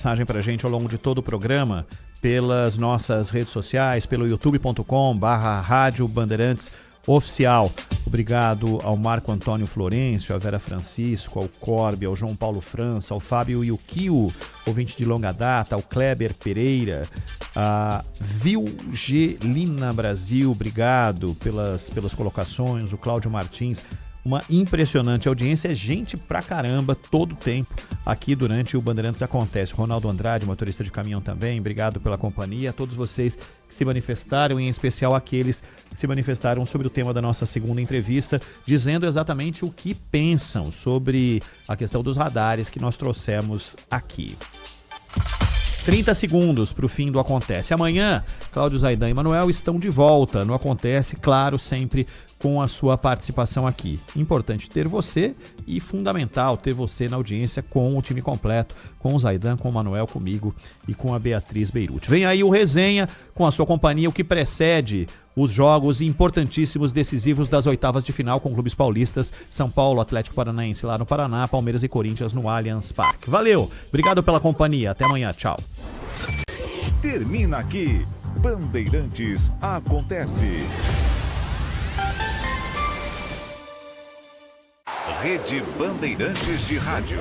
Mensagem pra gente ao longo de todo o programa, pelas nossas redes sociais, pelo youtube.com/Rádio Bandeirantes Oficial. Obrigado ao Marco Antônio Florencio, à Vera Francisco, ao Corbe, ao João Paulo França, ao Fábio Yukio, ouvinte de longa data, ao Kleber Pereira, a Vilgelina Brasil, obrigado pelas colocações, o Cláudio Martins. Uma impressionante audiência, gente pra caramba, todo o tempo aqui durante o Bandeirantes Acontece. Ronaldo Andrade, motorista de caminhão também, obrigado pela companhia. A todos vocês que se manifestaram, em especial aqueles que se manifestaram sobre o tema da nossa segunda entrevista, dizendo exatamente o que pensam sobre a questão dos radares que nós trouxemos aqui. 30 segundos para o fim do Acontece. Amanhã, Cláudio Zaidan e Manuel estão de volta no Acontece, claro, sempre com a sua participação aqui. Importante ter você e fundamental ter você na audiência com o time completo, com o Zaidan, com o Manuel, comigo e com a Beatriz Beirute. Vem aí o Resenha com a sua companhia, o que precede os jogos importantíssimos, decisivos das oitavas de final com clubes paulistas, São Paulo, Atlético Paranaense lá no Paraná, Palmeiras e Corinthians no Allianz Parque. Valeu, obrigado pela companhia, até amanhã, tchau. Termina aqui, Bandeirantes Acontece. Rede Bandeirantes de Rádio.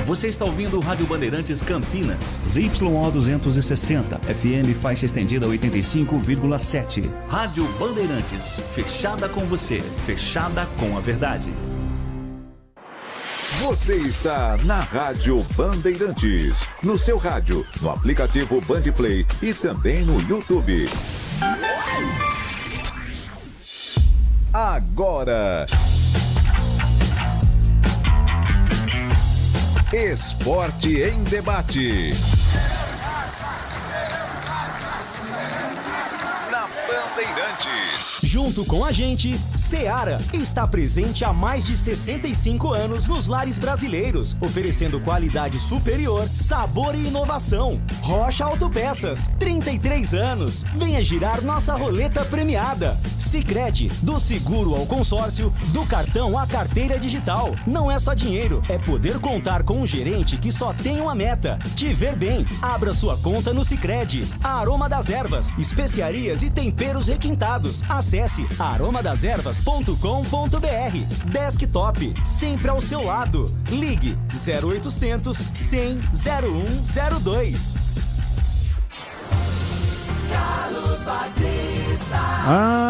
Você está ouvindo o Rádio Bandeirantes Campinas. ZYO 260, FM faixa estendida 85,7. Rádio Bandeirantes, fechada com você, fechada com a verdade. Você está na Rádio Bandeirantes, no seu rádio, no aplicativo Bandplay e também no YouTube. Agora, Esporte em Debate. Na Bandeirantes. Junto com a gente, Seara está presente há mais de 65 anos nos lares brasileiros, oferecendo qualidade superior, sabor e inovação. Rocha Autopeças, 33 anos. Venha girar nossa roleta premiada. Sicredi, do seguro ao consórcio, do cartão à carteira digital. Não é só dinheiro, é poder contar com um gerente que só tem uma meta: te ver bem. Abra sua conta no Sicredi. Aroma das Ervas, especiarias e temperos requintados. Acesse aromadeservas.com.br. Desktop, sempre ao seu lado. Ligue 0800 100 0102. Carlos Batista.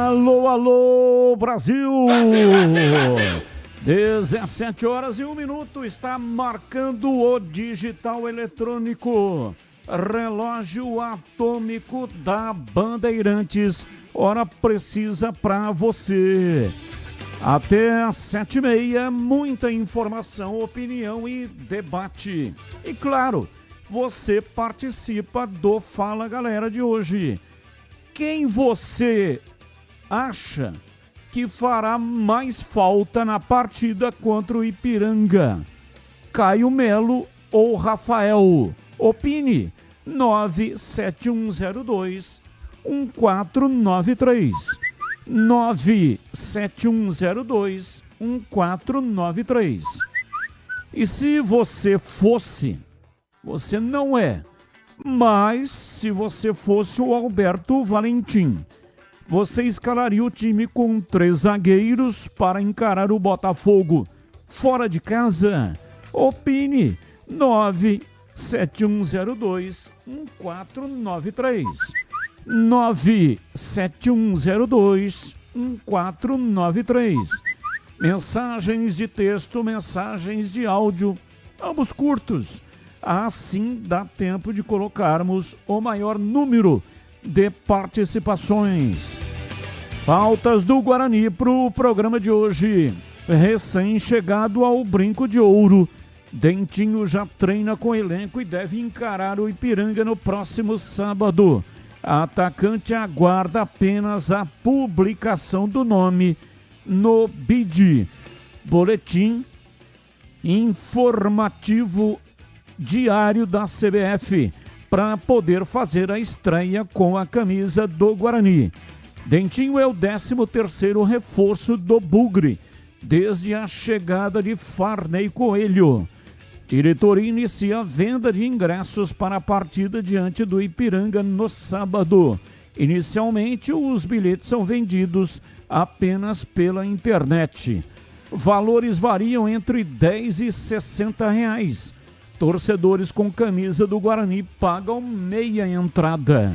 Alô, alô, Brasil! Brasil, Brasil, Brasil! 17 horas e 1 minuto, está marcando o digital eletrônico. Relógio atômico da Bandeirantes. Hora precisa para você. Até às 7h30, muita informação, opinião e debate. E claro, você participa do Fala Galera de hoje. Quem você acha que fará mais falta na partida contra o Ipiranga? Caio Melo ou Rafael? Opine. 97102-1493. 97102-1493. E se você fosse, você não é, mas se você fosse o Alberto Valentim, você escalaria o time com 3 zagueiros para encarar o Botafogo fora de casa? Opine. 97102-1493. 97102-1493. Mensagens de texto, mensagens de áudio, ambos curtos. Assim dá tempo de colocarmos o maior número de participações. Pautas do Guarani para o programa de hoje. Recém-chegado ao Brinco de Ouro, Dentinho já treina com o elenco e deve encarar o Ipiranga no próximo sábado. A atacante aguarda apenas a publicação do nome no BID. Boletim informativo diário da CBF para poder fazer a estreia com a camisa do Guarani. Dentinho é o 13º reforço do Bugre desde a chegada de Farney Coelho. Diretoria inicia a venda de ingressos para a partida diante do Ipiranga no sábado. Inicialmente, os bilhetes são vendidos apenas pela internet. Valores variam entre R$10 e R$60. Torcedores com camisa do Guarani pagam meia entrada.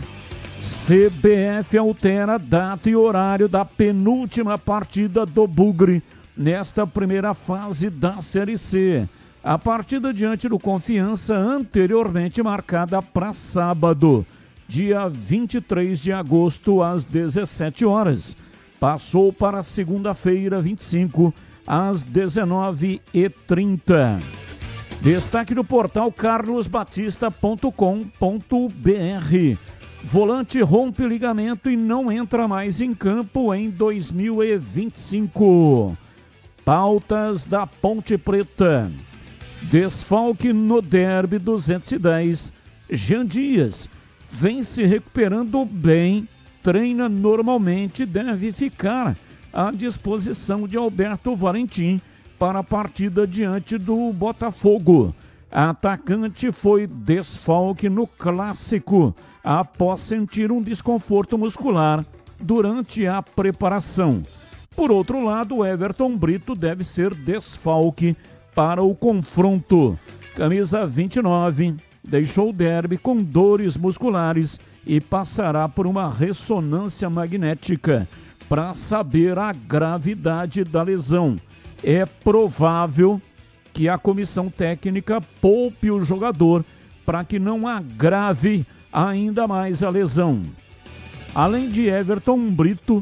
CBF altera data e horário da penúltima partida do Bugre nesta primeira fase da Série C. A partida diante do Confiança, anteriormente marcada para sábado, dia 23 de agosto, às 17 horas. Passou para segunda-feira, 25, às 19h30. Destaque do portal carlosbatista.com.br. Volante rompe ligamento e não entra mais em campo em 2025. Pautas da Ponte Preta. Desfalque no Derby 210. Jean Dias vem se recuperando bem, treina normalmente e deve ficar à disposição de Alberto Valentim para a partida diante do Botafogo. Atacante foi desfalque no Clássico após sentir um desconforto muscular durante a preparação. Por outro lado, Everton Brito deve ser desfalque para o confronto. Camisa 29 deixou o derby com dores musculares e passará por uma ressonância magnética para saber a gravidade da lesão. É provável que a comissão técnica poupe o jogador para que não agrave ainda mais a lesão. Além de Everton Brito,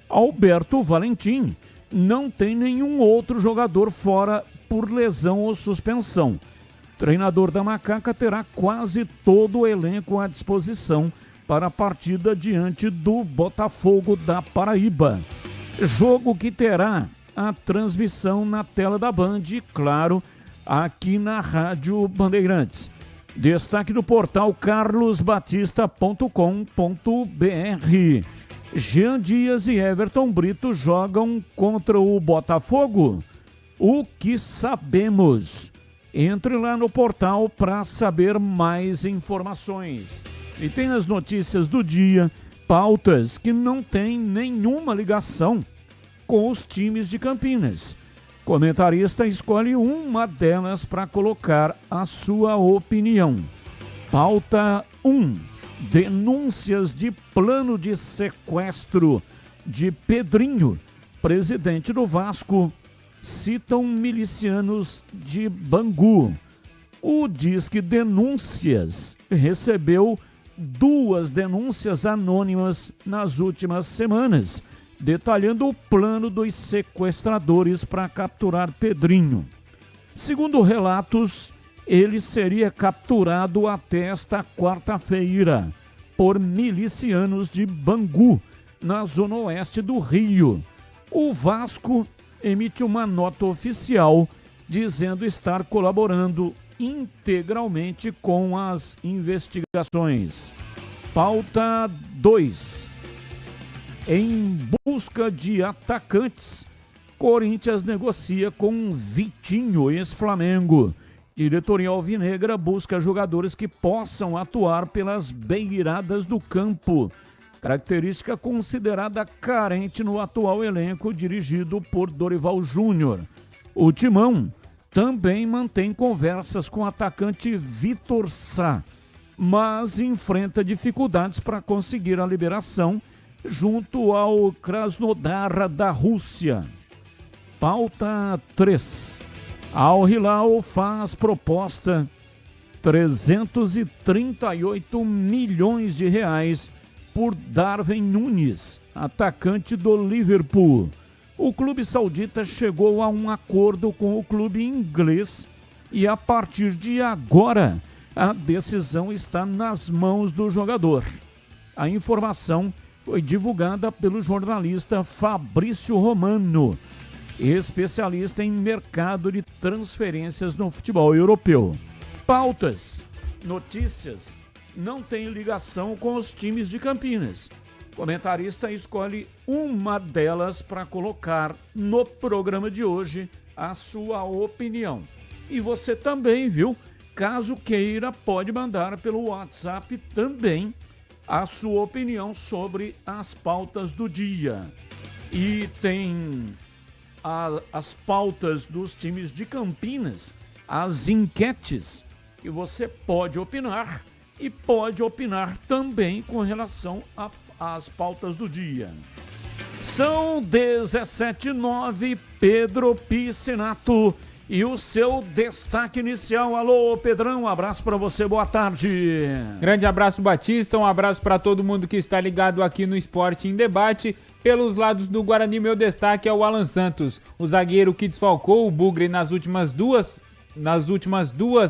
Alberto Valentim não tem nenhum outro jogador fora por lesão ou suspensão. O treinador da Macaca terá quase todo o elenco à disposição para a partida diante do Botafogo da Paraíba. Jogo que terá a transmissão na tela da Band e, claro, aqui na Rádio Bandeirantes. Destaque do portal carlosbatista.com.br. Jean Dias e Everton Brito jogam contra o Botafogo? O que sabemos? Entre lá no portal para saber mais informações. E tem as notícias do dia, pautas que não têm nenhuma ligação com os times de Campinas. Comentarista escolhe uma delas para colocar a sua opinião. Pauta 1. Denúncias de plano de sequestro de Pedrinho. Presidente do Vasco citam milicianos de Bangu. O Disque Denúncias recebeu 2 denúncias anônimas nas últimas semanas, detalhando o plano dos sequestradores para capturar Pedrinho. Segundo relatos, ele seria capturado até esta quarta-feira por milicianos de Bangu, na zona oeste do Rio. O Vasco emite uma nota oficial dizendo estar colaborando integralmente com as investigações. Pauta 2. Em busca de atacantes, Corinthians negocia com Vitinho, ex-Flamengo. Diretoria alvinegra busca jogadores que possam atuar pelas beiradas do campo. Característica considerada carente no atual elenco dirigido por Dorival Júnior. O Timão também mantém conversas com o atacante Vitor Sá, mas enfrenta dificuldades para conseguir a liberação junto ao Krasnodar da Rússia. Pauta 3. Al Hilal faz proposta 338 milhões de reais por Darwin Nunes, atacante do Liverpool. O clube saudita chegou a um acordo com o clube inglês e a partir de agora a decisão está nas mãos do jogador. A informação foi divulgada pelo jornalista Fabrício Romano, especialista em mercado de transferências no futebol europeu. Pautas, notícias, não tem ligação com os times de Campinas. Comentarista escolhe uma delas para colocar no programa de hoje a sua opinião. E você também, viu? Caso queira, pode mandar pelo WhatsApp também a sua opinião sobre as pautas do dia. E tem as pautas dos times de Campinas, as enquetes, que você pode opinar e pode opinar também com relação às pautas do dia. São 17h09, Pedro Piscinato. E o seu destaque inicial. Alô, Pedrão, um abraço para você, boa tarde. Grande abraço, Batista, um abraço para todo mundo que está ligado aqui no Esporte em Debate. Pelos lados do Guarani, meu destaque é o Alan Santos, o zagueiro que desfalcou o Bugre nas últimas duas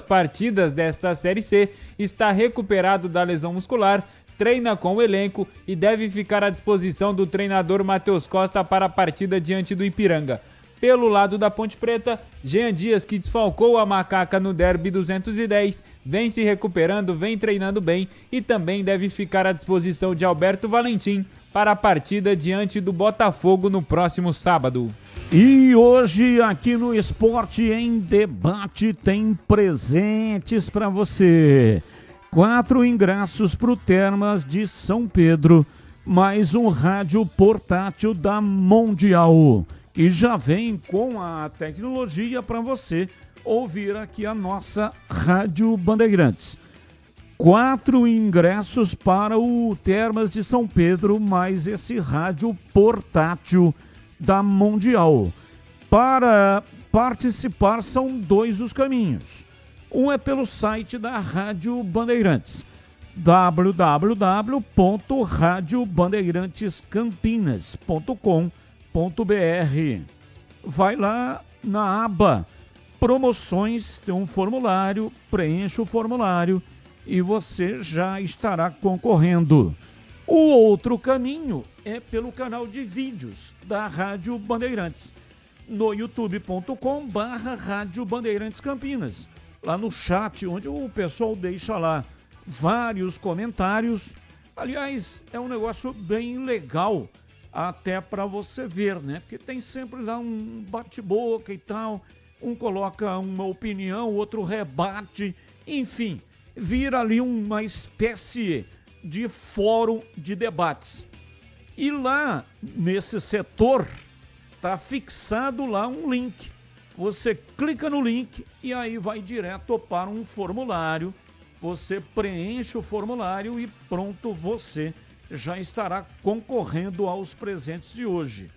partidas desta Série C, está recuperado da lesão muscular, treina com o elenco e deve ficar à disposição do treinador Matheus Costa para a partida diante do Ipiranga. Pelo lado da Ponte Preta, Jean Dias, que desfalcou a Macaca no Derby 210, vem se recuperando, vem treinando bem e também deve ficar à disposição de Alberto Valentim para a partida diante do Botafogo no próximo sábado. E hoje aqui no Esporte em Debate tem presentes para você. 4 ingressos para o Termas de São Pedro, mais um rádio portátil da Mundial, que já vem com a tecnologia para você ouvir aqui a nossa Rádio Bandeirantes. 4 ingressos para o Termas de São Pedro, mais esse rádio portátil da Mundial. Para participar são 2 os caminhos. Um é pelo site da Rádio Bandeirantes, www.radiobandeirantescampinas.com.br. Vai lá na aba Promoções, tem um formulário, preencha o formulário e você já estará concorrendo. O outro caminho é pelo canal de vídeos da Rádio Bandeirantes, no youtube.com/Rádio Bandeirantes Campinas. Lá no chat, onde o pessoal deixa lá vários comentários. Aliás, é um negócio bem legal até para você ver, né? Porque tem sempre lá um bate-boca e tal, um coloca uma opinião, o outro rebate, enfim, vira ali uma espécie de fórum de debates. E lá, nesse setor, tá fixado lá um link. Você clica no link e aí vai direto para um formulário. Você preenche o formulário e pronto, você já estará concorrendo aos presentes de hoje.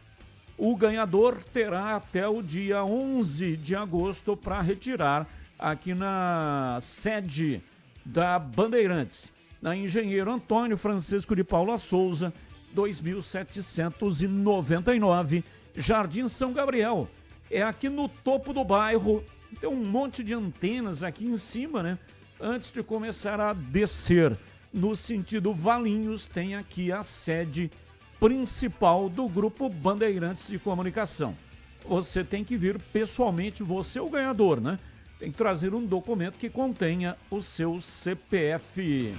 O ganhador terá até o dia 11 de agosto para retirar aqui na sede da Bandeirantes, na Engenheiro Antônio Francisco de Paula Souza, 2799, Jardim São Gabriel. É aqui no topo do bairro, tem um monte de antenas aqui em cima, né? Antes de começar a descer no sentido Valinhos, tem aqui a sede principal do Grupo Bandeirantes de Comunicação. Você tem que vir pessoalmente, você é o ganhador, né? Tem que trazer um documento que contenha o seu CPF.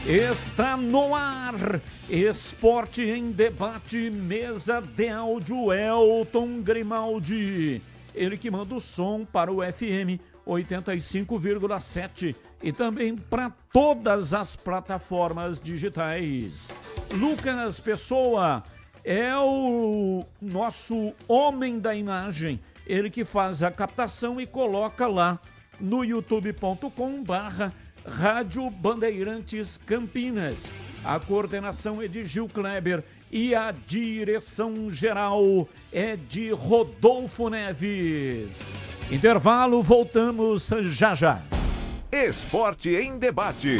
Está no ar, Esporte em Debate, mesa de áudio, Elton Grimaldi. Ele que manda o som para o FM 85,7 e também para todas as plataformas digitais. Lucas Pessoa é o nosso homem da imagem, ele que faz a captação e coloca lá no youtube.com/Rádio Bandeirantes Campinas. A coordenação é de Gil Kleber e a direção geral é de Rodolfo Neves. Intervalo, voltamos já já. Esporte em Debate,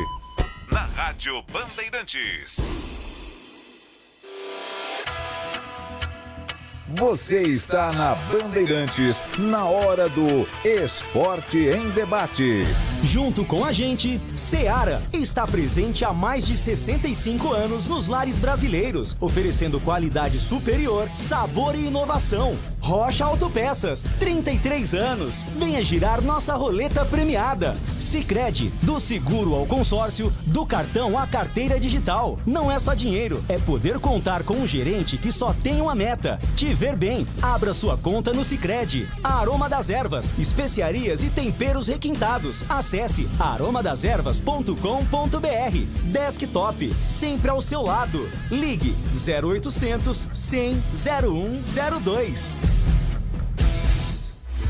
na Rádio Bandeirantes. Você está na Bandeirantes, na hora do Esporte em Debate. Junto com a gente, Seara está presente há mais de 65 anos nos lares brasileiros, oferecendo qualidade superior, sabor e inovação. Rocha Autopeças, 33 anos. Venha girar nossa roleta premiada. Sicredi, do seguro ao consórcio, do cartão à carteira digital. Não é só dinheiro, é poder contar com um gerente que só tem uma meta: te ver bem. Abra sua conta no Sicredi. Aroma das Ervas, especiarias e temperos requintados. Acesse aromadeservas.com.br. Desktop, sempre ao seu lado. Ligue 0800 100 0102.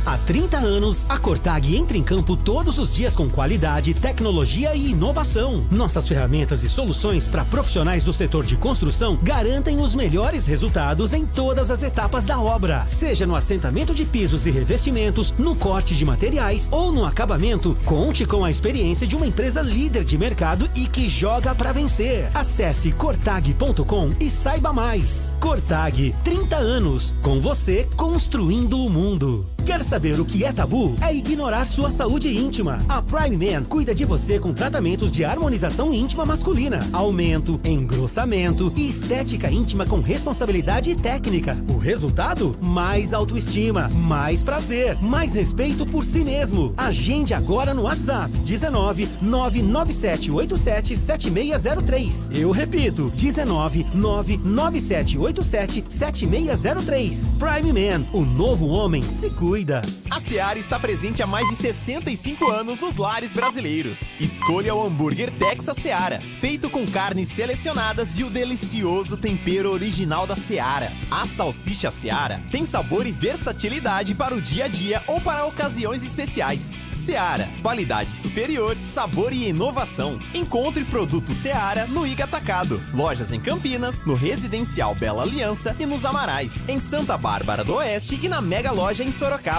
Há 30 anos, a Cortag entra em campo todos os dias com qualidade, tecnologia e inovação. Nossas ferramentas e soluções para profissionais do setor de construção garantem os melhores resultados em todas as etapas da obra. Seja no assentamento de pisos e revestimentos, no corte de materiais ou no acabamento, conte com a experiência de uma empresa líder de mercado e que joga para vencer. Acesse cortag.com e saiba mais. Cortag, 30 anos, com você construindo o mundo. Quer saber o que é tabu? É ignorar sua saúde íntima. A Prime Man cuida de você com tratamentos de harmonização íntima masculina, aumento, engrossamento e estética íntima com responsabilidade técnica. O resultado? Mais autoestima, mais prazer, mais respeito por si mesmo. Agende agora no WhatsApp 19 99787 7603. Eu repito, 19 99787 7603. Prime Man, o novo homem se cuida. A Seara está presente há mais de 65 anos nos lares brasileiros. Escolha o hambúrguer Texas Seara, feito com carnes selecionadas e o delicioso tempero original da Seara. A salsicha Seara tem sabor e versatilidade para o dia a dia ou para ocasiões especiais. Seara, qualidade superior, sabor e inovação. Encontre produto Seara no Iga Atacado. Lojas em Campinas, no Residencial Bela Aliança e nos Amarais. Em Santa Bárbara do Oeste e na Mega Loja em Sorocaba.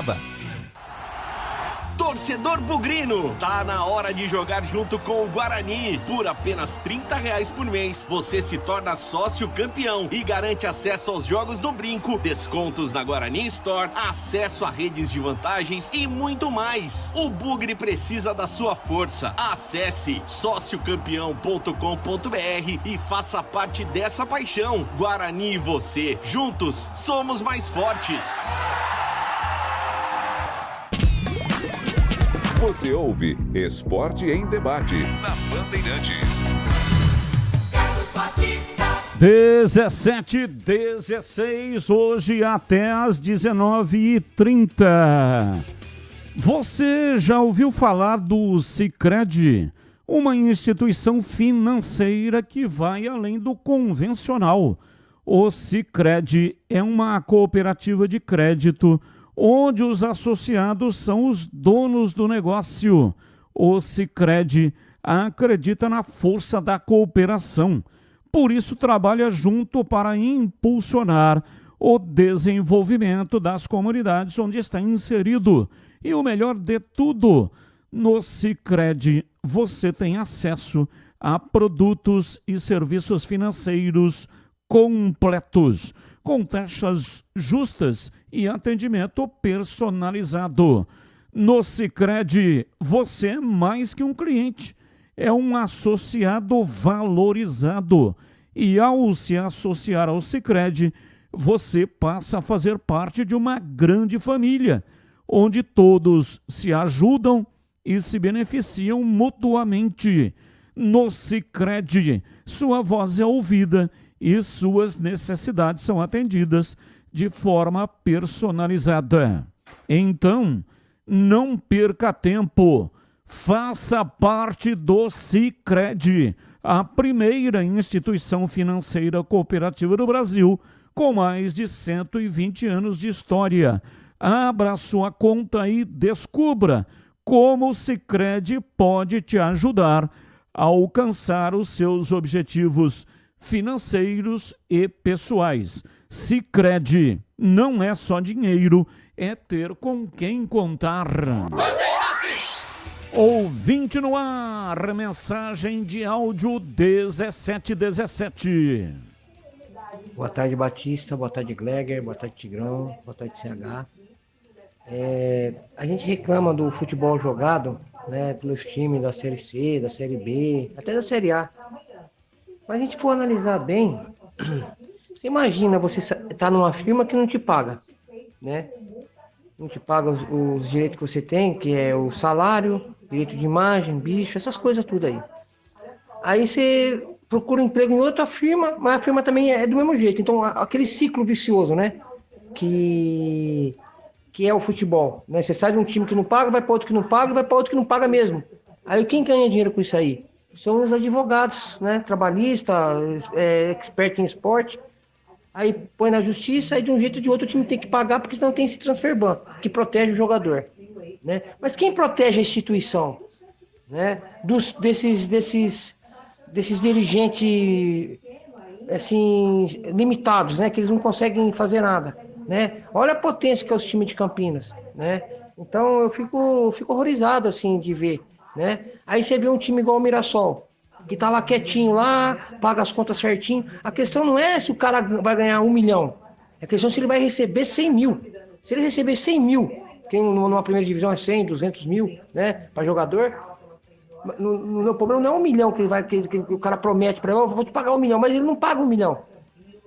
Torcedor bugrino, tá na hora de jogar junto com o Guarani. Por apenas R$30 por mês, você se torna sócio campeão e garante acesso aos jogos do Brinco, descontos na Guarani Store, acesso a redes de vantagens e muito mais. O Bugre precisa da sua força. Acesse sociocampeão.com.br e faça parte dessa paixão. Guarani e você, juntos, somos mais fortes. Você ouve Esporte em Debate, na Bandeirantes. 17h16, hoje até às 19h30. Você já ouviu falar do Sicredi? Uma instituição financeira que vai além do convencional. O Sicredi é uma cooperativa de crédito onde os associados são os donos do negócio. O Sicredi acredita na força da cooperação. Por isso, trabalha junto para impulsionar o desenvolvimento das comunidades onde está inserido. E o melhor de tudo, no Sicredi você tem acesso a produtos e serviços financeiros completos, com taxas justas e atendimento personalizado. No Sicredi, você é mais que um cliente, é um associado valorizado. E ao se associar ao Sicredi, você passa a fazer parte de uma grande família, onde todos se ajudam e se beneficiam mutuamente. No Sicredi, sua voz é ouvida e suas necessidades são atendidas de forma personalizada. Então, não perca tempo. Faça parte do Sicredi, a primeira instituição financeira cooperativa do Brasil, com mais de 120 anos de história. Abra sua conta e descubra como o Sicredi pode te ajudar a alcançar os seus objetivos financeiros e pessoais. Sicredi não é só dinheiro, é ter com quem contar. Ouvinte no ar, mensagem de áudio 1717. Boa tarde, Batista, boa tarde, Gleger, boa tarde, Tigrão, boa tarde, CH. A gente reclama do futebol jogado, né, pelos times da Série C, da Série B, até da Série A. Mas a gente for analisar bem, você imagina você estar numa firma que não te paga. né? Não te paga os direitos que você tem, que é o salário, direito de imagem, bicho, essas coisas tudo aí. Aí você procura um emprego em outra firma, mas a firma também é do mesmo jeito. Então, aquele ciclo vicioso, né? Que é o futebol, né? Você sai de um time que não paga, vai para outro que não paga, vai para outro que não paga mesmo. Aí quem ganha dinheiro com isso aí? São os advogados, né? Trabalhista, expert em esporte. Aí põe na justiça, aí de um jeito ou de outro o time tem que pagar, porque não tem esse transfer ban, que protege o jogador, né? Mas quem protege a instituição, né? Desses dirigentes, assim, limitados, né? Que eles não conseguem fazer nada, né? Olha a potência que é os times de Campinas, né? Então eu fico horrorizado, assim, de ver, né? Aí você vê um time igual o Mirassol, que tá lá quietinho lá, paga as contas certinho. A questão não é se o cara vai ganhar 1 milhão. A questão é se ele vai receber 100 mil. Se ele receber 100 mil, que numa primeira divisão é 100, 200 mil, né? Para jogador. O meu problema não é 1 milhão que o cara promete para ele, eu vou te pagar 1 milhão, mas ele não paga 1 milhão.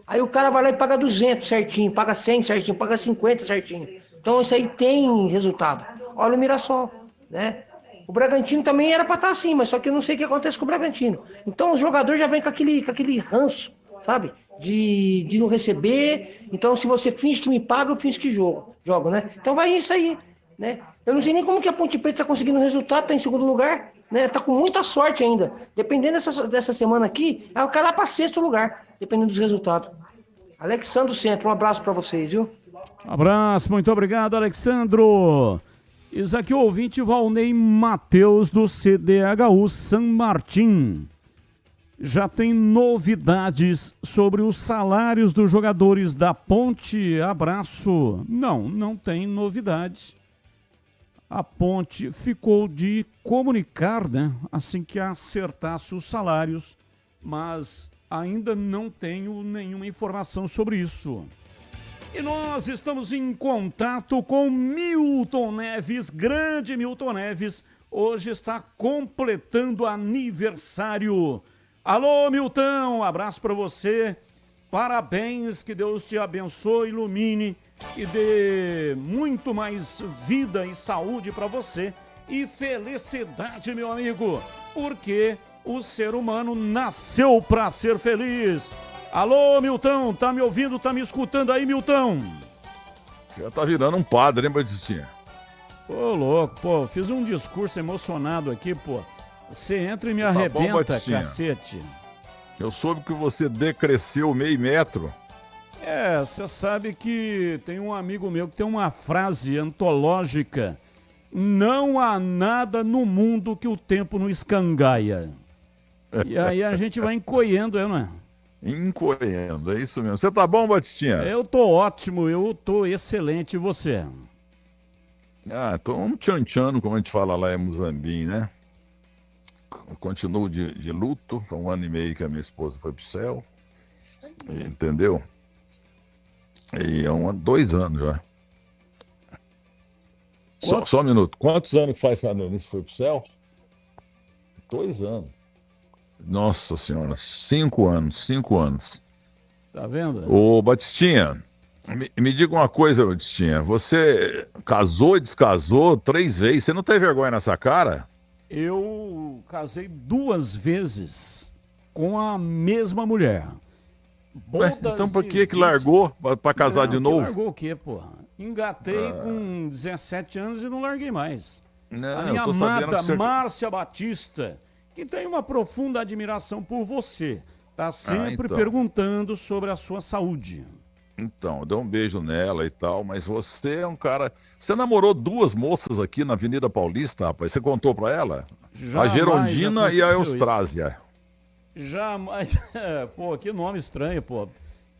Aí o cara vai lá e paga 200 certinho, paga 100 certinho, paga 50 certinho. Então isso aí tem resultado. Olha o Mirassol, né? O Bragantino também era para estar assim, mas só que eu não sei o que acontece com o Bragantino. Então o jogador já vem com aquele ranço, sabe? De não receber. Então se você finge que me paga, eu finge que jogo, né? Então vai isso aí, né? Eu não sei nem como que a Ponte Preta tá conseguindo resultado, tá em segundo lugar, né? Tá com muita sorte ainda. Dependendo dessa semana aqui, ela cai lá para 6º lugar, dependendo dos resultados. Alexandro Centro, um abraço para vocês, viu? Abraço, muito obrigado, Alexandro. Isso aqui, o ouvinte Valnei Matheus, do CDHU San Martín. Já tem novidades sobre os salários dos jogadores da Ponte. Abraço. Não tem novidades. A Ponte ficou de comunicar, né, assim que acertasse os salários, mas ainda não tenho nenhuma informação sobre isso. E nós estamos em contato com Milton Neves, grande Milton Neves, hoje está completando aniversário. Alô, Milton, abraço para você, parabéns, que Deus te abençoe, ilumine e dê muito mais vida e saúde para você e felicidade, meu amigo, porque o ser humano nasceu para ser feliz. Alô, Milton, tá me ouvindo, tá me escutando aí, Milton? Já tá virando um padre, hein, Batistinha? Pô, louco, pô, fiz um discurso emocionado aqui, pô. Você entra e me arrebenta, bom, cacete. Eu soube que você decresceu meio metro. Você sabe que tem um amigo meu que tem uma frase antológica: não há nada no mundo que o tempo não escangaia. E aí a gente vai encolhendo, não é? Encolhendo, é isso mesmo. Você tá bom, Batistinha? Eu tô ótimo, eu tô excelente. E você? Tô um tchan-tchano, como a gente fala lá em Muzambinho, né? Continuo de luto. Há 1 ano e meio que a minha esposa foi pro céu. Entendeu? E há 2 anos já. Só um minuto. Quantos anos faz que a Denise foi pro céu? 2 anos. Nossa senhora, 5 anos. Tá vendo? Ô, Batistinha, me diga uma coisa, Batistinha. Você casou e descasou 3 vezes. Você não tem vergonha nessa cara? Eu casei 2 vezes com a mesma mulher. Então por que largou pra casar de novo? Largou o quê, porra? Engatei com 17 anos e não larguei mais. A minha amada Márcia Batista, que tem uma profunda admiração por você, tá sempre perguntando sobre a sua saúde. Então, deu um beijo nela e tal, mas você é um cara... Você namorou 2 moças aqui na Avenida Paulista, rapaz, você contou pra ela? A Gerondina e a Eustrásia. Jamais, pô, que nome estranho, pô.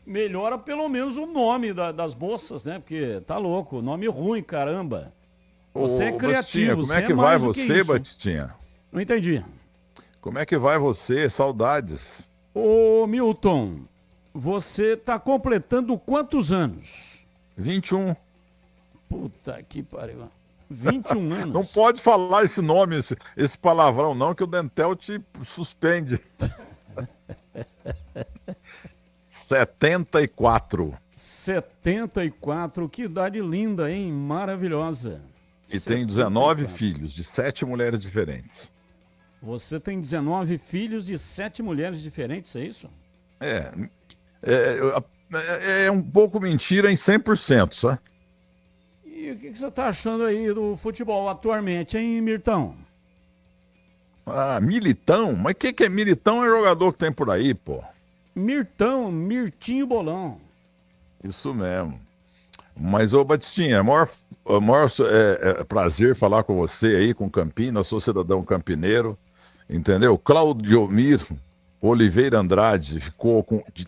Melhora pelo menos o nome das moças, né, porque tá louco, nome ruim, caramba. Você é criativo, como é que vai você, Batistinha? Não entendi. Como é que vai você? Saudades. Ô, Milton, você tá completando quantos anos? 21. Puta que pariu. 21 anos. Não pode falar esse nome, esse palavrão não, que o Dentel te suspende. 74. 74, que idade linda, hein? Maravilhosa. E tem 19 filhos, de 7 mulheres diferentes. Você tem 19 filhos de 7 mulheres diferentes, é isso? É um pouco mentira em 100%, sabe? E o que você tá achando aí do futebol atualmente, hein, Mirtão? Ah, Militão? Mas o que é Militão? É jogador que tem por aí, pô. Mirtinho Bolão. Isso mesmo. Mas, ô Batistinha, maior prazer falar com você aí, com Campinas, sou cidadão campineiro, entendeu? Claudiomir Oliveira Andrade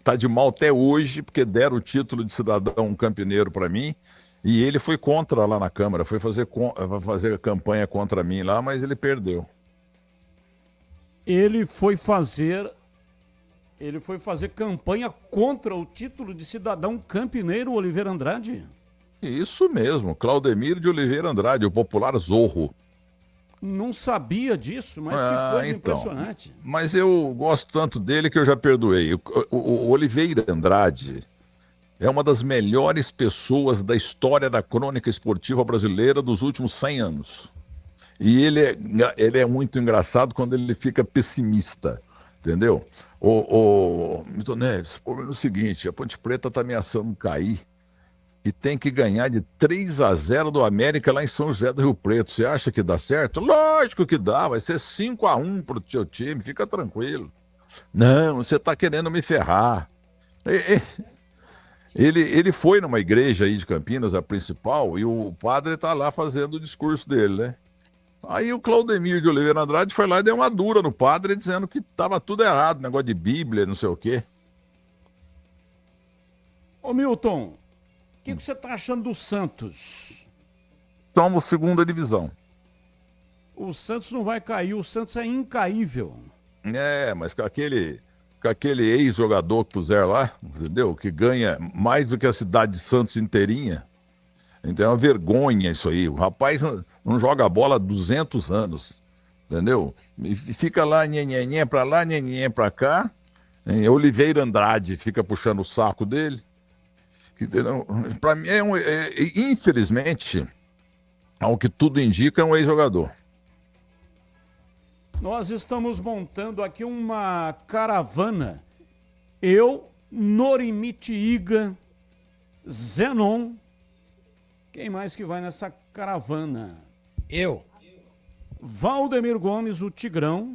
tá de mal até hoje, porque deram o título de cidadão campineiro para mim, e ele foi contra lá na Câmara, foi fazer campanha contra mim lá, mas ele perdeu. Ele foi fazer campanha contra o título de cidadão campineiro Oliveira Andrade? Isso mesmo, Claudemir de Oliveira Andrade, o popular Zorro. Não sabia disso, mas que coisa impressionante. Mas eu gosto tanto dele que eu já perdoei. O Oliveira Andrade é uma das melhores pessoas da história da crônica esportiva brasileira dos últimos 100 anos. E ele é muito engraçado quando ele fica pessimista, entendeu? O Milton Neves, o problema é o seguinte, a Ponte Preta está ameaçando cair e tem que ganhar de 3-0 do América lá em São José do Rio Preto. Você acha que dá certo? Lógico que dá, vai ser 5-1 pro seu time, fica tranquilo. Não, você está querendo me ferrar. Ele foi numa igreja aí de Campinas, a principal, e o padre está lá fazendo o discurso dele, né? Aí o Claudemir de Oliveira Andrade foi lá e deu uma dura no padre, dizendo que estava tudo errado, negócio de Bíblia, não sei o quê. Ô Milton, o que você está achando do Santos? Somos segunda divisão. O Santos não vai cair, o Santos é incaível. Mas com aquele ex-jogador que puseram lá, entendeu? Que ganha mais do que a cidade de Santos inteirinha. Então é uma vergonha isso aí. O rapaz não joga bola há 200 anos, entendeu? E fica lá, nhenhenhé pra lá, nhenhenhé pra cá. Oliveira Andrade fica puxando o saco dele. Para mim, infelizmente, ao que tudo indica, é um ex-jogador. Nós estamos montando aqui uma caravana. Eu, Norimitiiga, Zenon. Quem mais que vai nessa caravana? Eu. Valdemir Gomes, o Tigrão.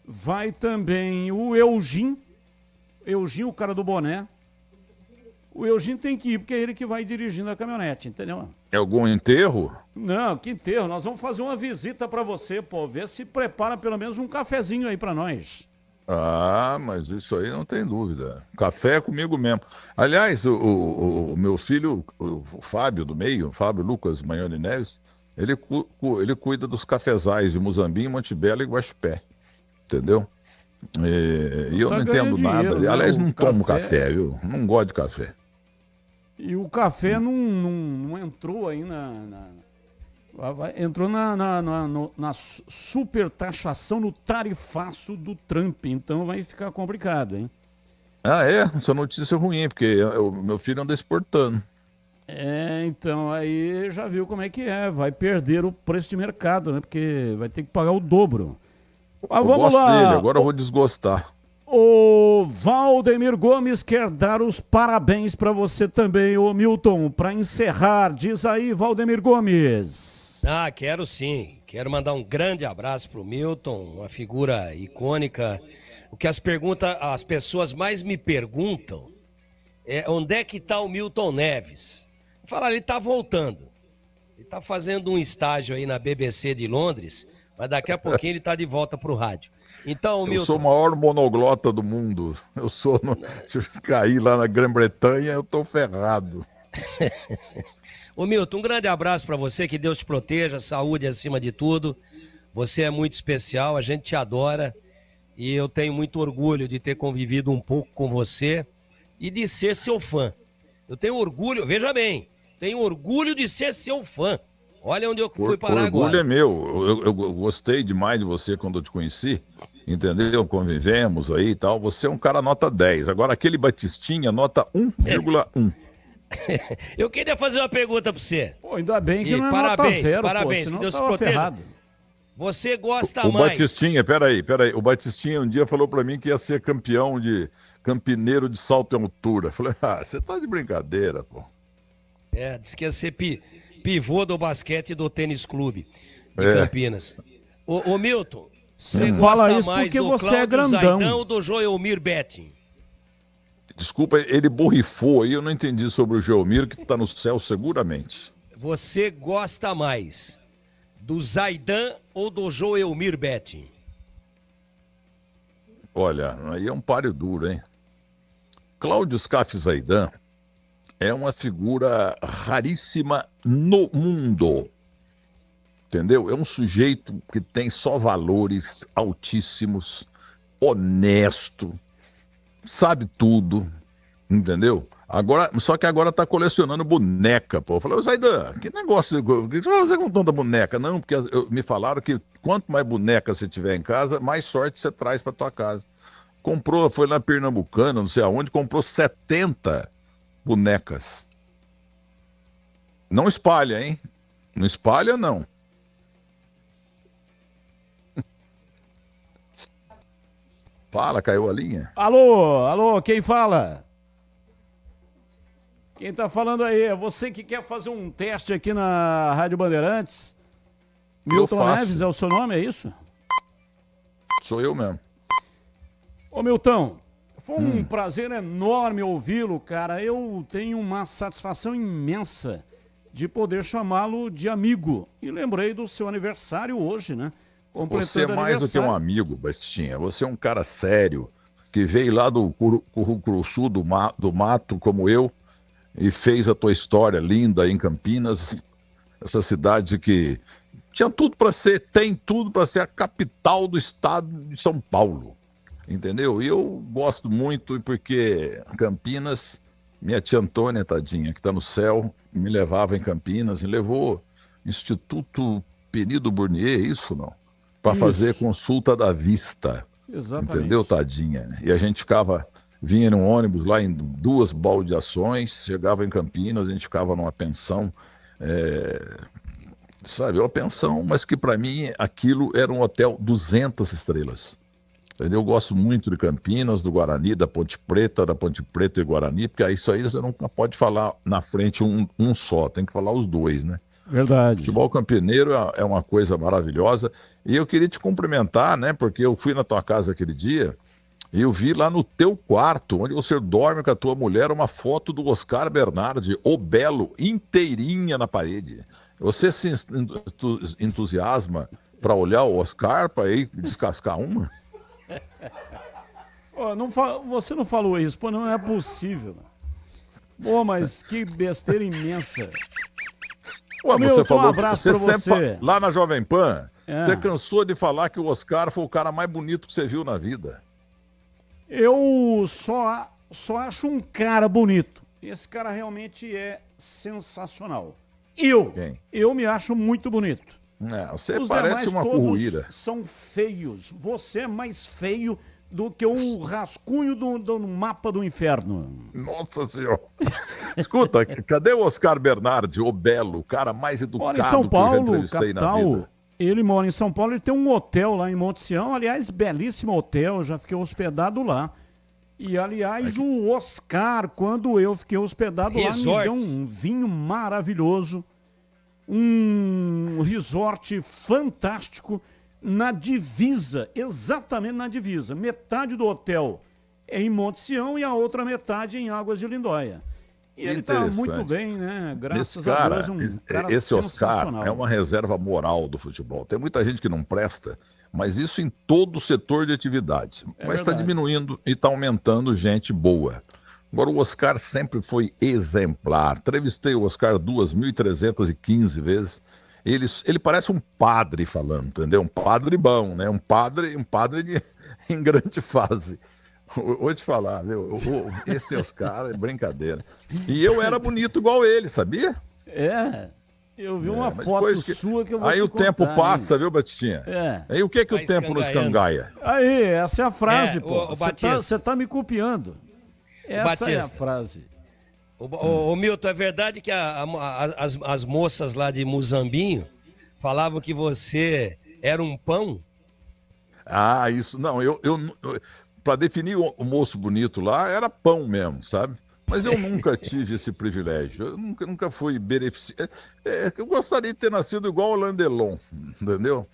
Vai também o Eugim, o cara do boné. O Eugim tem que ir, porque é ele que vai dirigindo a caminhonete, entendeu? É algum enterro? Não, que enterro. Nós vamos fazer uma visita pra você, pô. Ver se prepara pelo menos um cafezinho aí pra nós. Ah, mas isso aí não tem dúvida. Café é comigo mesmo. Aliás, o meu filho, o Fábio do meio, o Fábio Lucas Manhone Neves, ele cuida dos cafezais de Muzambinho, Montebello e Guaxupé. Entendeu? E eu não entendo nada. Aliás, não tomo café, viu? Não gosto de café. E o café não entrou aí entrou na super taxação, no tarifaço do Trump. Então vai ficar complicado, hein? Ah, é? Essa notícia é ruim, porque o meu filho anda exportando. Então aí já viu como é que é. Vai perder o preço de mercado, né? Porque vai ter que pagar o dobro. Mas eu vamos gosto lá. dele, agora eu vou desgostar. O Valdemir Gomes quer dar os parabéns para você também, ô Milton, para encerrar. Diz aí, Valdemir Gomes. Ah, quero sim. Quero mandar um grande abraço pro Milton, uma figura icônica. O que as pessoas mais me perguntam é onde é que tá o Milton Neves. Falar, ele tá voltando. Ele tá fazendo um estágio aí na BBC de Londres, mas daqui a pouquinho ele tá de volta pro rádio. Então, Milton... Eu sou o maior monoglota do mundo. Se eu cair lá na Grã-Bretanha, eu tô ferrado. Ô Milton, um grande abraço para você, que Deus te proteja, saúde acima de tudo. Você é muito especial, a gente te adora e eu tenho muito orgulho de ter convivido um pouco com você e de ser seu fã. Eu tenho orgulho, veja bem, tenho orgulho de ser seu fã. Olha onde eu fui parar agora. O orgulho é meu. Eu gostei demais de você quando eu te conheci. entendeu? Convivemos aí e tal. Você é um cara nota 10. Agora, aquele Batistinha, nota 1,1. Eu queria fazer uma pergunta pra você. Pô, ainda bem que E não é parabéns, nota zero, parabéns, pô, que Deus te tava proteja. ferrado. Você gosta O mais... Batistinha, peraí. O Batistinha um dia falou pra mim que ia ser campineiro de salto em altura. Falei, você tá de brincadeira, pô. Diz que ia ser pivô do basquete e do tênis clube de É. Campinas. Ô Milton, você Fala gosta isso mais porque do você é Cláudio grandão. Zaidão ou do Joelmir Betting? Desculpa, ele borrifou aí, eu não entendi sobre o Geomir, que tá no céu seguramente. Você gosta mais do Zaidan ou do Joelmir Betting? Olha, aí é um páreo duro, hein? Cláudio Scaff Zaidan é uma figura raríssima no mundo. Entendeu? É um sujeito que tem só valores altíssimos, honesto, sabe tudo, entendeu? Só que agora tá colecionando boneca, pô. Eu falei, Zaidan, que negócio, o que você vai fazer com tanta boneca? Não, porque me falaram que quanto mais boneca você tiver em casa, mais sorte você traz pra tua casa. Comprou, foi na Pernambucana, não sei aonde, comprou 70 bonecas. Não espalha, hein? Não espalha, não. Fala, caiu a linha? Alô, quem fala? Quem tá falando aí? É você que quer fazer um teste aqui na Rádio Bandeirantes? Milton faço. Neves é o seu nome, é isso? Sou eu mesmo. Ô Milton, foi um prazer enorme ouvi-lo, cara. Eu tenho uma satisfação imensa de poder chamá-lo de amigo. E lembrei do seu aniversário hoje, né? Você é mais do que um amigo, Bastinha. Você é um cara sério, que veio lá do Curuçu do mato, como eu, e fez a tua história linda em Campinas, essa cidade que tinha tudo para ser, tem tudo para ser a capital do estado de São Paulo, entendeu? E eu gosto muito porque Campinas, minha tia Antônia, tadinha, que está no céu, me levava em Campinas e levou Instituto Penido Burnier, isso não? Para fazer consulta da vista. Exatamente. Entendeu, tadinha? E a gente vinha num ônibus lá em 2 baldeações, chegava em Campinas, a gente ficava numa pensão, sabe, uma pensão, mas que para mim aquilo era um hotel 200 estrelas. Entendeu? Eu gosto muito de Campinas, do Guarani, da Ponte Preta e Guarani, porque isso aí você nunca pode falar na frente um só, tem que falar os dois, né? Verdade. Futebol campineiro é uma coisa maravilhosa. E eu queria te cumprimentar, né? Porque eu fui na tua casa aquele dia e eu vi lá no teu quarto, onde você dorme com a tua mulher, uma foto do Oscar Bernardi, o Belo, inteirinha na parede. Você se entusiasma para olhar o Oscar, para ir descascar uma? Você não falou isso, pô, não é possível. Pô, mas que besteira imensa. Ué, Milton, você falou um abraço pra você. Lá na Jovem Pan, você cansou de falar que o Oscar foi o cara mais bonito que você viu na vida. Eu só acho um cara bonito. Esse cara realmente é sensacional. Eu me acho muito bonito. Você Os parece demais uma todos curruíra. são feios. Você é mais feio do que o rascunho do mapa do inferno. Nossa Senhora. Escuta, cadê o Oscar Bernardi, o Belo, o cara mais educado Mora em São que eu já Paulo, entrevistei na capital. vida? Ele mora em São Paulo, ele tem um hotel lá em Monte Sião, aliás, belíssimo hotel, já fiquei hospedado lá. E, aliás, o Oscar, quando eu fiquei hospedado lá, me deu um vinho maravilhoso, um resort fantástico, na divisa, exatamente na divisa. Metade do hotel é em Monte Sião e a outra metade em Águas de Lindóia. E ele está muito bem, né? Graças a Deus, cara esse Oscar sensacional. é uma reserva moral do futebol. Tem muita gente que não presta, mas isso em todo o setor de atividade. Mas está diminuindo e está aumentando gente boa. Agora, o Oscar sempre foi exemplar. Entrevistei o Oscar 2.315 vezes. Ele parece um padre falando, entendeu? Um padre bom, né? Um padre em grande fase. Vou te falar, viu? Esse Oscar é brincadeira. E eu era bonito igual ele, sabia? Eu vi uma foto sua que eu vou Aí te o tempo contar, passa, hein? viu, Batistinha? É. Aí o que o tempo nos cangaia? Aí, essa é a frase, pô. o Você tá me copiando. Essa é a frase. Ô, Milton, é verdade que as moças lá de Muzambinho falavam que você era um pão? Ah, isso. Não, para definir o moço bonito lá, era pão mesmo, sabe? Mas eu nunca tive esse privilégio. Eu nunca fui beneficiado. Eu gostaria de ter nascido igual o Alain Delon, entendeu?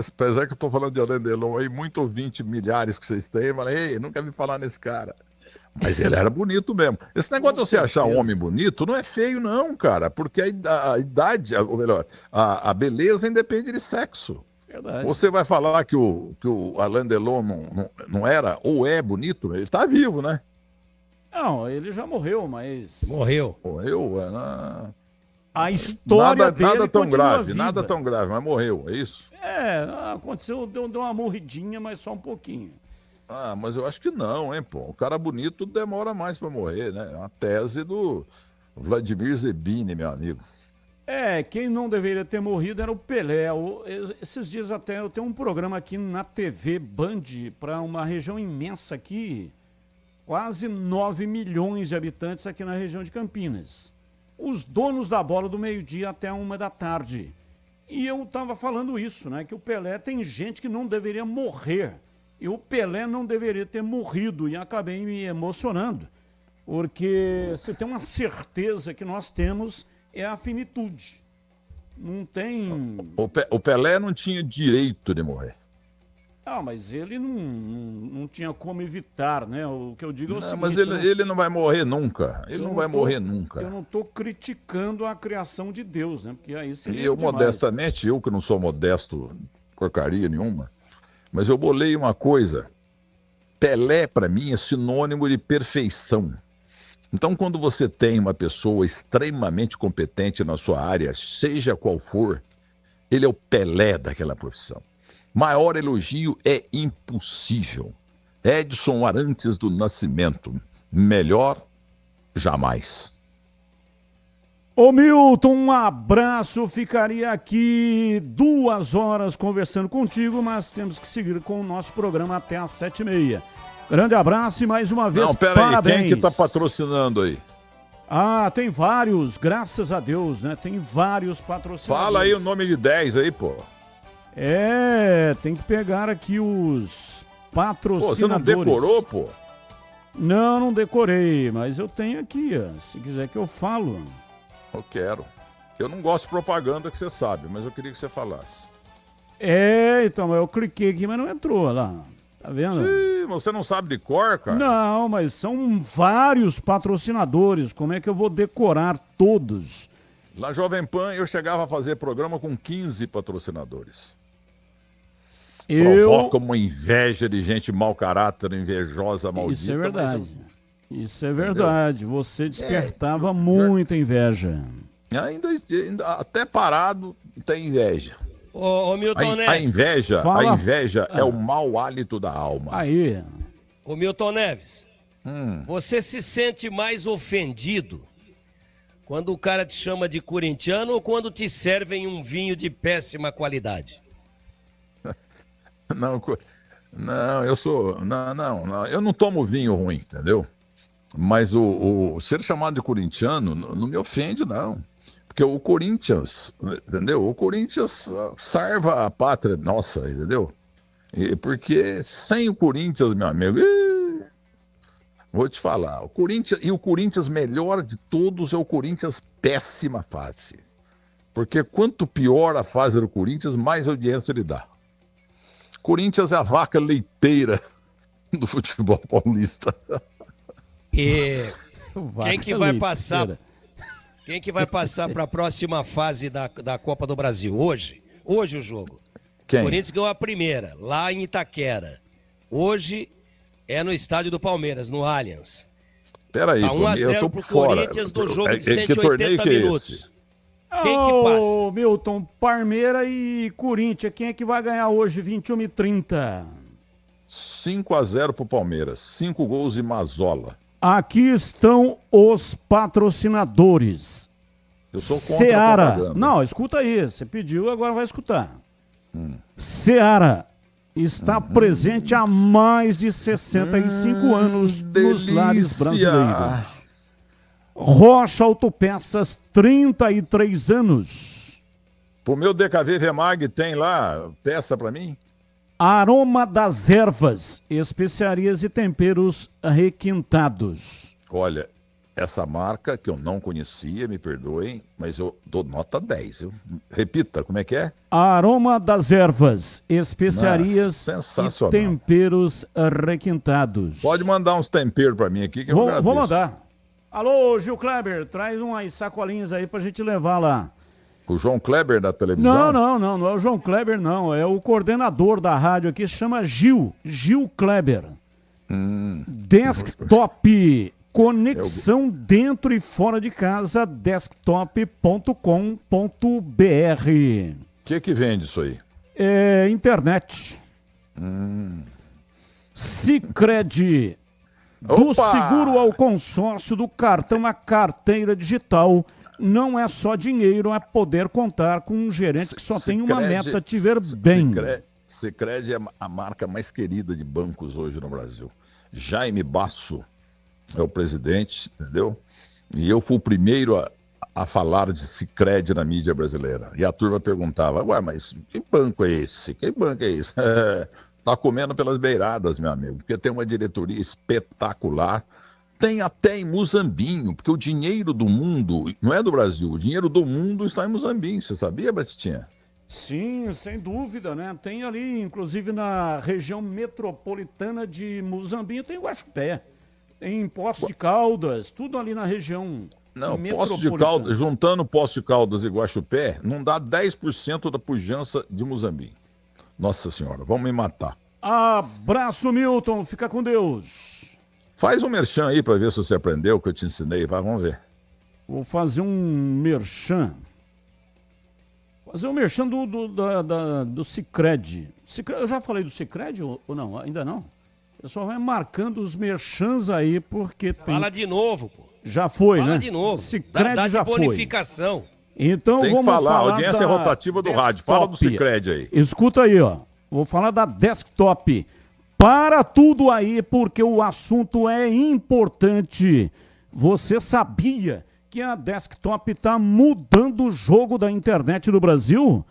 Apesar que eu tô falando de Alain Delon aí, muito ouvinte, milhares que vocês têm, mas nunca vi falar nesse cara. Mas ele era bonito mesmo. Esse negócio de você achar um homem bonito não é feio, não, cara, porque a idade, ou melhor, a beleza independe de sexo. Verdade. Você vai falar que o Alain Delon não era ou é bonito? Ele tá vivo, né? Não, ele já morreu, mas... Morreu? Morreu? A história dele nada tão grave, viva. nada tão grave, mas morreu, é isso? Aconteceu, deu uma morridinha, mas só um pouquinho. Ah, mas eu acho que não, hein, pô. O cara bonito demora mais pra morrer, né? É uma tese do Vladimir Zebini, meu amigo. Quem não deveria ter morrido era o Pelé. Esses dias até eu tenho um programa aqui na TV Band para uma região imensa aqui, quase 9 milhões de habitantes aqui na região de Campinas. Os donos da bola do meio-dia até 13h. E eu estava falando isso, né? Que o Pelé tem gente que não deveria morrer. E o Pelé não deveria ter morrido. E acabei me emocionando. Porque se tem uma certeza que nós temos é a finitude. Não tem... O Pelé não tinha direito de morrer. Mas ele não tinha como evitar, né? O que eu digo é o seguinte... Mas ele não vai morrer nunca. Ele não vai morrer nunca. Eu não estou criticando a criação de Deus, né? Porque aí seria eu, demais. modestamente, eu que não sou modesto porcaria nenhuma, mas eu bolei uma coisa. Pelé, para mim, é sinônimo de perfeição. Então, quando você tem uma pessoa extremamente competente na sua área, seja qual for, ele é o Pelé daquela profissão. Maior elogio é impossível. Edson Arantes do Nascimento. Melhor, jamais. Ô Milton, um abraço. Ficaria aqui 2 horas conversando contigo, mas temos que seguir com o nosso programa até às 7h30. Grande abraço e mais uma vez, parabéns. Quem que tá patrocinando aí? Tem vários, graças a Deus, né? Tem vários patrocinadores. Fala aí o nome de 10 aí, pô. Tem que pegar aqui os patrocinadores. Pô, você não decorou, pô? Não decorei, mas eu tenho aqui, ó. Se quiser que eu falo. Eu quero. Eu não gosto de propaganda, que você sabe, mas eu queria que você falasse. Então, eu cliquei aqui, mas não entrou lá. Tá vendo? Sim, você não sabe de cor, cara? Não, mas são vários patrocinadores. Como é que eu vou decorar todos? Na Jovem Pan, eu chegava a fazer programa com 15 patrocinadores. Provoca uma inveja de gente mau caráter, invejosa, maldita. Isso é verdade. Isso é verdade. Você despertava muita inveja. Ainda até parado tem inveja. Ô Milton Neves. A inveja é o mau hálito da alma. Aí. Ô Milton Neves, você se sente mais ofendido quando o cara te chama de corintiano ou quando te servem um vinho de péssima qualidade? Não, eu sou... Não, eu não tomo vinho ruim, entendeu? Mas o ser chamado de corintiano não me ofende, não. Porque o Corinthians, entendeu? O Corinthians salva a pátria nossa, entendeu? Porque sem o Corinthians, meu amigo, vou te falar, o Corinthians melhor de todos é o Corinthians péssima fase. Porque quanto pior a fase do Corinthians, mais audiência ele dá. Corinthians é a vaca leiteira do futebol paulista. E quem que vai passar? Quem que vai passar para a próxima fase da Copa do Brasil? Hoje o jogo. Quem? O Corinthians ganhou a primeira, lá em Itaquera. Hoje é no estádio do Palmeiras, no Allianz. Peraí, tá 1-0 pro Corinthians do jogo de 180 minutos. Quem que passa? Milton, Palmeiras e Corinthians, quem é que vai ganhar hoje, 21h30? 5-0 pro Palmeiras, 5 gols de Mazola. Aqui estão os patrocinadores. Eu sou contra a Seara. propaganda. Não, escuta aí. Você pediu, agora vai escutar. Seara está presente há mais de 65 anos nos lares brasileiros. Rocha Autopeças, 33 anos. Pro meu DKV Vemag tem lá peça pra mim? Aroma das Ervas, especiarias e temperos requintados. Olha, essa marca que eu não conhecia, me perdoem, mas eu dou nota 10. Viu? Repita, como é que é? Aroma das Ervas, especiarias sensacional. e temperos requintados. Pode mandar uns temperos pra mim aqui que eu agradeço. Vou mandar. Alô, Gil Kleber, traz umas sacolinhas aí pra gente levar lá. O João Kleber da televisão? Não é o João Kleber, não. É o coordenador da rádio aqui, chama Gil Kleber. Desktop, conexão dentro e fora de casa, desktop.com.br. O que vende isso aí? É internet. Sicredi. Do seguro ao consórcio, do cartão à carteira digital. Não é só dinheiro, é poder contar com um gerente que só tem uma meta, te ver bem. Sicredi é a marca mais querida de bancos hoje no Brasil. Jaime Basso é o presidente, entendeu? E eu fui o primeiro a falar de Sicredi na mídia brasileira. E a turma perguntava, ué, mas que banco é esse? Que banco é esse? Tá comendo pelas beiradas, meu amigo, porque tem uma diretoria espetacular. Tem até em Muzambinho, porque o dinheiro do mundo, não é do Brasil, o dinheiro do mundo está em Muzambinho. Você sabia, Batitinha? Sim, sem dúvida, né? Tem ali, inclusive na região metropolitana de Muzambinho, tem Guaxupé, tem Poços de Caldas, tudo ali na região metropolitana. Poços de Caldas, juntando Poços de Caldas e Guaxupé, não dá 10% da pujança de Muzambinho. Nossa Senhora, vamos me matar. Abraço, Milton, fica com Deus. Faz um merchan aí pra ver se você aprendeu o que eu te ensinei, vai, vamos ver. Vou fazer um merchan. Fazer um merchan do Sicredi. Eu já falei do Sicredi ou não? Ainda não? Eu só vai marcando os merchans aí, porque tem... Fala de novo, pô. Já foi, Fala né? de novo. Sicredi dá já de bonificação. Então tem vamos que falar, a falar audiência é rotativa do rádio. Fala do Sicredi aí. Escuta aí, ó. Vou falar da Desktop. Para tudo aí, porque o assunto é importante. Você sabia que a Desktop está mudando o jogo da internet no Brasil?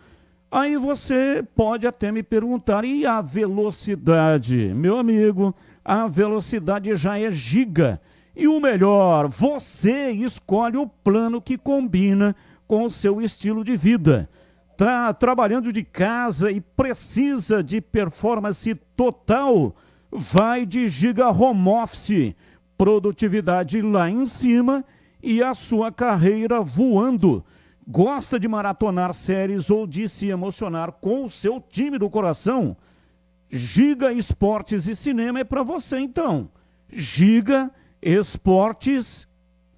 Aí você pode até me perguntar, e a velocidade? Meu amigo, a velocidade já é giga. E o melhor, você escolhe o plano que combina com o seu estilo de vida. Tá trabalhando de casa e precisa de performance total? Vai de Giga Home Office. Produtividade lá em cima e a sua carreira voando. Gosta de maratonar séries ou de se emocionar com o seu time do coração? Giga Esportes e Cinema é para você, então. Giga Esportes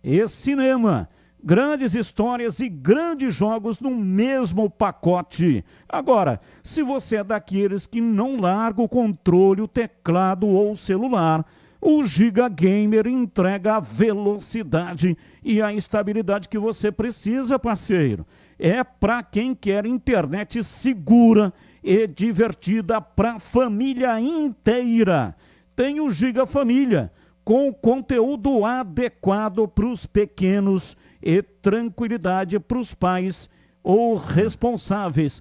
e Cinema. Grandes histórias e grandes jogos no mesmo pacote. Agora, se você é daqueles que não larga o controle, o teclado ou o celular, o Giga Gamer entrega a velocidade e a estabilidade que você precisa, parceiro. É para quem quer internet segura e divertida para a família inteira. Tem o Giga Família, com conteúdo adequado para os pequenos e tranquilidade para os pais ou responsáveis.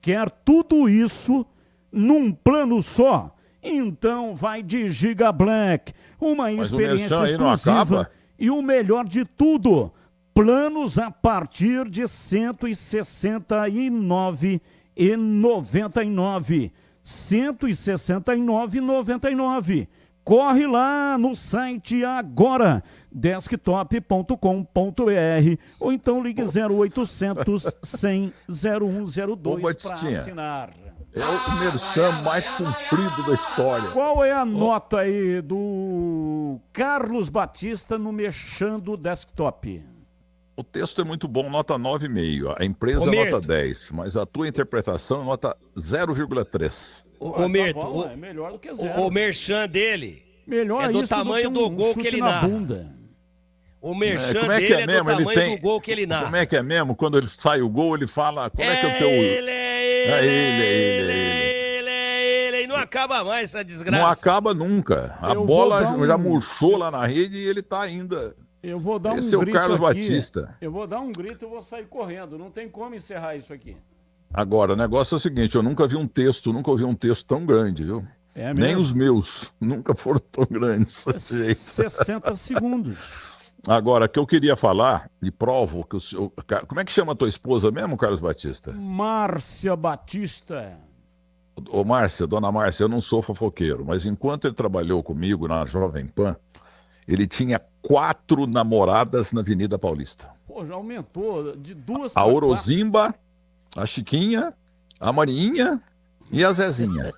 Quer tudo isso num plano só? Então vai de Giga Black, uma experiência exclusiva e o melhor de tudo, planos a partir de R$ 169,99. R$ 169,99. Corre lá no site agora, desktop.com.br, ou então ligue 0800 100 0102 para assinar. É o merchan mais comprido da história. Qual é a nota aí do Carlos Batista no merchan do Desktop? O texto é muito bom, nota 9,5. A empresa é nota 10, mas a tua interpretação é nota 0,3. Ô, Mirto, tá bom, é melhor do que zero. O merchan dele melhor é do isso tamanho do gol que ele narra. O merchan como é que dele é mesmo? do tamanho Ele tem... do gol que ele narra. Como é que é mesmo? Quando ele sai o gol, ele fala... Como é que é o teu... Ele. E não acaba mais essa desgraça. Não acaba nunca. A bola já murchou lá na rede e ele tá ainda... Eu vou dar Esse é o Carlos Batista. Eu vou dar um grito e vou sair correndo. Não tem como encerrar isso aqui. Agora, o negócio é o seguinte, eu nunca ouvi um texto tão grande, viu? É Nem mesmo? os meus nunca foram tão grandes. 60 segundos. Agora, o que eu queria falar, e provo que o senhor... Como é que chama a tua esposa mesmo, Carlos Batista? Márcia Batista. Ô, Márcia, dona Márcia, eu não sou fofoqueiro, mas enquanto ele trabalhou comigo na Jovem Pan, ele tinha 4 namoradas na Avenida Paulista. Pô, já aumentou de 2 A Orozimba, a Chiquinha, a Marinha e a Zezinha.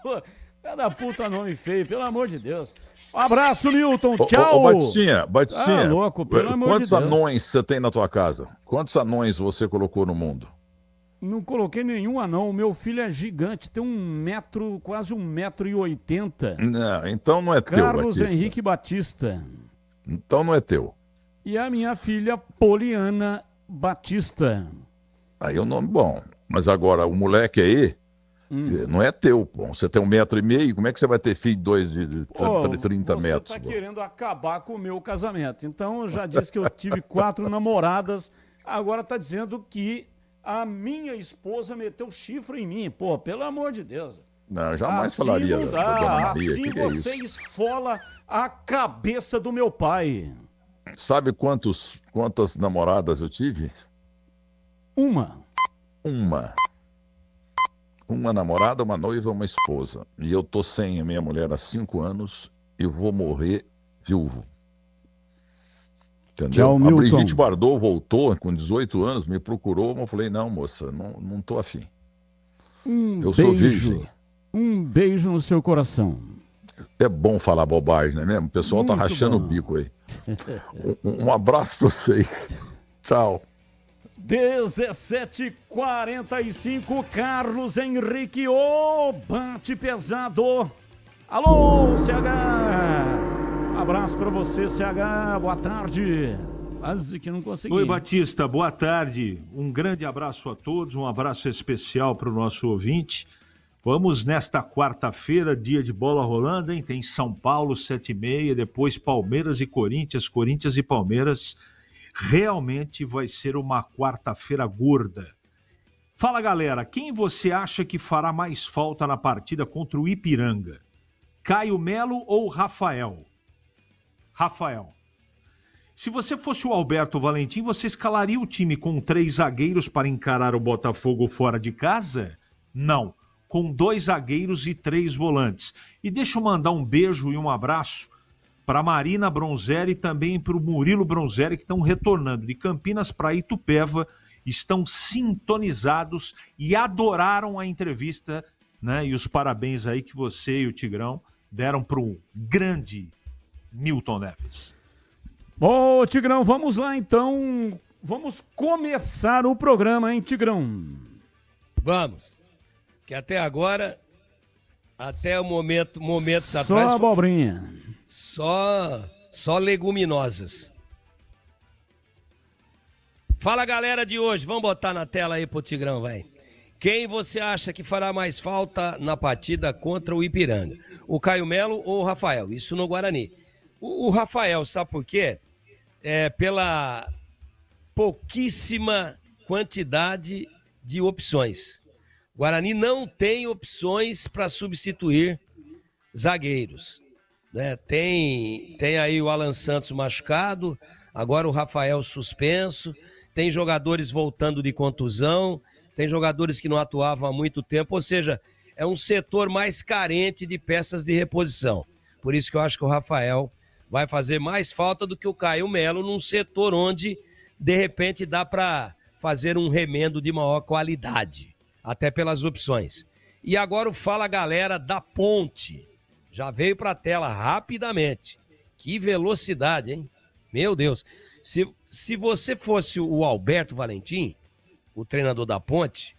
Pô, cada puta nome feio, pelo amor de Deus. Um abraço, Milton. Tchau. Ô, Batistinha, Ah, louco, pelo amor quantos de Deus. anões você tem na tua casa? Quantos anões você colocou no mundo? Não coloquei nenhum anão. O meu filho é gigante, tem 1 metro, quase 1,80 m. Não, então não é teu, Carlos Batista. Henrique Batista. Então não é teu. E a minha filha, Poliana Batista. Aí é um nome bom. Mas agora, o moleque aí, não é teu, pô. Você tem 1,5 m, como é que você vai ter filho de 30 metros? Você tá querendo acabar com o meu casamento. Então, eu já disse que eu tive 4 namoradas. Agora tá dizendo que a minha esposa meteu chifre em mim. Pô, pelo amor de Deus. Não, eu jamais assim falaria não da dá. Dona Maria. Assim que você é isso? esfola a cabeça do meu pai. Sabe quantas namoradas eu tive? Uma. Uma namorada, uma noiva, uma esposa. E eu tô sem a minha mulher há 5 anos e vou morrer viúvo. Entendeu? Tchau, a Milton. Brigitte Bardot voltou com 18 anos, me procurou, mas eu falei, não, moça, não tô afim. Eu sou virgem. Um beijo no seu coração. É bom falar bobagem, não é mesmo? O pessoal tá Muito rachando bom. o bico aí. Um abraço pra vocês. Tchau. 17h45, Carlos Henrique, bate pesado. Alô, CH. Abraço pra você, CH. Boa tarde. Quase que não consegui. Oi, Batista. Boa tarde. Um grande abraço a todos. Um abraço especial para o nosso ouvinte. Vamos nesta quarta-feira, dia de bola rolando, hein? Tem São Paulo, 7h30, depois Palmeiras e Corinthians, Corinthians e Palmeiras. Realmente vai ser uma quarta-feira gorda. Fala, galera, quem você acha que fará mais falta na partida contra o Ipiranga? Caio Melo ou Rafael? Rafael. Se você fosse o Alberto Valentim, você escalaria o time com 3 zagueiros para encarar o Botafogo fora de casa? Não, com 2 zagueiros e 3 volantes. E deixa eu mandar um beijo e um abraço para a Marina Bronzeri e também para o Murilo Bronzeri, que estão retornando de Campinas para Itupeva, estão sintonizados e adoraram a entrevista, né? E os parabéns aí que você e o Tigrão deram para o grande Milton Neves. Ô, Tigrão, vamos lá então. Vamos começar o programa, hein, Tigrão? Vamos. Que até agora, até o momentos Só atrás... abobrinha. Só leguminosas. Fala, galera de hoje. Vamos botar na tela aí pro Tigrão, vai. Quem você acha que fará mais falta na partida contra o Ipiranga? O Caio Melo ou o Rafael? Isso no Guarani. O Rafael, sabe por quê? Pela pouquíssima quantidade de opções. O Guarani não tem opções para substituir zagueiros, né? Tem aí o Alan Santos machucado, agora o Rafael suspenso, tem jogadores voltando de contusão, tem jogadores que não atuavam há muito tempo, ou seja, é um setor mais carente de peças de reposição. Por isso que eu acho que o Rafael vai fazer mais falta do que o Caio Melo num setor onde, de repente, dá para fazer um remendo de maior qualidade, até pelas opções. E agora o Fala Galera da Ponte. Já veio para a tela rapidamente. Que velocidade, hein? Meu Deus. Se você fosse o Alberto Valentim, o treinador da Ponte,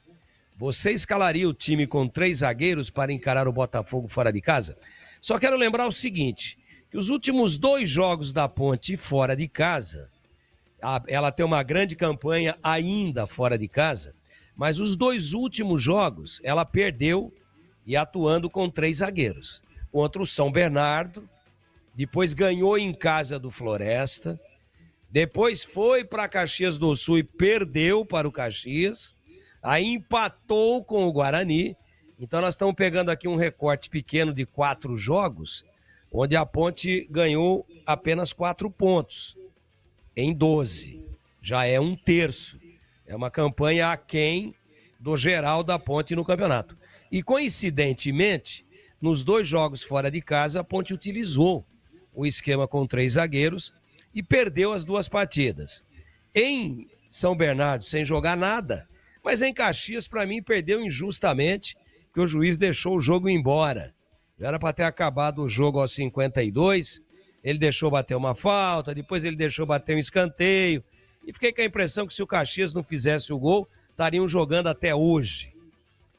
você escalaria o time com 3 zagueiros para encarar o Botafogo fora de casa? Só quero lembrar o seguinte, que os últimos 2 jogos da Ponte fora de casa, ela tem uma grande campanha ainda fora de casa, mas os 2 últimos jogos ela perdeu e atuando com 3 zagueiros. Contra o São Bernardo, depois ganhou em casa do Floresta, depois foi para Caxias do Sul e perdeu para o Caxias, aí empatou com o Guarani. Então nós estamos pegando aqui um recorte pequeno de 4 jogos, onde a Ponte ganhou apenas 4 pontos em 12. Já é 1/3. É uma campanha aquém do geral da Ponte no campeonato. E coincidentemente, nos 2 jogos fora de casa, a Ponte utilizou o esquema com 3 zagueiros e perdeu as 2 partidas. Em São Bernardo, sem jogar nada, mas em Caxias, para mim, perdeu injustamente, que o juiz deixou o jogo embora. Já era para ter acabado o jogo aos 52, ele deixou bater uma falta, depois ele deixou bater um escanteio, e fiquei com a impressão que se o Caxias não fizesse o gol, estariam jogando até hoje.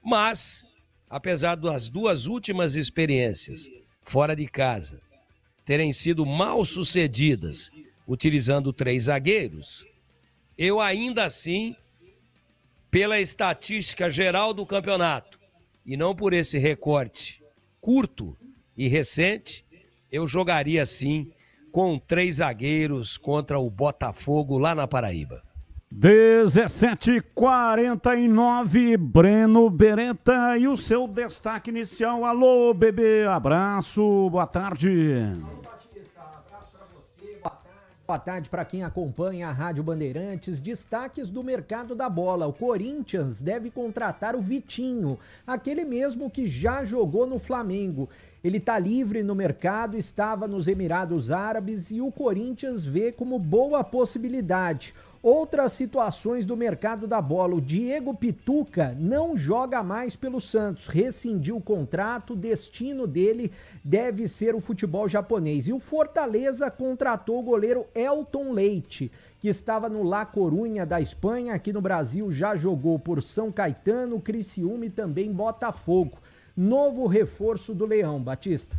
Mas, apesar das 2 últimas experiências fora de casa terem sido mal sucedidas, utilizando 3 zagueiros, eu ainda assim, pela estatística geral do campeonato, e não por esse recorte curto e recente, eu jogaria sim com 3 zagueiros contra o Botafogo lá na Paraíba. 17h49, Breno Beretta e o seu destaque inicial. Alô, bebê, abraço, boa tarde. Boa tarde para quem acompanha a Rádio Bandeirantes. Destaques do mercado da bola. O Corinthians deve contratar o Vitinho, aquele mesmo que já jogou no Flamengo. Ele está livre no mercado, estava nos Emirados Árabes e o Corinthians vê como boa possibilidade. Outras situações do mercado da bola. O Diego Pituca não joga mais pelo Santos, rescindiu o contrato, o destino dele deve ser o futebol japonês. E o Fortaleza contratou o goleiro Elton Leite, que estava no La Coruña da Espanha, aqui no Brasil já jogou por São Caetano, Criciúma e também Botafogo. Novo reforço do Leão, Batista.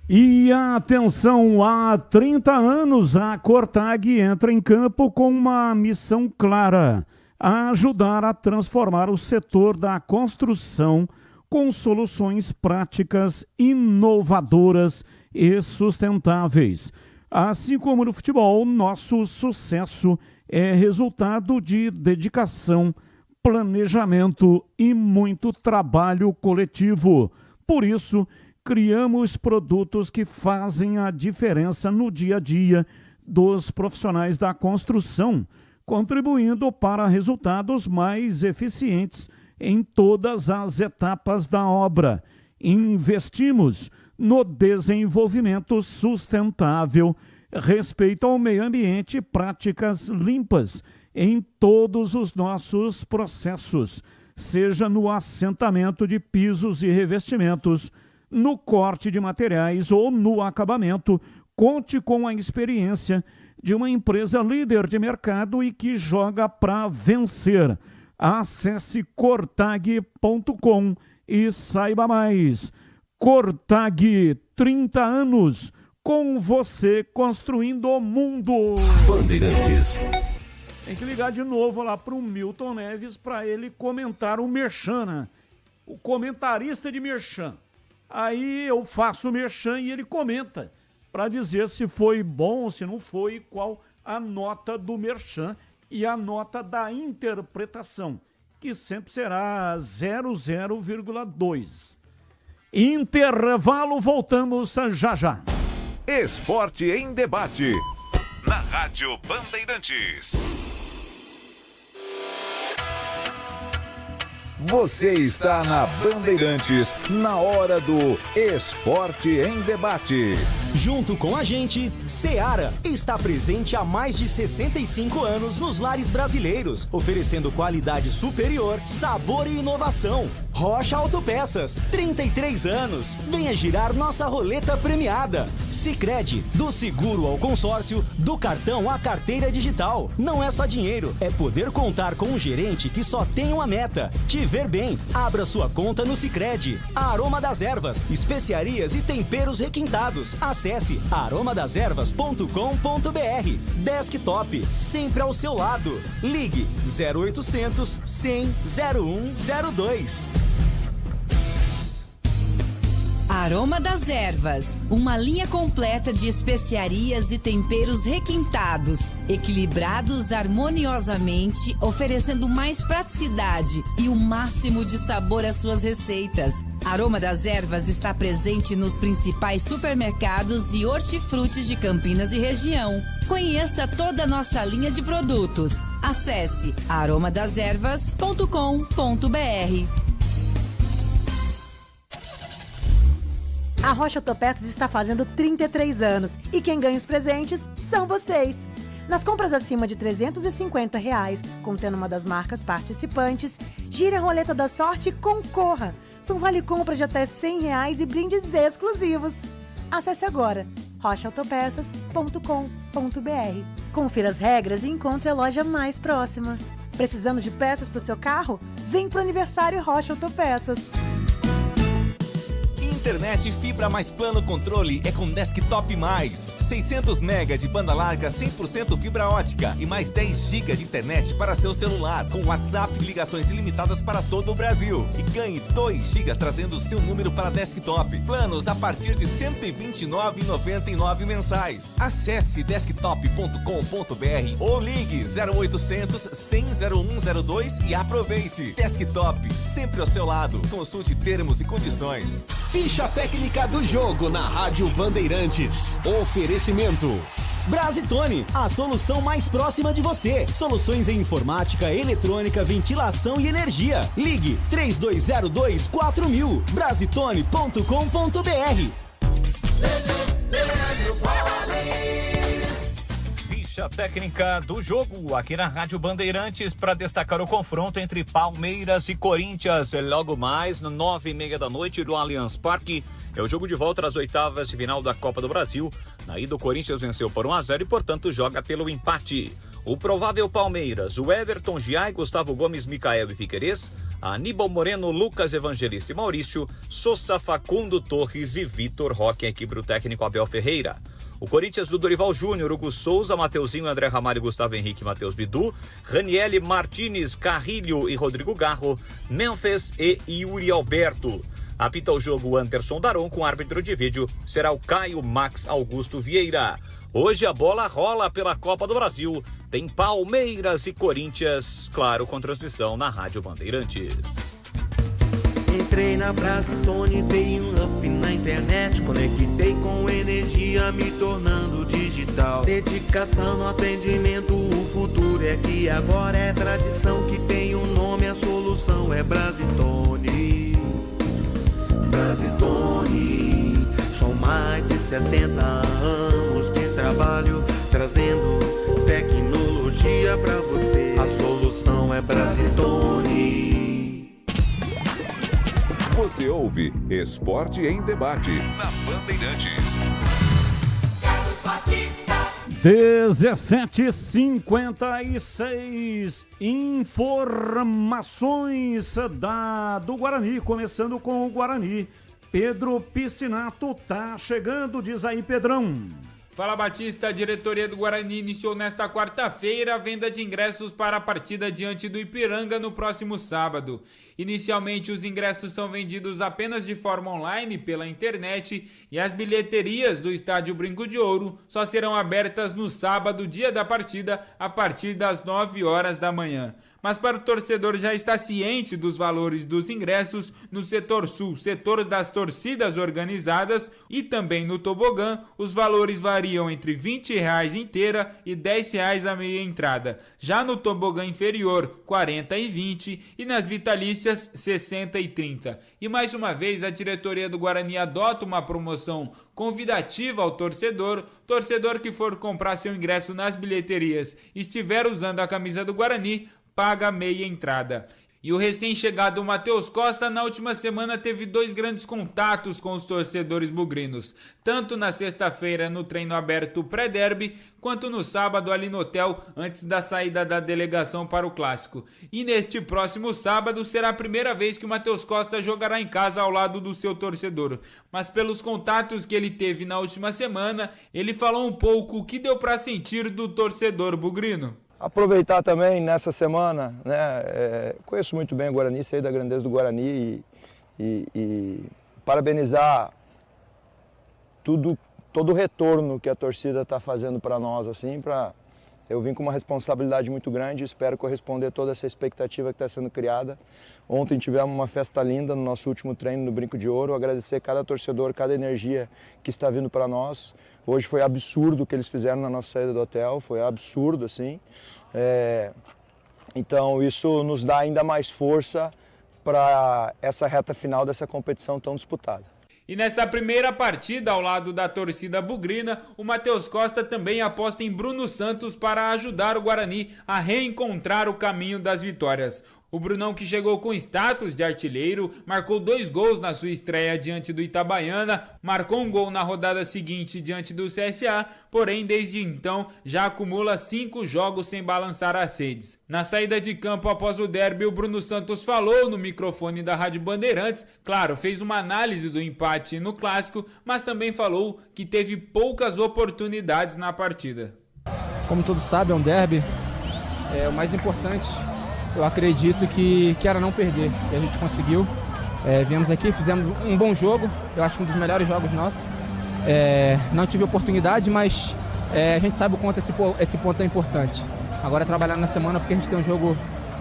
E atenção, há 30 anos a Cortag entra em campo com uma missão clara: ajudar a transformar o setor da construção com soluções práticas, inovadoras e sustentáveis. Assim como no futebol, nosso sucesso é resultado de dedicação, planejamento e muito trabalho coletivo. Por isso, criamos produtos que fazem a diferença no dia a dia dos profissionais da construção, contribuindo para resultados mais eficientes em todas as etapas da obra. Investimos no desenvolvimento sustentável, respeito ao meio ambiente e práticas limpas em todos os nossos processos, seja no assentamento de pisos e revestimentos, no corte de materiais ou no acabamento. Conte com a experiência de uma empresa líder de mercado e que joga para vencer. Acesse cortag.com e saiba mais. Cortag, 30 anos, com você construindo o mundo. Bandeirantes. Tem que ligar de novo lá para o Milton Neves para ele comentar o Merchan, né? O comentarista de Merchan. Aí eu faço o Merchan e ele comenta para dizer se foi bom, se não foi, qual a nota do Merchan e a nota da interpretação, que sempre será 00,2. Intervalo, voltamos já já. Esporte em debate, na Rádio Bandeirantes. Você está na Bandeirantes, na hora do Esporte em Debate. Junto com a gente, Seara está presente há mais de 65 anos nos lares brasileiros, oferecendo qualidade superior, sabor e inovação. Rocha Autopeças, 33 anos. Venha girar nossa roleta premiada. Sicredi, do seguro ao consórcio, do cartão à carteira digital. Não é só dinheiro, é poder contar com um gerente que só tem uma meta: te ver bem. Abra sua conta no Sicredi. Aroma das ervas, especiarias e temperos requintados. Acesse Acesse aromadazervas.com.br. Desktop, sempre ao seu lado. Ligue 0800 100 0102. Aroma das Ervas, uma linha completa de especiarias e temperos requintados, equilibrados harmoniosamente, oferecendo mais praticidade e o máximo de sabor às suas receitas. Aroma das Ervas está presente nos principais supermercados e hortifrutis de Campinas e região. Conheça toda a nossa linha de produtos. Acesse aromadazervas.com.br. A Rocha Autopeças está fazendo 33 anos e quem ganha os presentes são vocês. Nas compras acima de R$350, contendo uma das marcas participantes, gire a roleta da sorte e concorra. São vale-compra de até R$100 e brindes exclusivos. Acesse agora rochaautopeças.com.br. Confira as regras e encontre a loja mais próxima. Precisando de peças para o seu carro? Vem para o aniversário Rocha Autopeças. Internet fibra mais plano controle é com Desktop Mais. 600 MB de banda larga 100% fibra ótica e mais 10 GB de internet para seu celular, com WhatsApp e ligações ilimitadas para todo o Brasil. E ganhe 2 GB trazendo o seu número para Desktop. Planos a partir de R$ 129,99 mensais. Acesse desktop.com.br ou ligue 0800 100 0102 e aproveite. Desktop, sempre ao seu lado. Consulte termos e condições. Ficha técnica do jogo na Rádio Bandeirantes. Oferecimento Brasitone, a solução mais próxima de você. Soluções em informática, eletrônica, ventilação e energia. Ligue 3202-4000. Brasitone.com.br. Ficha técnica do jogo aqui na Rádio Bandeirantes para destacar o confronto entre Palmeiras e Corinthians. Logo mais, no 9h30 da noite do Allianz Parque. É o jogo de volta às oitavas de final da Copa do Brasil. Na ida, o Corinthians venceu por 1-0 e, portanto, joga pelo empate. O provável Palmeiras, o Everton, Giai, Gustavo Gomes, Micael e Piquerez, Aníbal Moreno, Lucas Evangelista e Maurício, Sousa, Facundo Torres e Vitor Roque, a equipe do técnico Abel Ferreira. O Corinthians do Dorival Júnior, Hugo Souza, Mateuzinho, André Ramalho, Gustavo Henrique, Matheus Bidu, Raniele Martínez, Carrilho e Rodrigo Garro, Memphis e Yuri Alberto. Apita o jogo Anderson Daron, com árbitro de vídeo será o Caio Max Augusto Vieira. Hoje a bola rola pela Copa do Brasil. Tem Palmeiras e Corinthians, claro, com transmissão na Rádio Bandeirantes. Entrei na Brasitone, dei um up na internet, conectei com energia, me tornando digital. Dedicação no atendimento, o futuro é que agora é tradição, que tem um nome, a solução é Brasitone. Brasitone, são mais de 70 anos de trabalho, trazendo tecnologia pra você. A solução é Brasitone. Você ouve Esporte em Debate na Bandeirantes. 17h56, informações do Guarani, começando com o Guarani. Pedro Piscinato tá chegando, diz aí, Pedrão. Fala, Batista, a diretoria do Guarani iniciou nesta quarta-feira a venda de ingressos para a partida diante do Ipiranga no próximo sábado. Inicialmente, os ingressos são vendidos apenas de forma online pela internet e as bilheterias do Estádio Brinco de Ouro só serão abertas no sábado, dia da partida, a partir das 9 horas da manhã. Mas para o torcedor já estar ciente dos valores dos ingressos, no setor sul, setor das torcidas organizadas, e também no tobogã, os valores variam entre R$20 inteira e R$10 a meia entrada. Já no tobogã inferior, 40 e 20, e nas vitalícias, 60 e 30. E mais uma vez, a diretoria do Guarani adota uma promoção convidativa ao torcedor que for comprar seu ingresso nas bilheterias e estiver usando a camisa do Guarani, paga meia entrada. E o recém-chegado Matheus Costa, na última semana, teve 2 grandes contatos com os torcedores bugrinos, tanto na sexta-feira no treino aberto pré-derby, quanto no sábado ali no hotel, antes da saída da delegação para o Clássico. E neste próximo sábado será a primeira vez que o Matheus Costa jogará em casa ao lado do seu torcedor. Mas pelos contatos que ele teve na última semana, ele falou um pouco o que deu para sentir do torcedor bugrino. Aproveitar também nessa semana, né, conheço muito bem o Guarani, sei da grandeza do Guarani e parabenizar todo o retorno que a torcida está fazendo para nós, assim, eu vim com uma responsabilidade muito grande e espero corresponder a toda essa expectativa que está sendo criada. Ontem tivemos uma festa linda no nosso último treino no Brinco de Ouro, agradecer cada torcedor, cada energia que está vindo para nós. Hoje foi absurdo o que eles fizeram na nossa saída do hotel, foi absurdo, assim. Então isso nos dá ainda mais força para essa reta final dessa competição tão disputada. E nessa primeira partida, ao lado da torcida bugrina, o Matheus Costa também aposta em Bruno Santos para ajudar o Guarani a reencontrar o caminho das vitórias. O Brunão, que chegou com status de artilheiro, marcou 2 gols na sua estreia diante do Itabaiana, marcou um gol na rodada seguinte diante do CSA, porém desde então já acumula 5 jogos sem balançar as redes. Na saída de campo após o derby, o Bruno Santos falou no microfone da Rádio Bandeirantes, claro, fez uma análise do empate no Clássico, mas também falou que teve poucas oportunidades na partida. Como todos sabem, é um derby, o mais importante. Eu acredito que era não perder, e a gente conseguiu. Viemos aqui, fizemos um bom jogo, eu acho que um dos melhores jogos nossos. Não tive oportunidade, mas a gente sabe o quanto esse ponto é importante. Agora trabalhar na semana porque a gente tem um jogo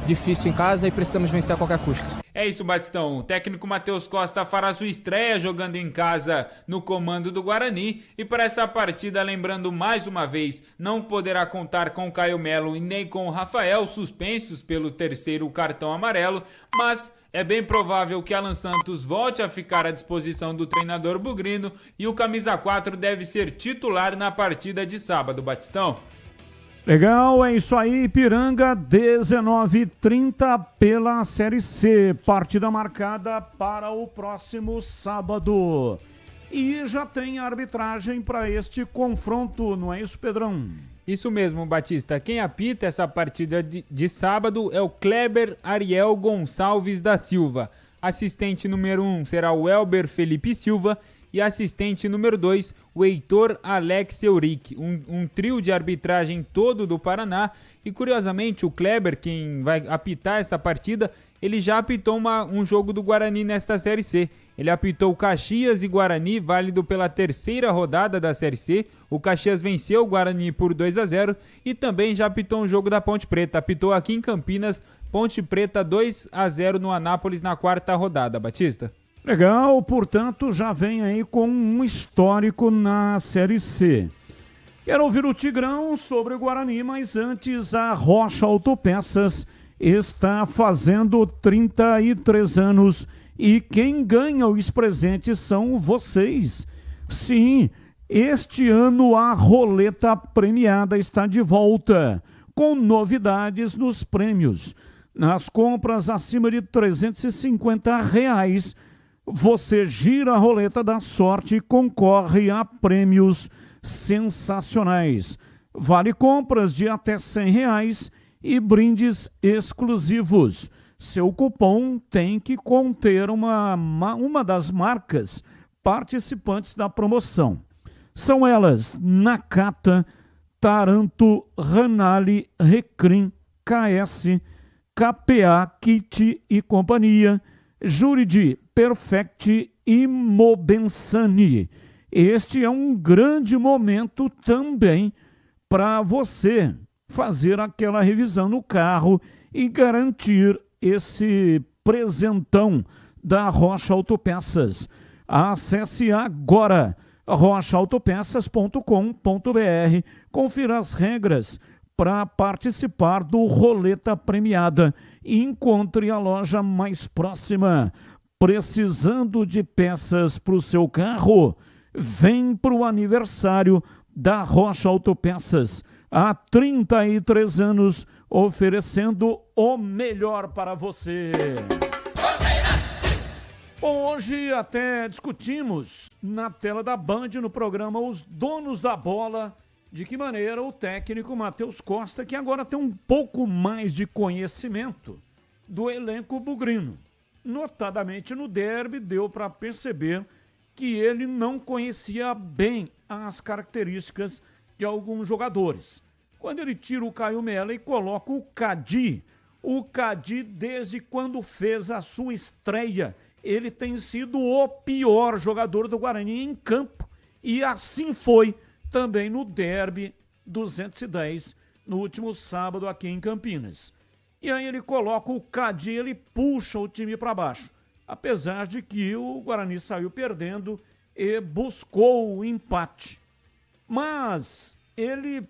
difícil em casa e precisamos vencer a qualquer custo. É isso, Batistão. O técnico Matheus Costa fará sua estreia jogando em casa no comando do Guarani e para essa partida, lembrando mais uma vez, não poderá contar com o Caio Melo e nem com o Rafael, suspensos pelo 3º cartão amarelo, mas é bem provável que Alan Santos volte a ficar à disposição do treinador bugrino e o camisa 4 deve ser titular na partida de sábado, Batistão. Legal, é isso aí, Ipiranga, 19h30 pela Série C, partida marcada para o próximo sábado. E já tem arbitragem para este confronto, não é isso, Pedrão? Isso mesmo, Batista. Quem apita essa partida de sábado é o Kleber Ariel Gonçalves da Silva. Assistente número 1 será o Elber Felipe Silva e assistente número 2, o Heitor Alex Euric, um trio de arbitragem todo do Paraná. E curiosamente, o Kleber, quem vai apitar essa partida, ele já apitou um jogo do Guarani nesta Série C. Ele apitou Caxias e Guarani, válido pela 3ª rodada da Série C. O Caxias venceu o Guarani por 2-0 e também já apitou um jogo da Ponte Preta. Apitou aqui em Campinas, Ponte Preta 2-0 no Anápolis na 4ª rodada, Batista. Legal, portanto, já vem aí com um histórico na Série C. Quero ouvir o Tigrão sobre o Guarani, mas antes a Rocha Autopeças está fazendo 33 anos e quem ganha os presentes são vocês. Sim, este ano a roleta premiada está de volta, com novidades nos prêmios. Nas compras acima de R$350, você gira a roleta da sorte e concorre a prêmios sensacionais. Vale compras de até R$100 e brindes exclusivos. Seu cupom tem que conter uma das marcas participantes da promoção. São elas Nakata, Taranto, Ranali, Recrim, KS, KPA, Kit e Companhia, Juridi, Perfect e Mobensani. Este é um grande momento também para você fazer aquela revisão no carro e garantir esse presentão da Rocha Autopeças. Acesse agora rochaautopeças.com.br, confira as regras para participar do Roleta Premiada e encontre a loja mais próxima. Precisando de peças para o seu carro? Vem para o aniversário da Rocha Autopeças. Há 33 anos, oferecendo o melhor para você. Bom, hoje até discutimos na tela da Band, no programa Os Donos da Bola, de que maneira o técnico Matheus Costa, que agora tem um pouco mais de conhecimento do elenco bugrino. Notadamente no derby, deu para perceber que ele não conhecia bem as características de alguns jogadores. Quando ele tira o Caio Melo e coloca o Cadi, desde quando fez a sua estreia, ele tem sido o pior jogador do Guarani em campo. E assim foi também no derby 210, no último sábado aqui em Campinas. E aí ele coloca o Cadi, ele puxa o time para baixo. Apesar de que o Guarani saiu perdendo e buscou o empate. Mas ele,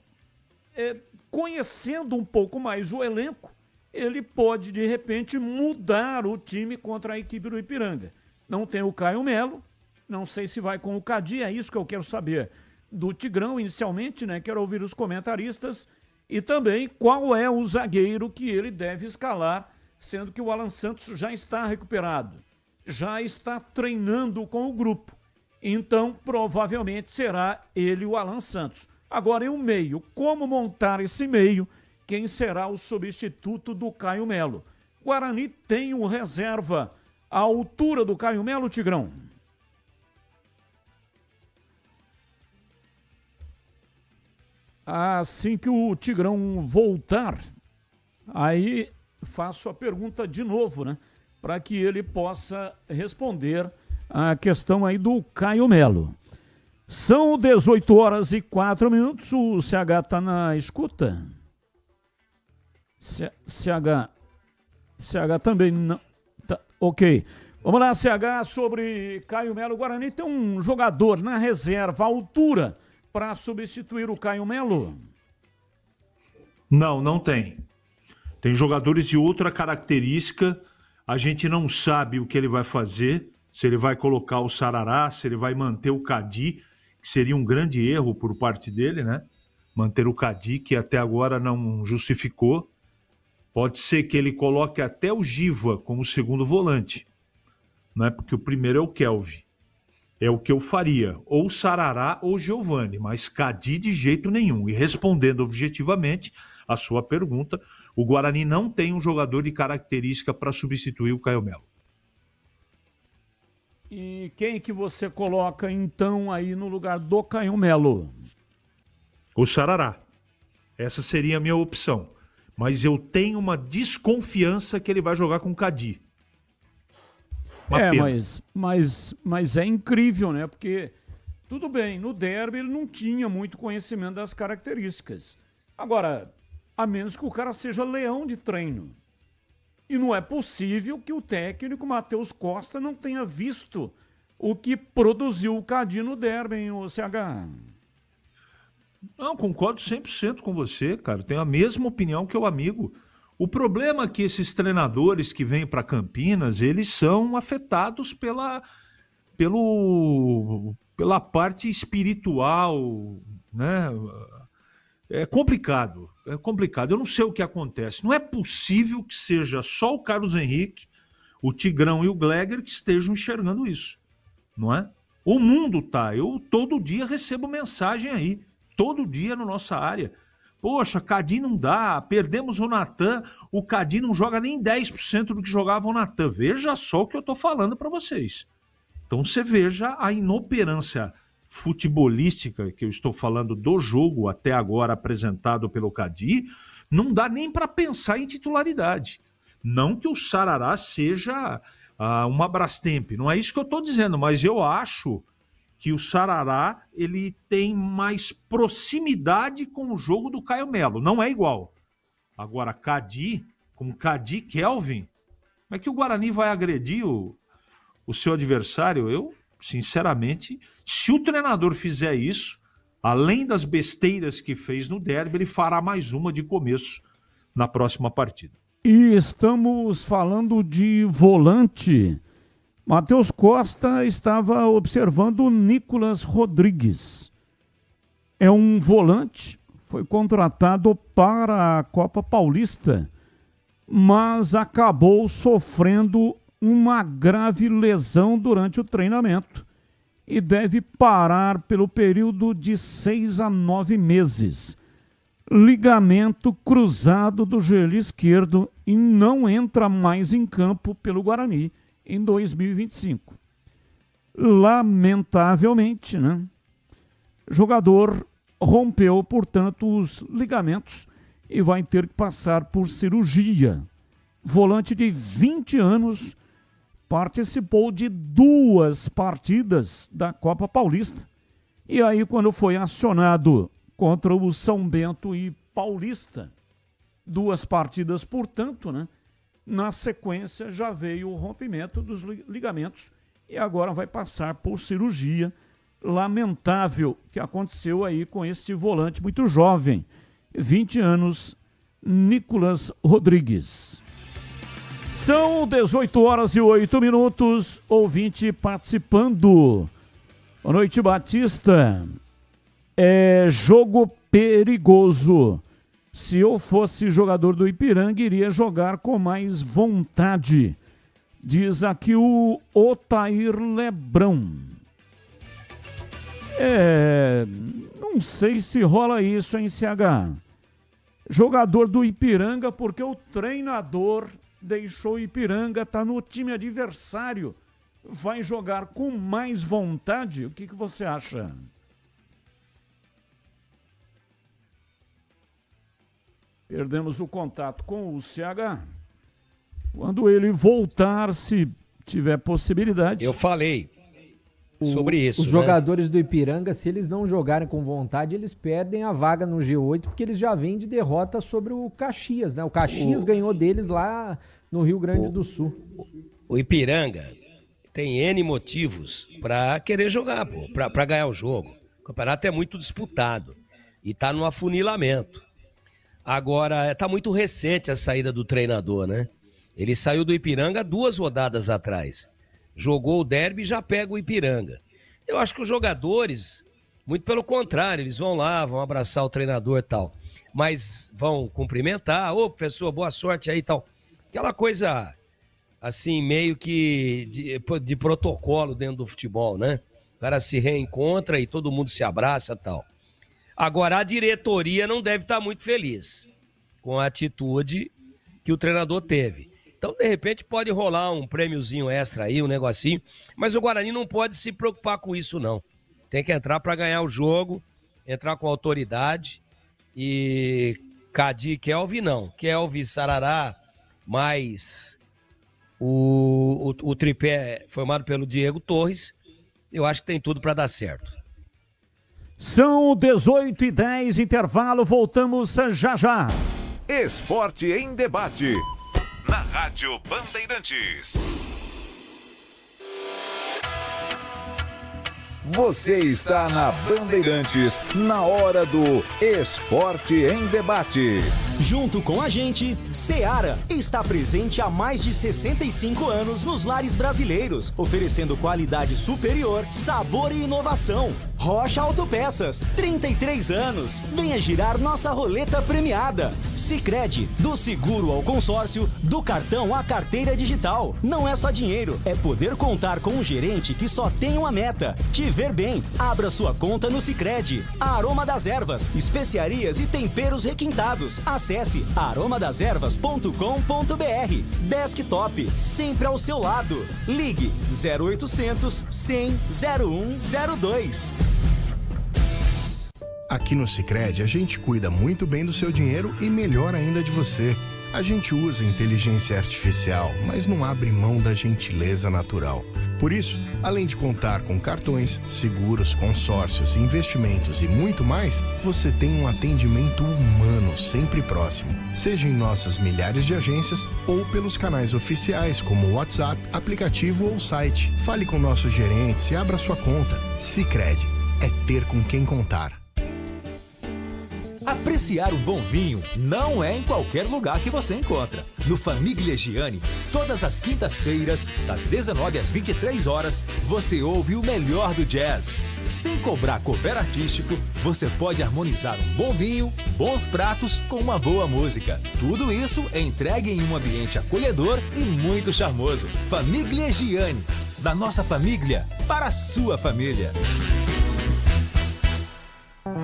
conhecendo um pouco mais o elenco, ele pode, de repente, mudar o time contra a equipe do Ipiranga. Não tem o Caio Melo, não sei se vai com o Cadi, é isso que eu quero saber do Tigrão inicialmente, né? Quero ouvir os comentaristas e também qual é o zagueiro que ele deve escalar, sendo que o Alan Santos já está recuperado, já está treinando com o grupo. Então, provavelmente será ele, o Alan Santos. Agora, em um meio, como montar esse meio? Quem será o substituto do Caio Melo? Guarani tem um reserva à altura do Caio Melo, Tigrão? Assim que o Tigrão voltar, aí faço a pergunta de novo, né? Para que ele possa responder a questão aí do Caio Melo. São 18h04, o CH está na escuta? CH também não. Tá, ok. Vamos lá, CH, sobre Caio Melo. O Guarani tem um jogador na reserva, à altura, para substituir o Caio Melo? Não tem. Tem jogadores de outra característica. A gente não sabe o que ele vai fazer. Se ele vai colocar o Sarará, se ele vai manter o Cadi, que seria um grande erro por parte dele, né? Manter o Cadi, que até agora não justificou. Pode ser que ele coloque até o Giva como segundo volante, não é? Porque o primeiro é o Kelvin. É o que eu faria, ou Sarará ou Giovani, mas Cadi de jeito nenhum. E respondendo objetivamente a sua pergunta, o Guarani não tem um jogador de característica para substituir o Caio Melo. E quem que você coloca então aí no lugar do Caio Melo? O Sarará. Essa seria a minha opção. Mas eu tenho uma desconfiança que ele vai jogar com o Cadi. Mas é incrível, né? Porque, tudo bem, no derby ele não tinha muito conhecimento das características. Agora, a menos que o cara seja leão de treino. E não é possível que o técnico Matheus Costa não tenha visto o que produziu o Cadi no derby, hein, o CH? Não, concordo 100% com você, cara. Tenho a mesma opinião que o amigo. O problema é que esses treinadores que vêm para Campinas, eles são afetados pela parte espiritual, né? É complicado. Eu não sei o que acontece. Não é possível que seja só o Carlos Henrique, o Tigrão e o Gleger que estejam enxergando isso, não é? O mundo tá. Eu todo dia recebo mensagem aí. Todo dia na nossa área. Poxa, Cadi não dá, perdemos o Natan, o Cadi não joga nem 10% do que jogava o Natan. Veja só o que eu estou falando para vocês. Então você veja a inoperância futebolística que eu estou falando do jogo até agora apresentado pelo Cadi, não dá nem para pensar em titularidade. Não que o Sarará seja uma Brastemp, não é isso que eu estou dizendo, mas eu acho que o Sarará ele tem mais proximidade com o jogo do Caio Melo. Não é igual. Agora, Cadi, com Cadi Kelvin, como é que o Guarani vai agredir o seu adversário? Eu, sinceramente, se o treinador fizer isso, além das besteiras que fez no derby, ele fará mais uma de começo na próxima partida. E estamos falando de volante. Matheus Costa estava observando o Nicolas Rodrigues. É um volante, foi contratado para a Copa Paulista, mas acabou sofrendo uma grave lesão durante o treinamento e deve parar pelo período de 6 a 9 meses. Ligamento cruzado do joelho esquerdo e não entra mais em campo pelo Guarani em 2025. Lamentavelmente, né? O jogador rompeu, portanto, os ligamentos e vai ter que passar por cirurgia. Volante de 20 anos, participou de 2 partidas da Copa Paulista. E aí, quando foi acionado contra o São Bento e Paulista, 2 partidas, portanto, né? Na sequência já veio o rompimento dos ligamentos e agora vai passar por cirurgia. Lamentável que aconteceu aí com este volante muito jovem, 20 anos, Nicolas Rodrigues. São 18h08, ouvinte participando. Boa noite, Batista. É jogo perigoso. Se eu fosse jogador do Ipiranga, iria jogar com mais vontade. Diz aqui o Otair Lebrão. Não sei se rola isso, hein, CH? Jogador do Ipiranga, porque o treinador deixou o Ipiranga, tá no time adversário. Vai jogar com mais vontade? O que você acha? Perdemos o contato com o CH. Quando ele voltar, se tiver possibilidade. Eu falei sobre isso. Os jogadores do Ipiranga, se eles não jogarem com vontade, eles perdem a vaga no G8, porque eles já vêm de derrota sobre o Caxias, né? O Caxias ganhou deles lá no Rio Grande do Sul. O Ipiranga tem N motivos para querer jogar, para ganhar o jogo. O campeonato é muito disputado e tá no afunilamento. Agora, tá muito recente a saída do treinador, né? Ele saiu do Ipiranga 2 rodadas atrás. Jogou o derby e já pega o Ipiranga. Eu acho que os jogadores, muito pelo contrário, eles vão lá, vão abraçar o treinador e tal. Mas vão cumprimentar. Ô, professor, boa sorte aí e tal. Aquela coisa, assim, meio que de protocolo dentro do futebol, né? O cara se reencontra e todo mundo se abraça e tal. Agora, a diretoria não deve estar muito feliz com a atitude que o treinador teve. Então, de repente, pode rolar um prêmiozinho extra aí, um negocinho. Mas o Guarani não pode se preocupar com isso, não. Tem que entrar para ganhar o jogo, entrar com autoridade. E Cadi e Kelvin, não. Kelvin, Sarará, mais o tripé formado pelo Diego Torres. Eu acho que tem tudo para dar certo. São 18h10, intervalo, voltamos já já. Esporte em debate. Na Rádio Bandeirantes. Você está na Bandeirantes, na hora do Esporte em Debate. Junto com a gente, Seara está presente há mais de 65 anos nos lares brasileiros, oferecendo qualidade superior, sabor e inovação. Rocha Autopeças, 33 anos. Venha girar nossa roleta premiada. Sicredi, do seguro ao consórcio, do cartão à carteira digital. Não é só dinheiro, é poder contar com um gerente que só tem uma meta: te ver bem. Abra sua conta no Sicredi. Aroma das Ervas, especiarias e temperos requintados. Acesse aromadeservas.com.br. Desktop, sempre ao seu lado. Ligue 0800 100 0102. Aqui no Sicredi, a gente cuida muito bem do seu dinheiro e melhor ainda de você. A gente usa inteligência artificial, mas não abre mão da gentileza natural. Por isso, além de contar com cartões, seguros, consórcios, investimentos e muito mais, você tem um atendimento humano sempre próximo. Seja em nossas milhares de agências ou pelos canais oficiais como WhatsApp, aplicativo ou site. Fale com nossos gerentes e abra sua conta. Sicredi, é ter com quem contar. Apreciar um bom vinho não é em qualquer lugar que você encontra. No Famiglia Gianni, todas as quintas-feiras, das 19 às 23 horas, você ouve o melhor do jazz. Sem cobrar cover artístico, você pode harmonizar um bom vinho, bons pratos com uma boa música. Tudo isso é entregue em um ambiente acolhedor e muito charmoso. Famiglia Gianni, da nossa família para a sua família.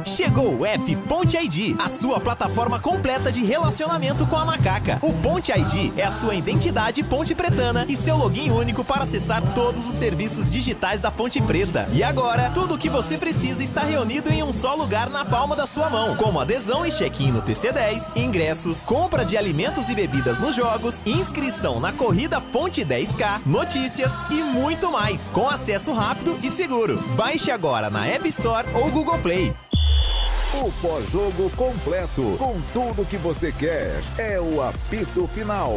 Chegou o app Ponte ID, a sua plataforma completa de relacionamento com a macaca. O Ponte ID é a sua identidade ponte pretana e seu login único para acessar todos os serviços digitais da Ponte Preta. E agora, tudo o que você precisa está reunido em um só lugar na palma da sua mão, como adesão e check-in no TC10, ingressos, compra de alimentos e bebidas nos jogos, inscrição na corrida Ponte 10K, notícias e muito mais, com acesso rápido e seguro. Baixe agora na App Store ou Google Play. O pós-jogo completo, com tudo que você quer, é o apito final.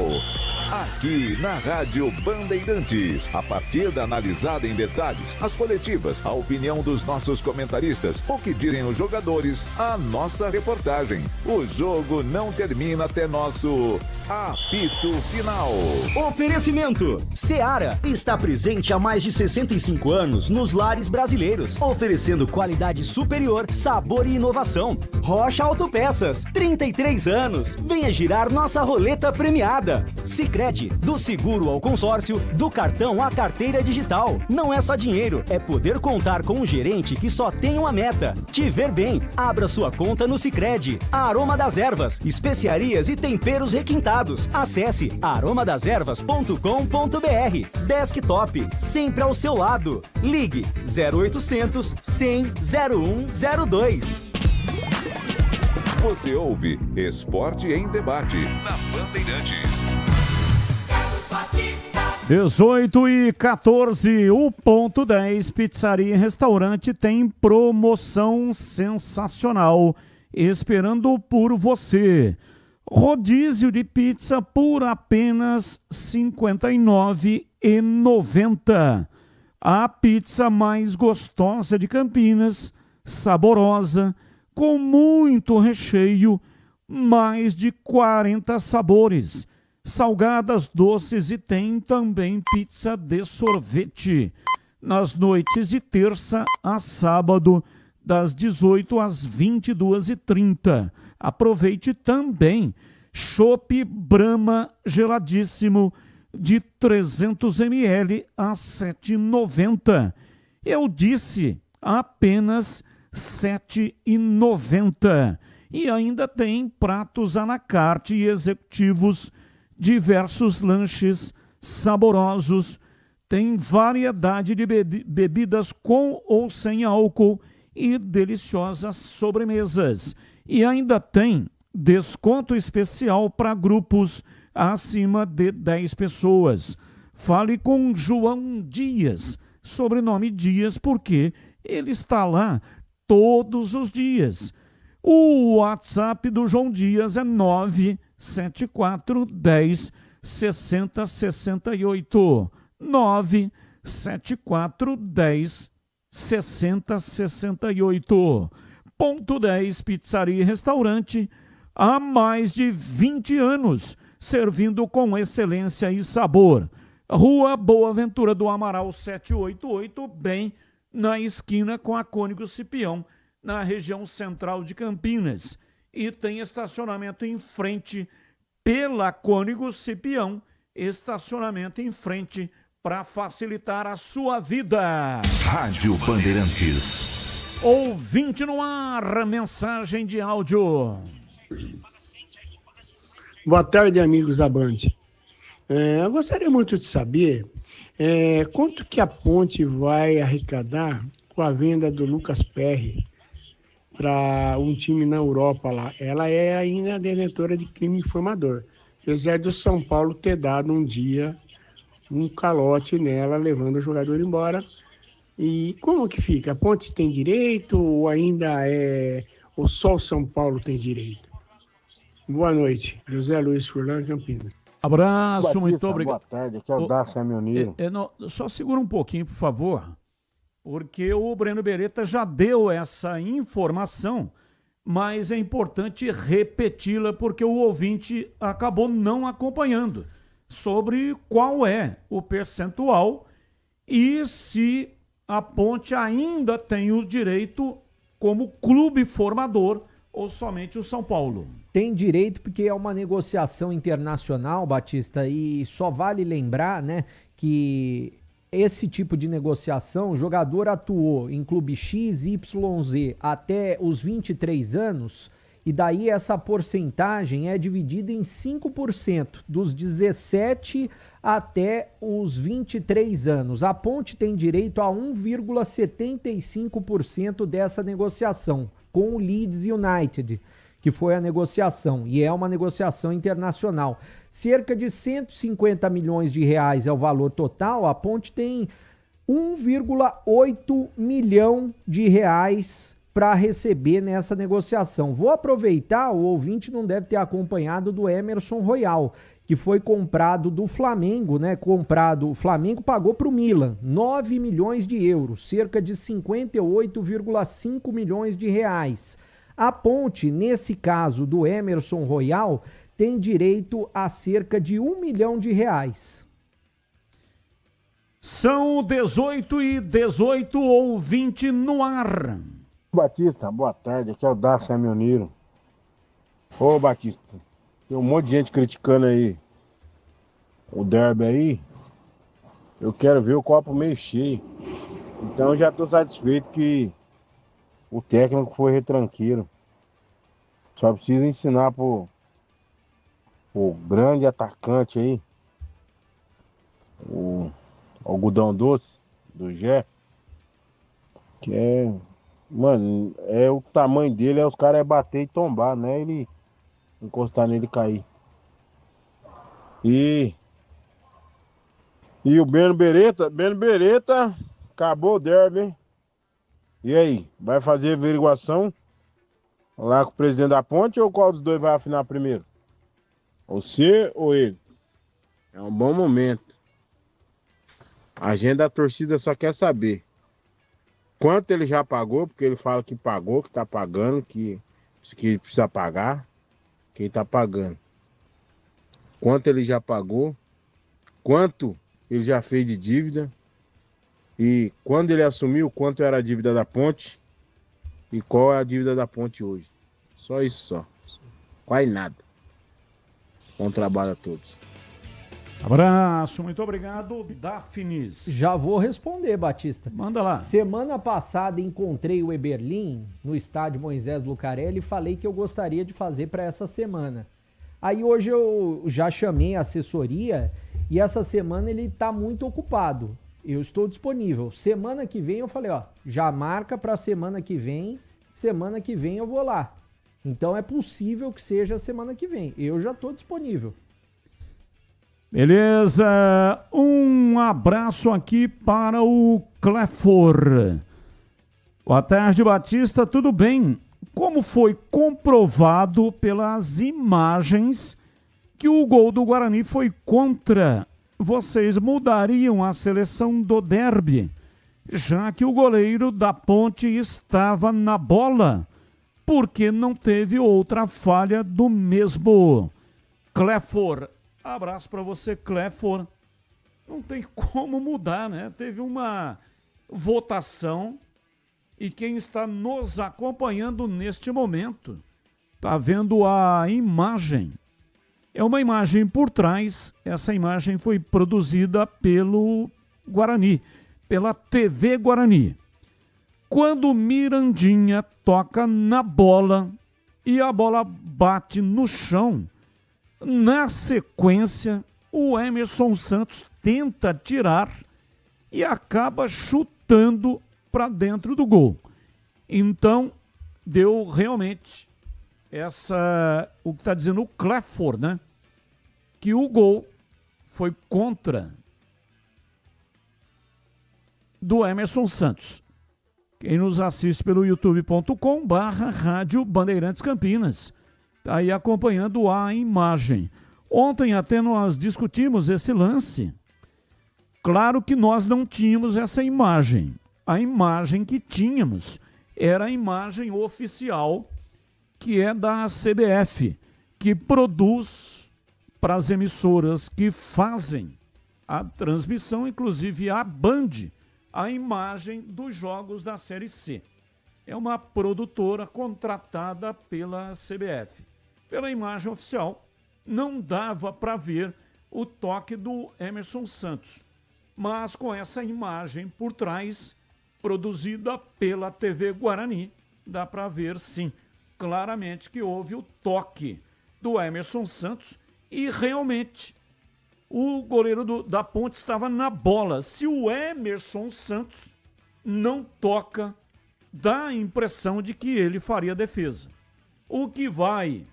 Aqui na Rádio Bandeirantes, a partida analisada em detalhes, as coletivas, a opinião dos nossos comentaristas, o que dizem os jogadores, a nossa reportagem. O jogo não termina até nosso apito final. Oferecimento: Seara está presente há mais de 65 anos nos lares brasileiros, oferecendo qualidade superior, sabor e inovação. Rocha Autopeças, 33 anos. Venha girar nossa roleta premiada. Sicredi, do seguro ao consórcio, do cartão à carteira digital. Não é só dinheiro, é poder contar com um gerente que só tem uma meta: te ver bem. Abra sua conta no Sicredi. Aroma das Ervas, especiarias e temperos requintados. Acesse aromadeservas.com.br. Desktop, sempre ao seu lado. Ligue 0800 100 0102. Você ouve Esporte em Debate, na Bandeirantes. 18h14, o Ponto 10 Pizzaria e Restaurante tem promoção sensacional esperando por você. Rodízio de pizza por apenas R$ 59,90. A pizza mais gostosa de Campinas, saborosa, com muito recheio, mais de 40 sabores. Salgadas, doces e tem também pizza de sorvete. Nas noites de terça a sábado, das 18 às 22h30. Aproveite também chopp Brahma geladíssimo de 300 ml a R$ 7,90. Eu disse apenas R$ 7,90. E ainda tem pratos à la carte e executivos, diversos lanches saborosos, tem variedade de bebidas com ou sem álcool e deliciosas sobremesas. E ainda tem desconto especial para grupos acima de 10 pessoas. Fale com João Dias, sobrenome Dias, porque ele está lá todos os dias. O WhatsApp do João Dias é 974 10 60 68. 974 10 60 68. Ponto 10 Pizzaria e Restaurante, há mais de 20 anos, servindo com excelência e sabor. Rua Boa Ventura do Amaral 788, bem na esquina com a Cônigo Cipião, na região central de Campinas. E tem estacionamento em frente pela Cônigo Cipião, estacionamento em frente para facilitar a sua vida. Rádio Bandeirantes. Ouvinte no ar, mensagem de áudio. Boa tarde, amigos da Band. Eu gostaria muito de saber quanto que a Ponte vai arrecadar com a venda do Lucas Perry para um time na Europa lá. Ela é ainda detentora de crime informador. Apesar do São Paulo ter dado um dia um calote nela, levando o jogador embora. E como que fica? A Ponte tem direito ou ainda ou só o São Paulo tem direito? Boa noite. José Luiz Furlan, Campinas. Abraço, Batista, muito obrigado. boa tarde, aqui é o Dácio Caminhoneiro. Só segura um pouquinho, por favor, porque o Breno Beretta já deu essa informação mas é importante repeti-la porque o ouvinte acabou não acompanhando sobre qual é o percentual e se a Ponte ainda tem o direito como clube formador ou somente o São Paulo. Tem direito porque é uma negociação internacional, Batista, e só vale lembrar, né, que esse tipo de negociação, o jogador atuou em clube X, Y, Z até os 23 anos, e daí essa porcentagem é dividida em 5%, dos 17 até os 23 anos. A Ponte tem direito a 1,75% dessa negociação, com o Leeds United, que foi a negociação, e é uma negociação internacional. Cerca de 150 milhões de reais é o valor total, a Ponte tem 1,8 milhão de reais para receber nessa negociação. Vou aproveitar, o ouvinte não deve ter acompanhado do Emerson Royal, que foi comprado do Flamengo, né? O Flamengo pagou para o Milan 9 milhões de euros, cerca de 58,5 milhões de reais. A Ponte, nesse caso do Emerson Royal, tem direito a cerca de 1 milhão de reais. São 18h18, ouvinte no ar. Batista, boa tarde, aqui é o Dacio Caminhoneiro. Ô Batista, tem um monte de gente criticando aí o derby aí. Eu quero ver o copo meio cheio. Então eu já tô satisfeito que o técnico foi retranqueiro. Só precisa ensinar pro grande atacante aí, o algodão doce do Gé, que é, mano, é o tamanho dele, é os caras bater e tombar, né? Ele encostar nele e cair. E o Beno Beretta, acabou o derby, hein? E aí, vai fazer averiguação lá com o presidente da Ponte ou qual dos dois vai afinar primeiro? Você ou ele? É um bom momento. A gente da torcida só quer saber quanto ele já pagou, porque ele fala que pagou, que tá pagando, que precisa pagar, quem tá pagando. Quanto ele já pagou, quanto ele já fez de dívida, e quando ele assumiu, quanto era a dívida da Ponte e qual é a dívida da Ponte hoje. Só isso só. Quase nada. Bom trabalho a todos. Abraço, muito obrigado, Daphnis. Já vou responder, Batista. Manda lá. Semana passada encontrei o Eberlin no estádio Moisés Lucarelli e falei que eu gostaria de fazer para essa semana. Aí hoje eu já chamei a assessoria e essa semana ele tá muito ocupado. Eu estou disponível. Semana que vem eu falei, ó, já marca para semana que vem eu vou lá. Então é possível que seja semana que vem. Eu já estou disponível. Beleza, um abraço aqui para o Clefor. Boa tarde, Batista, tudo bem? Como foi comprovado pelas imagens que o gol do Guarani foi contra, vocês mudariam a seleção do derby, já que o goleiro da Ponte estava na bola, porque não teve outra falha do mesmo. Clefor. Abraço para você, Clefor. Não tem como mudar, né? Teve uma votação e quem está nos acompanhando neste momento está vendo a imagem. É uma imagem por trás. Essa imagem foi produzida pelo Guarani, pela TV Guarani. Quando Mirandinha toca na bola e a bola bate no chão, na sequência, o Emerson Santos tenta tirar e acaba chutando para dentro do gol. Então, deu realmente o que está dizendo o Clefor, né? Que o gol foi contra do Emerson Santos. Quem nos assiste pelo youtube.com/Rádio Bandeirantes Campinas está aí acompanhando a imagem. Ontem até nós discutimos esse lance. Claro que nós não tínhamos essa imagem. A imagem que tínhamos era a imagem oficial que é da CBF, que produz para as emissoras que fazem a transmissão, inclusive a Band, a imagem dos jogos da Série C. É uma produtora contratada pela CBF. Pela imagem oficial, não dava para ver o toque do Emerson Santos. Mas com essa imagem por trás, produzida pela TV Guarani, dá para ver sim, claramente que houve o toque do Emerson Santos e realmente o goleiro da Ponte estava na bola. Se o Emerson Santos não toca, dá a impressão de que ele faria defesa. O que vai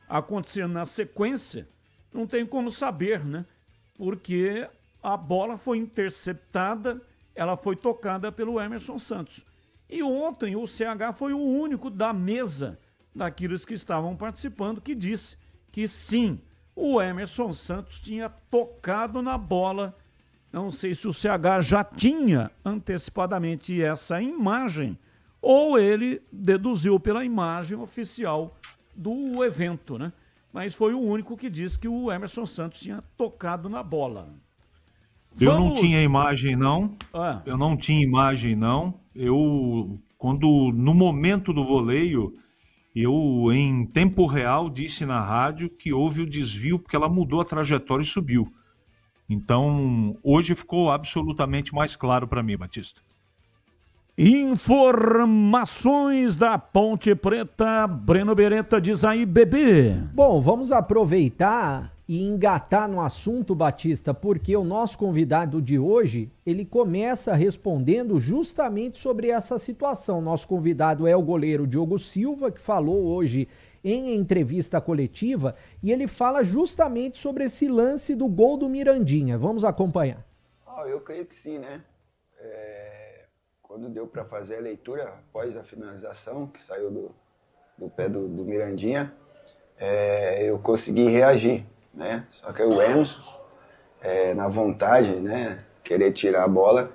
acontecer na sequência, não tem como saber, né? Porque a bola foi interceptada, ela foi tocada pelo Emerson Santos. E ontem o CH foi o único da mesa daqueles que estavam participando que disse que sim, o Emerson Santos tinha tocado na bola. Não sei se o CH já tinha antecipadamente essa imagem ou ele deduziu pela imagem oficial do evento, né? Mas foi o único que disse que o Emerson Santos tinha tocado na bola. Eu não tinha imagem, não. Eu não tinha imagem, não. No momento do voleio, eu, em tempo real, disse na rádio que houve o desvio porque ela mudou a trajetória e subiu. Então, hoje ficou absolutamente mais claro para mim, Batista. Informações da Ponte Preta, Breno Beretta diz aí, bebê. Bom, vamos aproveitar e engatar no assunto, Batista, porque o nosso convidado de hoje, ele começa respondendo justamente sobre essa situação. Nosso convidado é o goleiro Diogo Silva, que falou hoje em entrevista coletiva, e ele fala justamente sobre esse lance do gol do Mirandinha. Vamos acompanhar. Eu creio que sim, né? Quando deu para fazer a leitura após a finalização, que saiu do pé do Mirandinha, eu consegui reagir, né? Só que o Emerson, na vontade, né, querer tirar a bola,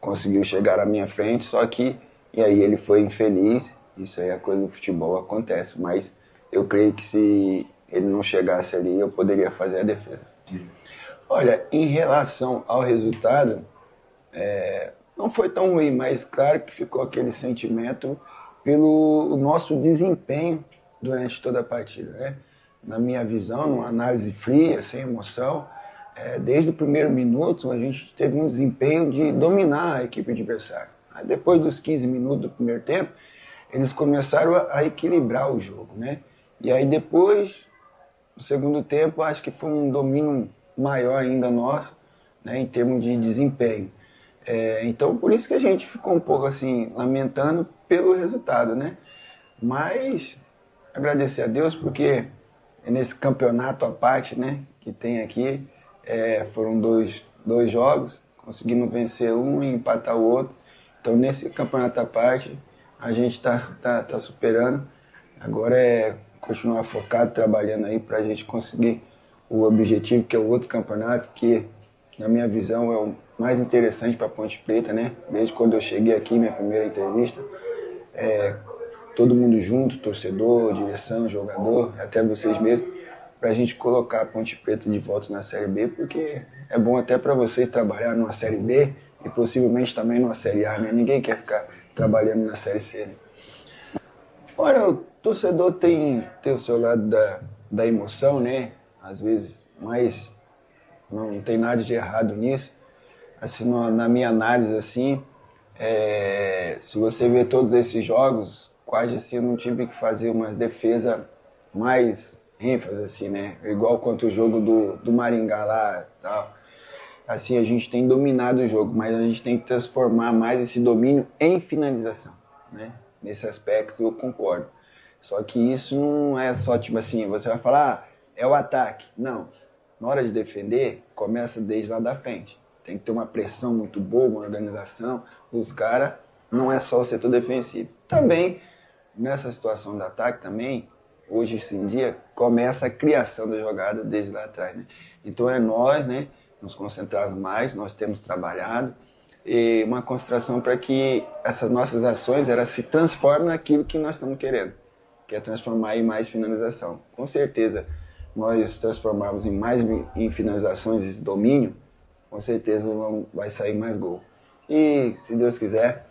conseguiu chegar à minha frente, só que, e aí ele foi infeliz, isso aí é coisa do futebol, acontece, mas eu creio que se ele não chegasse ali, eu poderia fazer a defesa. Olha, em relação ao resultado, não foi tão ruim, mas claro que ficou aquele sentimento pelo nosso desempenho durante toda a partida, né? Na minha visão, numa análise fria, sem emoção, desde o primeiro minuto a gente teve um desempenho de dominar a equipe adversária. Aí, depois dos 15 minutos do primeiro tempo, eles começaram a equilibrar o jogo, né? E aí depois, no segundo tempo, acho que foi um domínio maior ainda nosso, né, em termos de desempenho. Então, por isso que a gente ficou um pouco assim, lamentando pelo resultado, né? Mas agradecer a Deus, porque nesse campeonato à parte, né, que tem aqui, foram dois jogos, conseguimos vencer um e empatar o outro. Então, nesse campeonato à parte, a gente está superando. Agora é continuar focado, trabalhando aí para a gente conseguir o objetivo, que é o outro campeonato, que, na minha visão, é o mais interessante para a Ponte Preta, né? Desde quando eu cheguei aqui, minha primeira entrevista, todo mundo junto, torcedor, direção, jogador, até vocês mesmos, para a gente colocar a Ponte Preta de volta na Série B, porque é bom até para vocês trabalhar numa Série B e possivelmente também numa Série A, né? Ninguém quer ficar trabalhando na Série C, né? Olha, o torcedor tem o seu lado da emoção, né? Às vezes, mas não tem nada de errado nisso. Assim, na minha análise, assim, se você ver todos esses jogos, quase assim eu não tive que fazer umas defesas mais ênfase, assim, né? Igual quanto o jogo do Maringá lá e tal. Assim, a gente tem dominado o jogo, mas a gente tem que transformar mais esse domínio em finalização, né? Nesse aspecto eu concordo. Só que isso não é só, tipo assim, você vai falar, é o ataque. Não. Na hora de defender, começa desde lá da frente. Tem que ter uma pressão muito boa, uma organização. Os caras, não é só o setor defensivo. Também, nessa situação de ataque também, hoje em dia, começa a criação da jogada desde lá atrás, né? Então é nós, né, nos concentrarmos mais, nós temos trabalhado, e uma concentração para que essas nossas ações elas se transformem naquilo que nós estamos querendo, que é transformar em mais finalização. Com certeza, nós transformarmos em finalizações e domínio, com certeza vai sair mais gol. E, se Deus quiser,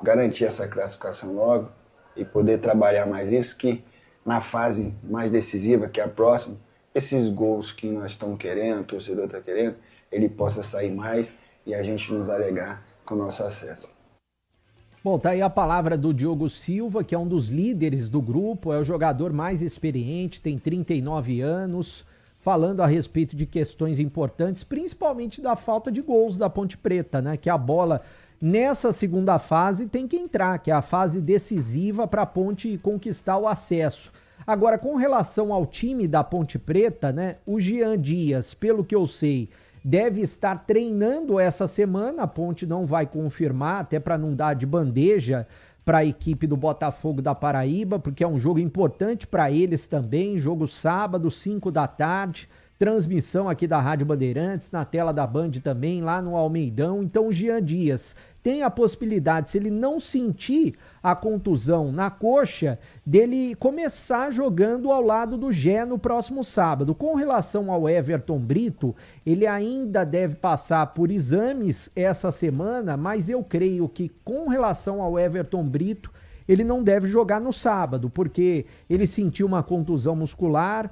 garantir essa classificação logo e poder trabalhar mais isso, que na fase mais decisiva, que é a próxima, esses gols que nós estamos querendo, o torcedor está querendo, ele possa sair mais e a gente nos alegrar com o nosso acesso. Bom, tá aí a palavra do Diogo Silva, que é um dos líderes do grupo, é o jogador mais experiente, tem 39 anos, falando a respeito de questões importantes, principalmente da falta de gols da Ponte Preta, né? Que a bola nessa segunda fase tem que entrar, que é a fase decisiva para a Ponte conquistar o acesso. Agora, com relação ao time da Ponte Preta, né? O Jean Dias, pelo que eu sei, deve estar treinando essa semana, a Ponte não vai confirmar, até para não dar de bandeja para a equipe do Botafogo da Paraíba, porque é um jogo importante para eles também, jogo sábado, 5 da tarde, transmissão aqui da Rádio Bandeirantes, na tela da Band também, lá no Almeidão. Então o Jean Dias tem a possibilidade, se ele não sentir a contusão na coxa, dele começar jogando ao lado do Gé no próximo sábado. Com relação ao Everton Brito, ele ainda deve passar por exames essa semana, mas eu creio que com relação ao Everton Brito, ele não deve jogar no sábado, porque ele sentiu uma contusão muscular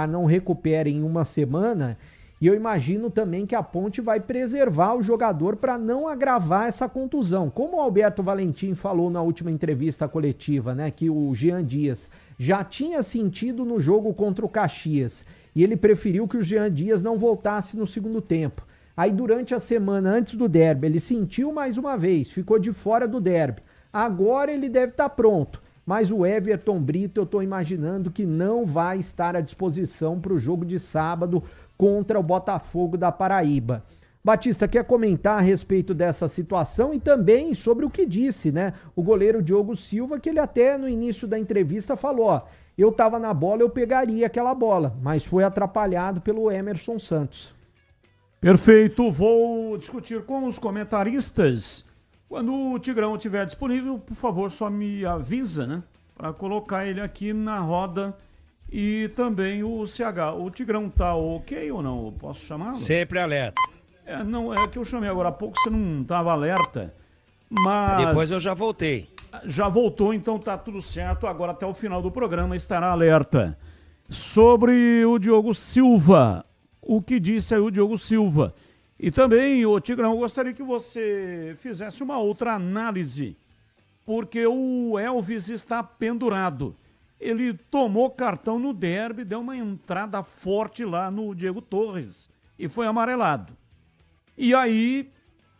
não recupera em uma semana, e eu imagino também que a Ponte vai preservar o jogador para não agravar essa contusão. Como o Alberto Valentim falou na última entrevista coletiva, né, que o Jean Dias já tinha sentido no jogo contra o Caxias, e ele preferiu que o Jean Dias não voltasse no segundo tempo. Aí durante a semana antes do derby, ele sentiu mais uma vez, ficou de fora do derby. Agora ele deve estar pronto, mas o Everton Brito eu estou imaginando que não vai estar à disposição para o jogo de sábado contra o Botafogo da Paraíba. Batista, quer comentar a respeito dessa situação e também sobre o que disse, né? O goleiro Diogo Silva, que ele até no início da entrevista falou, ó, eu estava na bola, eu pegaria aquela bola, mas foi atrapalhado pelo Emerson Santos. Perfeito, vou discutir com os comentaristas. Quando o Tigrão estiver disponível, por favor, só me avisa, né? Para colocar ele aqui na roda e também o CH. O Tigrão tá ok ou não? Posso chamá-lo? Sempre alerta. Não, é que eu chamei agora há pouco, você não estava alerta, mas... Depois eu já voltei. Já voltou, então tá tudo certo. Agora até o final do programa estará alerta. Sobre o Diogo Silva, o que disse aí o Diogo Silva. E também, ô Tigrão, eu gostaria que você fizesse uma outra análise, porque o Elvis está pendurado. Ele tomou cartão no derby, deu uma entrada forte lá no Diego Torres e foi amarelado. E aí,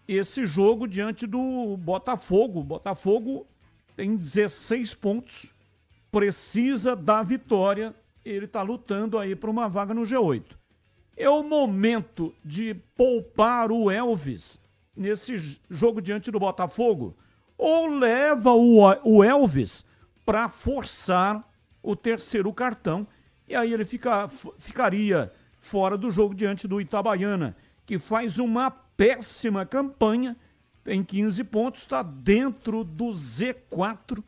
esse jogo diante do Botafogo. O Botafogo tem 16 pontos, precisa da vitória, ele está lutando aí por uma vaga no G8. É o momento de poupar o Elvis nesse jogo diante do Botafogo? Ou leva o Elvis para forçar o terceiro cartão e aí ele ficaria fora do jogo diante do Itabaiana, que faz uma péssima campanha, tem 15 pontos, está dentro do Z4,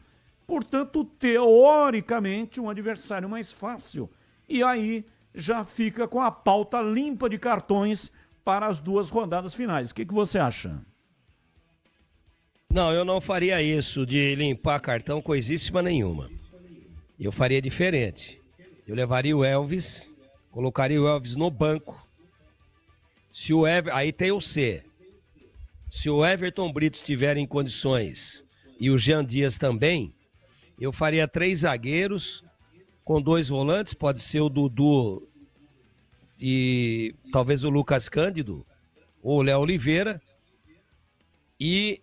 portanto, teoricamente, um adversário mais fácil. E aí já fica com a pauta limpa de cartões para as duas rodadas finais. O que você acha? Não, eu não faria isso de limpar cartão coisíssima nenhuma. Eu faria diferente. Eu levaria o Elvis, colocaria o Elvis no banco. Aí tem o C. Se o Everton Brito estiver em condições e o Jean Dias também, eu faria 3 zagueiros com 2 volantes, pode ser o Dudu e talvez o Lucas Cândido ou o Léo Oliveira e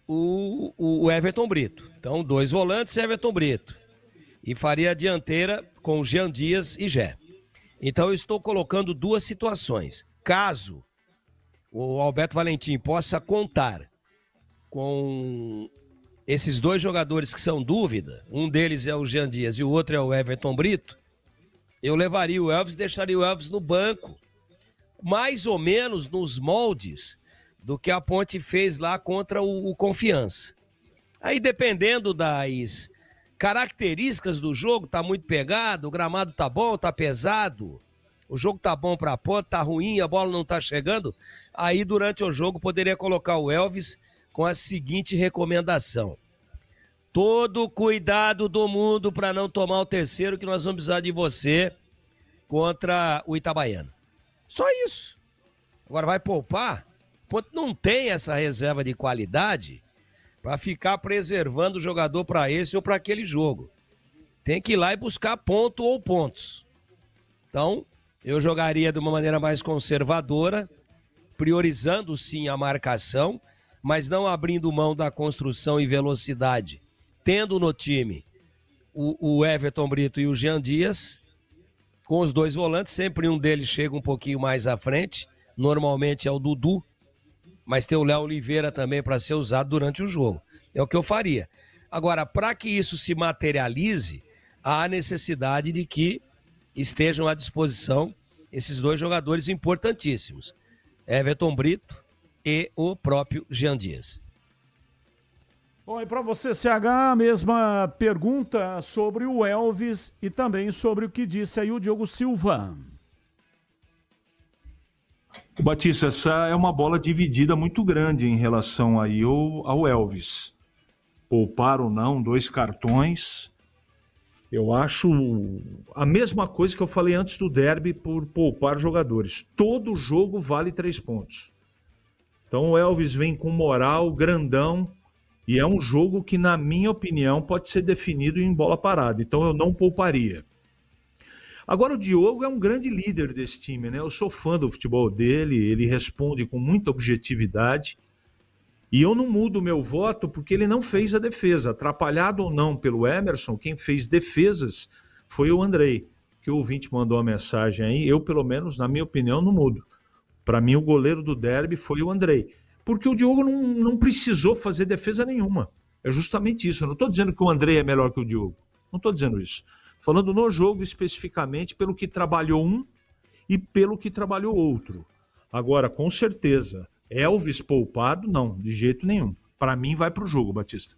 o Everton Brito. Então, 2 volantes e Everton Brito. E faria a dianteira com Jean Dias e Gé. Então, eu estou colocando 2 situações. Caso o Alberto Valentim possa contar com esses 2 jogadores que são dúvida, um deles é o Jean Dias e o outro é o Everton Brito, eu levaria o Elvis e deixaria o Elvis no banco, mais ou menos nos moldes do que a Ponte fez lá contra o Confiança. Aí, dependendo das características do jogo, tá muito pegado, o gramado tá bom, tá pesado, o jogo tá bom pra ponta, tá ruim, a bola não tá chegando, aí durante o jogo poderia colocar o Elvis com a seguinte recomendação: todo cuidado do mundo para não tomar o terceiro, que nós vamos precisar de você contra o Itabaiana. Só isso. Agora vai poupar? Não tem essa reserva de qualidade para ficar preservando o jogador para esse ou para aquele jogo. Tem que ir lá e buscar ponto ou pontos. Então, eu jogaria de uma maneira mais conservadora, priorizando sim a marcação, mas não abrindo mão da construção e velocidade. Tendo no time o Everton Brito e o Jean Dias, com os dois volantes, sempre um deles chega um pouquinho mais à frente, normalmente é o Dudu, mas tem o Léo Oliveira também para ser usado durante o jogo. É o que eu faria. Agora, para que isso se materialize, há necessidade de que estejam à disposição esses dois jogadores importantíssimos, Everton Brito e o próprio Jean Dias. Bom, e para você, CH, a mesma pergunta sobre o Elvis e também sobre o que disse aí o Diogo Silva. Batista, essa é uma bola dividida muito grande em relação aí ao Elvis. Poupar ou não, 2 cartões. Eu acho a mesma coisa que eu falei antes do derby por poupar jogadores. Todo jogo vale 3 pontos. Então o Elvis vem com moral, grandão, e é um jogo que, na minha opinião, pode ser definido em bola parada. Então eu não pouparia. Agora o Diogo é um grande líder desse time, né? Eu sou fã do futebol dele, ele responde com muita objetividade. E eu não mudo o meu voto porque ele não fez a defesa. Atrapalhado ou não pelo Emerson, quem fez defesas foi o Andrei, que o ouvinte mandou uma mensagem aí. Eu, pelo menos, na minha opinião, não mudo. Para mim, o goleiro do derby foi o Andrei. Porque o Diogo não precisou fazer defesa nenhuma. É justamente isso. Eu não estou dizendo que o Andrei é melhor que o Diogo. Não estou dizendo isso. Falando no jogo especificamente pelo que trabalhou um e pelo que trabalhou outro. Agora, com certeza, Elvis poupado, não, de jeito nenhum. Para mim, vai para o jogo, Batista.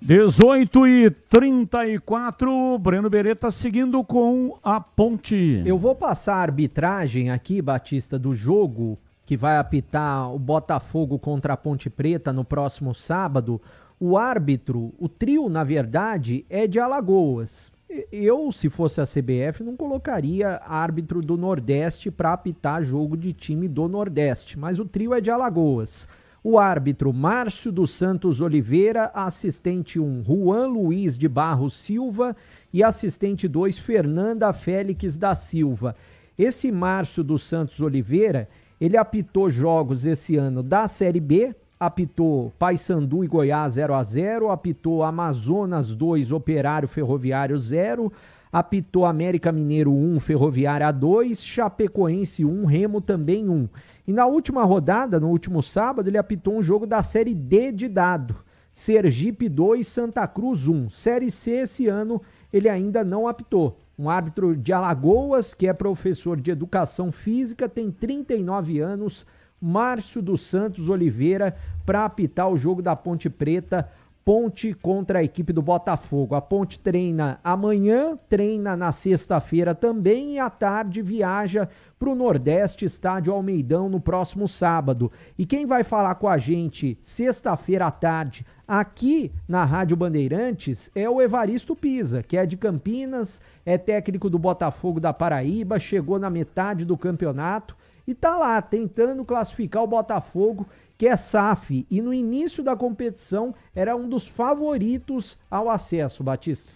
18h34, Breno Beretta seguindo com a Ponte. Eu vou passar a arbitragem aqui, Batista, do jogo que vai apitar o Botafogo contra a Ponte Preta no próximo sábado. O árbitro, o trio, na verdade, é de Alagoas. Eu, se fosse a CBF, não colocaria árbitro do Nordeste para apitar jogo de time do Nordeste, mas o trio é de Alagoas. O árbitro Márcio dos Santos Oliveira, assistente 1, Juan Luiz de Barros Silva e assistente 2, Fernanda Félix da Silva. Esse Márcio dos Santos Oliveira, ele apitou jogos esse ano da Série B, apitou Paysandu e Goiás 0-0, apitou Amazonas 2, Operário Ferroviário 0, apitou América Mineiro 1, Ferroviária 2, Chapecoense 1, Remo também 1. E na última rodada, no último sábado, ele apitou um jogo da Série D de dado, Sergipe 2, Santa Cruz 1. Série C esse ano ele ainda não apitou. Um árbitro de Alagoas, que é professor de Educação Física, tem 39 anos, Márcio dos Santos Oliveira, para apitar o jogo da Ponte Preta, Ponte contra a equipe do Botafogo. A Ponte treina amanhã, treina na sexta-feira também e à tarde viaja para o Nordeste, estádio Almeidão, no próximo sábado. E quem vai falar com a gente sexta-feira à tarde aqui na Rádio Bandeirantes é o Evaristo Pisa, que é de Campinas, é técnico do Botafogo da Paraíba, chegou na metade do campeonato e tá lá tentando classificar o Botafogo, que é SAF, e no início da competição era um dos favoritos ao acesso, Batista.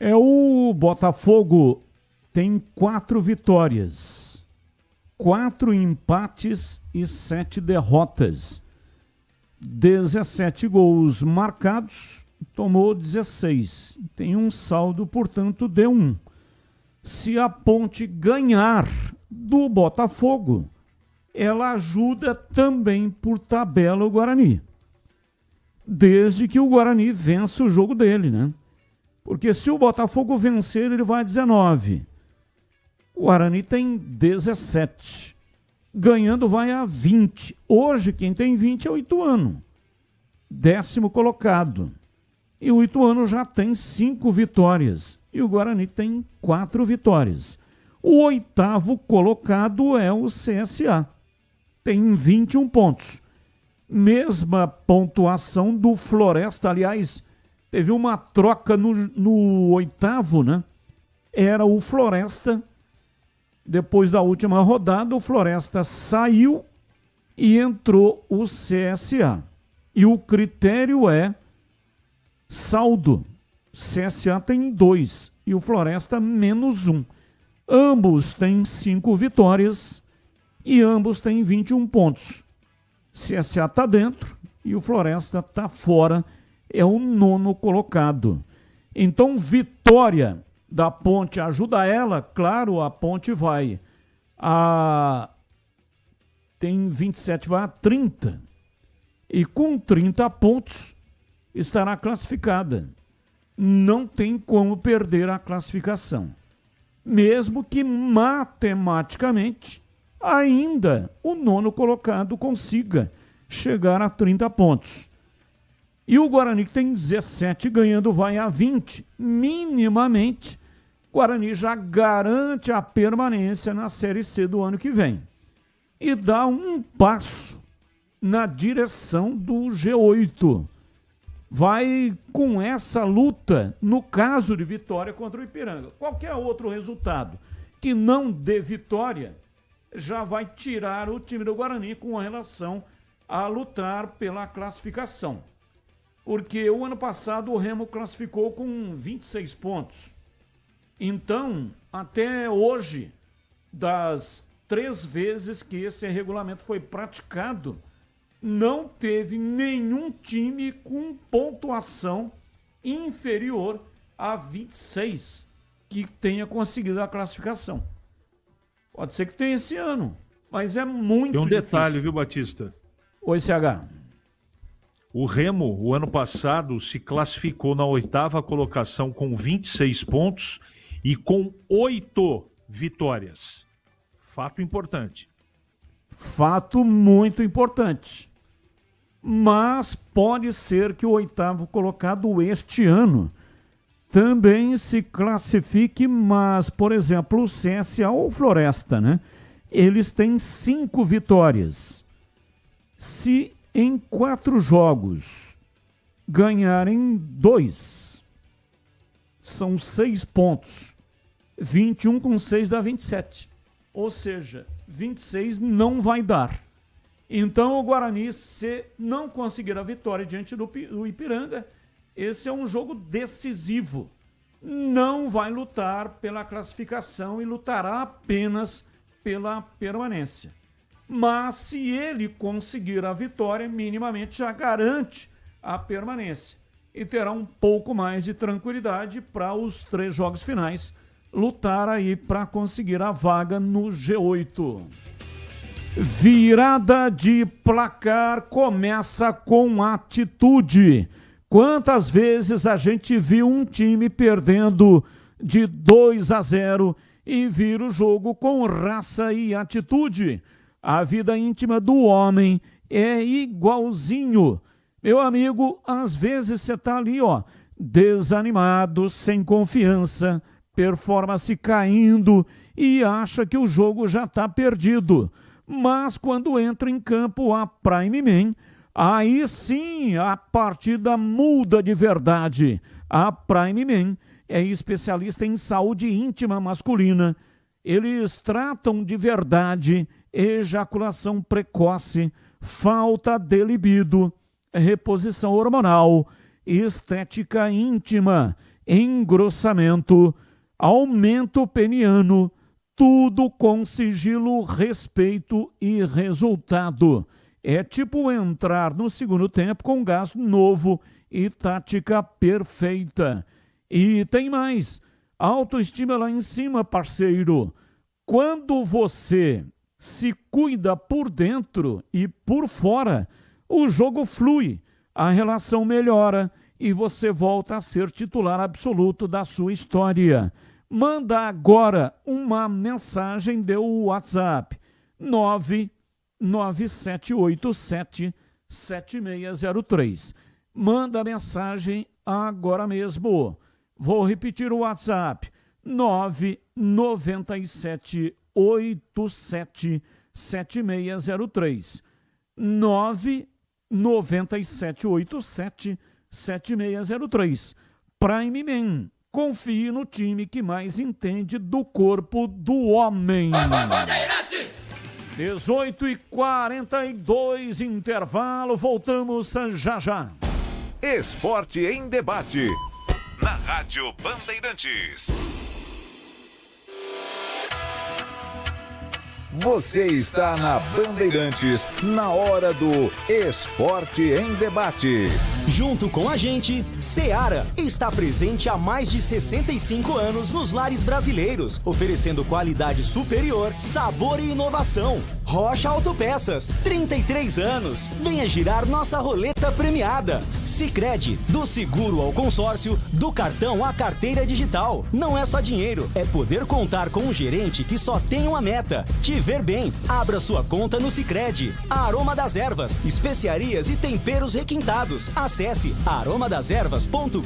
O Botafogo tem 4 vitórias, 4 empates e 7 derrotas. 17 gols marcados, tomou 16. Tem um saldo, portanto, de 1. Se a Ponte ganhar do Botafogo, ela ajuda também por tabela o Guarani. Desde que o Guarani vença o jogo dele, né? Porque se o Botafogo vencer, ele vai a 19. O Guarani tem 17. Ganhando vai a 20. Hoje, quem tem 20 é o Ituano. 10º colocado. E o Ituano já tem 5 vitórias. E o Guarani tem 4 vitórias. O 8º colocado é o CSA. Tem 21 pontos. Mesma pontuação do Floresta. Aliás, teve uma troca no 8º, né? Era o Floresta. Depois da última rodada, o Floresta saiu e entrou o CSA. E o critério é saldo. CSA tem 2 e o Floresta menos 1. Ambos têm 5 vitórias e ambos têm 21 pontos. CSA está dentro e o Floresta está fora. É o 9º colocado. Então, vitória da Ponte ajuda ela, claro, a Ponte vai tem 27, vai a 30. E com 30 pontos estará classificada. Não tem como perder a classificação. Mesmo que matematicamente ainda o 9º colocado consiga chegar a 30 pontos. E o Guarani, que tem 17, ganhando vai a 20. Minimamente, o Guarani já garante a permanência na Série C do ano que vem. E dá um passo na direção do G8. Vai com essa luta, no caso de vitória contra o Ipiranga. Qualquer outro resultado que não dê vitória, já vai tirar o time do Guarani com relação a lutar pela classificação. Porque o ano passado o Remo classificou com 26 pontos. Então, até hoje, das 3 vezes que esse regulamento foi praticado, não teve nenhum time com pontuação inferior a 26 que tenha conseguido a classificação. Pode ser que tenha esse ano, mas é muito difícil. Tem um detalhe, viu, Batista? Oi, CH. O Remo, o ano passado, se classificou na 8ª colocação com 26 pontos e com 8 vitórias. Fato importante. Fato muito importante. Mas pode ser que o 8º colocado este ano também se classifique, mas, por exemplo, o CSA ou o Floresta, né? Eles têm 5 vitórias. Se em 4 jogos ganharem 2, são 6 pontos. 21 com 6 dá 27. Ou seja, 26 não vai dar. Então o Guarani, se não conseguir a vitória diante do Ipiranga, esse é um jogo decisivo. Não vai lutar pela classificação e lutará apenas pela permanência. Mas se ele conseguir a vitória, minimamente já garante a permanência. E terá um pouco mais de tranquilidade para os 3 jogos finais lutar aí para conseguir a vaga no G8. Virada de placar começa com atitude. Quantas vezes a gente viu um time perdendo de 2-0 e vira o jogo com raça e atitude? A vida íntima do homem é igualzinho. Meu amigo, às vezes você tá ali, ó, desanimado, sem confiança, performance caindo e acha que o jogo já está perdido. Mas quando entra em campo a Prime Man, aí sim a partida muda de verdade. A Prime Man é especialista em saúde íntima masculina. Eles tratam de verdade ejaculação precoce, falta de libido, reposição hormonal, estética íntima, engrossamento, aumento peniano, tudo com sigilo, respeito e resultado. É tipo entrar no segundo tempo com gás novo e tática perfeita. E tem mais, autoestima lá em cima, parceiro. Quando você se cuida por dentro e por fora, o jogo flui, a relação melhora e você volta a ser titular absoluto da sua história. Manda agora uma mensagem do WhatsApp 99787 7603. Manda mensagem agora mesmo. Vou repetir o WhatsApp: 997877603. 997877603. Prime Man. Confie no time que mais entende do corpo do homem. 18h42, intervalo, voltamos já já. Esporte em debate, na Rádio Bandeirantes. Você está na Bandeirantes, na hora do Esporte em Debate. Junto com a gente, Seara está presente há mais de 65 anos nos lares brasileiros, oferecendo qualidade superior, sabor e inovação. Rocha Autopeças, 33 anos. Venha girar nossa roleta premiada. Sicredi, do seguro ao consórcio, do cartão à carteira digital. Não é só dinheiro, é poder contar com um gerente que só tem uma meta: te ver bem. Abra sua conta no Sicredi. Aroma das Ervas, especiarias e temperos requintados. Acesse aromadeservas.com.br.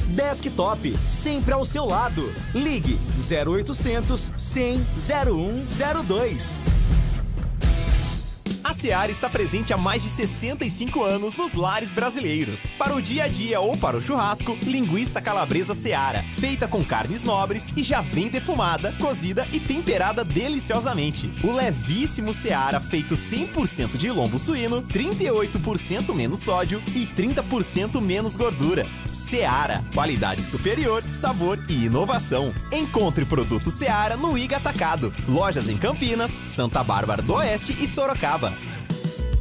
Desktop, sempre ao seu lado. Ligue 0800 100 0102. A Seara está presente há mais de 65 anos nos lares brasileiros. Para o dia a dia ou para o churrasco, linguiça calabresa Seara, feita com carnes nobres e já vem defumada, cozida e temperada deliciosamente. O levíssimo Seara, feito 100% de lombo suíno, 38% menos sódio e 30% menos gordura. Seara, qualidade superior, sabor e inovação. Encontre produto Seara no Iga Atacado. Lojas em Campinas, Santa Bárbara do Oeste e Sorocaba.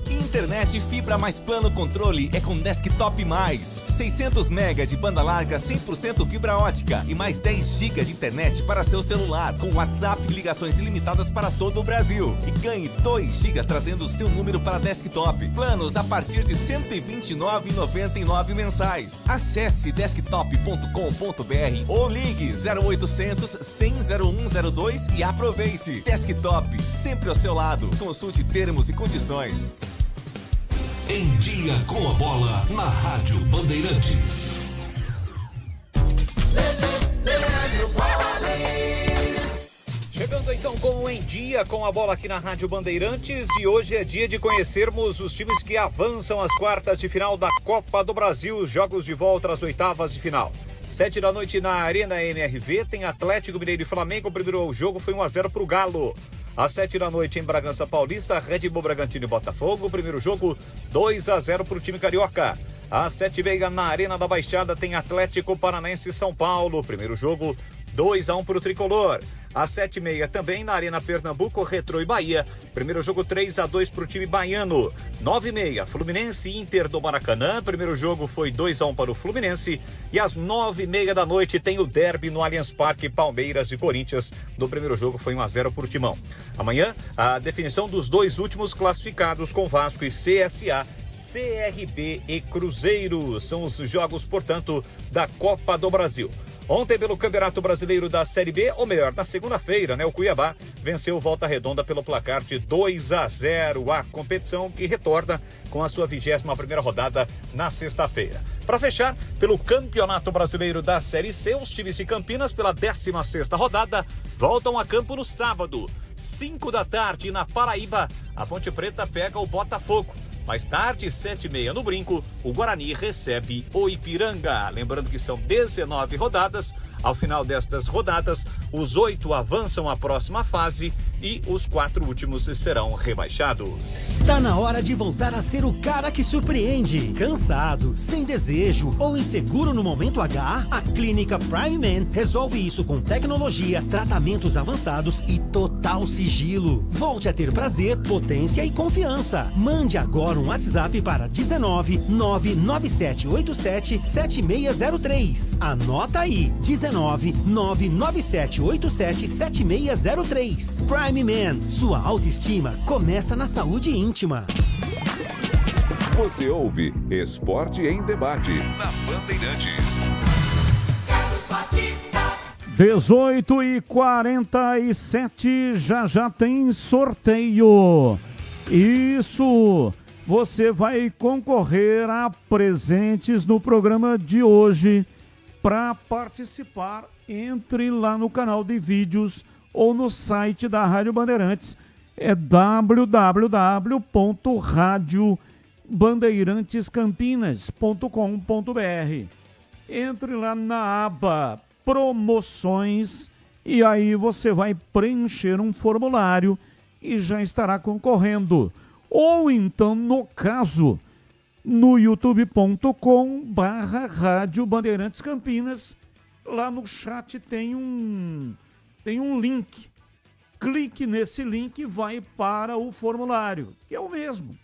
Internet fibra mais plano controle é com Desktop Mais. 600 MB de banda larga 100% fibra ótica e mais 10 GB de internet para seu celular, com WhatsApp e ligações ilimitadas para todo o Brasil. E ganhe 2 GB trazendo o seu número para Desktop. Planos a partir de R$ 129,99 mensais. Acesse desktop.com.br ou ligue 0800 100 0102 e aproveite. Desktop, sempre ao seu lado. Consulte termos e condições. Em Dia com a Bola, na Rádio Bandeirantes. Chegando então com o Em Dia com a Bola aqui na Rádio Bandeirantes, e hoje é dia de conhecermos os times que avançam às quartas de final da Copa do Brasil, jogos de volta às oitavas de final. 7 da noite na Arena MRV tem Atlético Mineiro e Flamengo. O primeiro jogo foi 1-0 para o Galo. Às 7 da noite em Bragança Paulista, Red Bull Bragantino e Botafogo. O primeiro jogo 2-0 para o time carioca. Às 7h30 na Arena da Baixada tem Atlético Paranaense e São Paulo. O primeiro jogo 2-1 para o Tricolor. Às 7h30 também na Arena Pernambuco, Retrô e Bahia. Primeiro jogo 3-2 para o time baiano. 9h30, Fluminense e Inter do Maracanã. Primeiro jogo foi 2-1 para o Fluminense. E às 9h30 da noite tem o derby no Allianz Parque, Palmeiras e Corinthians. No primeiro jogo foi 1-0 para o Timão. Amanhã, a definição dos dois últimos classificados com Vasco e CSA, CRB e Cruzeiro. São os jogos, portanto, da Copa do Brasil. Ontem, pelo Campeonato Brasileiro da Série B, ou melhor, na segunda-feira, o Cuiabá venceu Volta Redonda pelo placar de 2-0. A competição que retorna com a sua 21ª rodada na sexta-feira. Para fechar, pelo Campeonato Brasileiro da Série C, os times de Campinas, pela 16ª rodada, voltam a campo no sábado, 5 da tarde, na Paraíba. A Ponte Preta pega o Botafogo. Mais tarde, 7h30 no Brinco, o Guarani recebe o Ipiranga. Lembrando que são 19 rodadas. Ao final destas rodadas, os 8 avançam à próxima fase e os 4 últimos serão rebaixados. Tá na hora de voltar a ser o cara que surpreende. Cansado, sem desejo ou inseguro no momento H? A Clínica Prime Man resolve isso com tecnologia, tratamentos avançados e total sigilo. Volte a ter prazer, potência e confiança. Mande agora um WhatsApp para 19 99787 7603. Anota aí, 19 99787 7603. Prime Man, sua autoestima começa na saúde íntima. Você ouve Esporte em Debate, na Bandeirantes. 18h47, já tem sorteio. Isso, você vai concorrer a presentes no programa de hoje. Para participar, entre lá no canal de vídeos ou no site da Rádio Bandeirantes. É www.radiobandeirantescampinas.com.br. Entre lá na aba Promoções e aí você vai preencher um formulário e já estará concorrendo. Ou então, no caso, no youtube.com/Rádio Bandeirantes Campinas, lá no chat tem um link. Clique nesse link e vai para o formulário, que é o mesmo.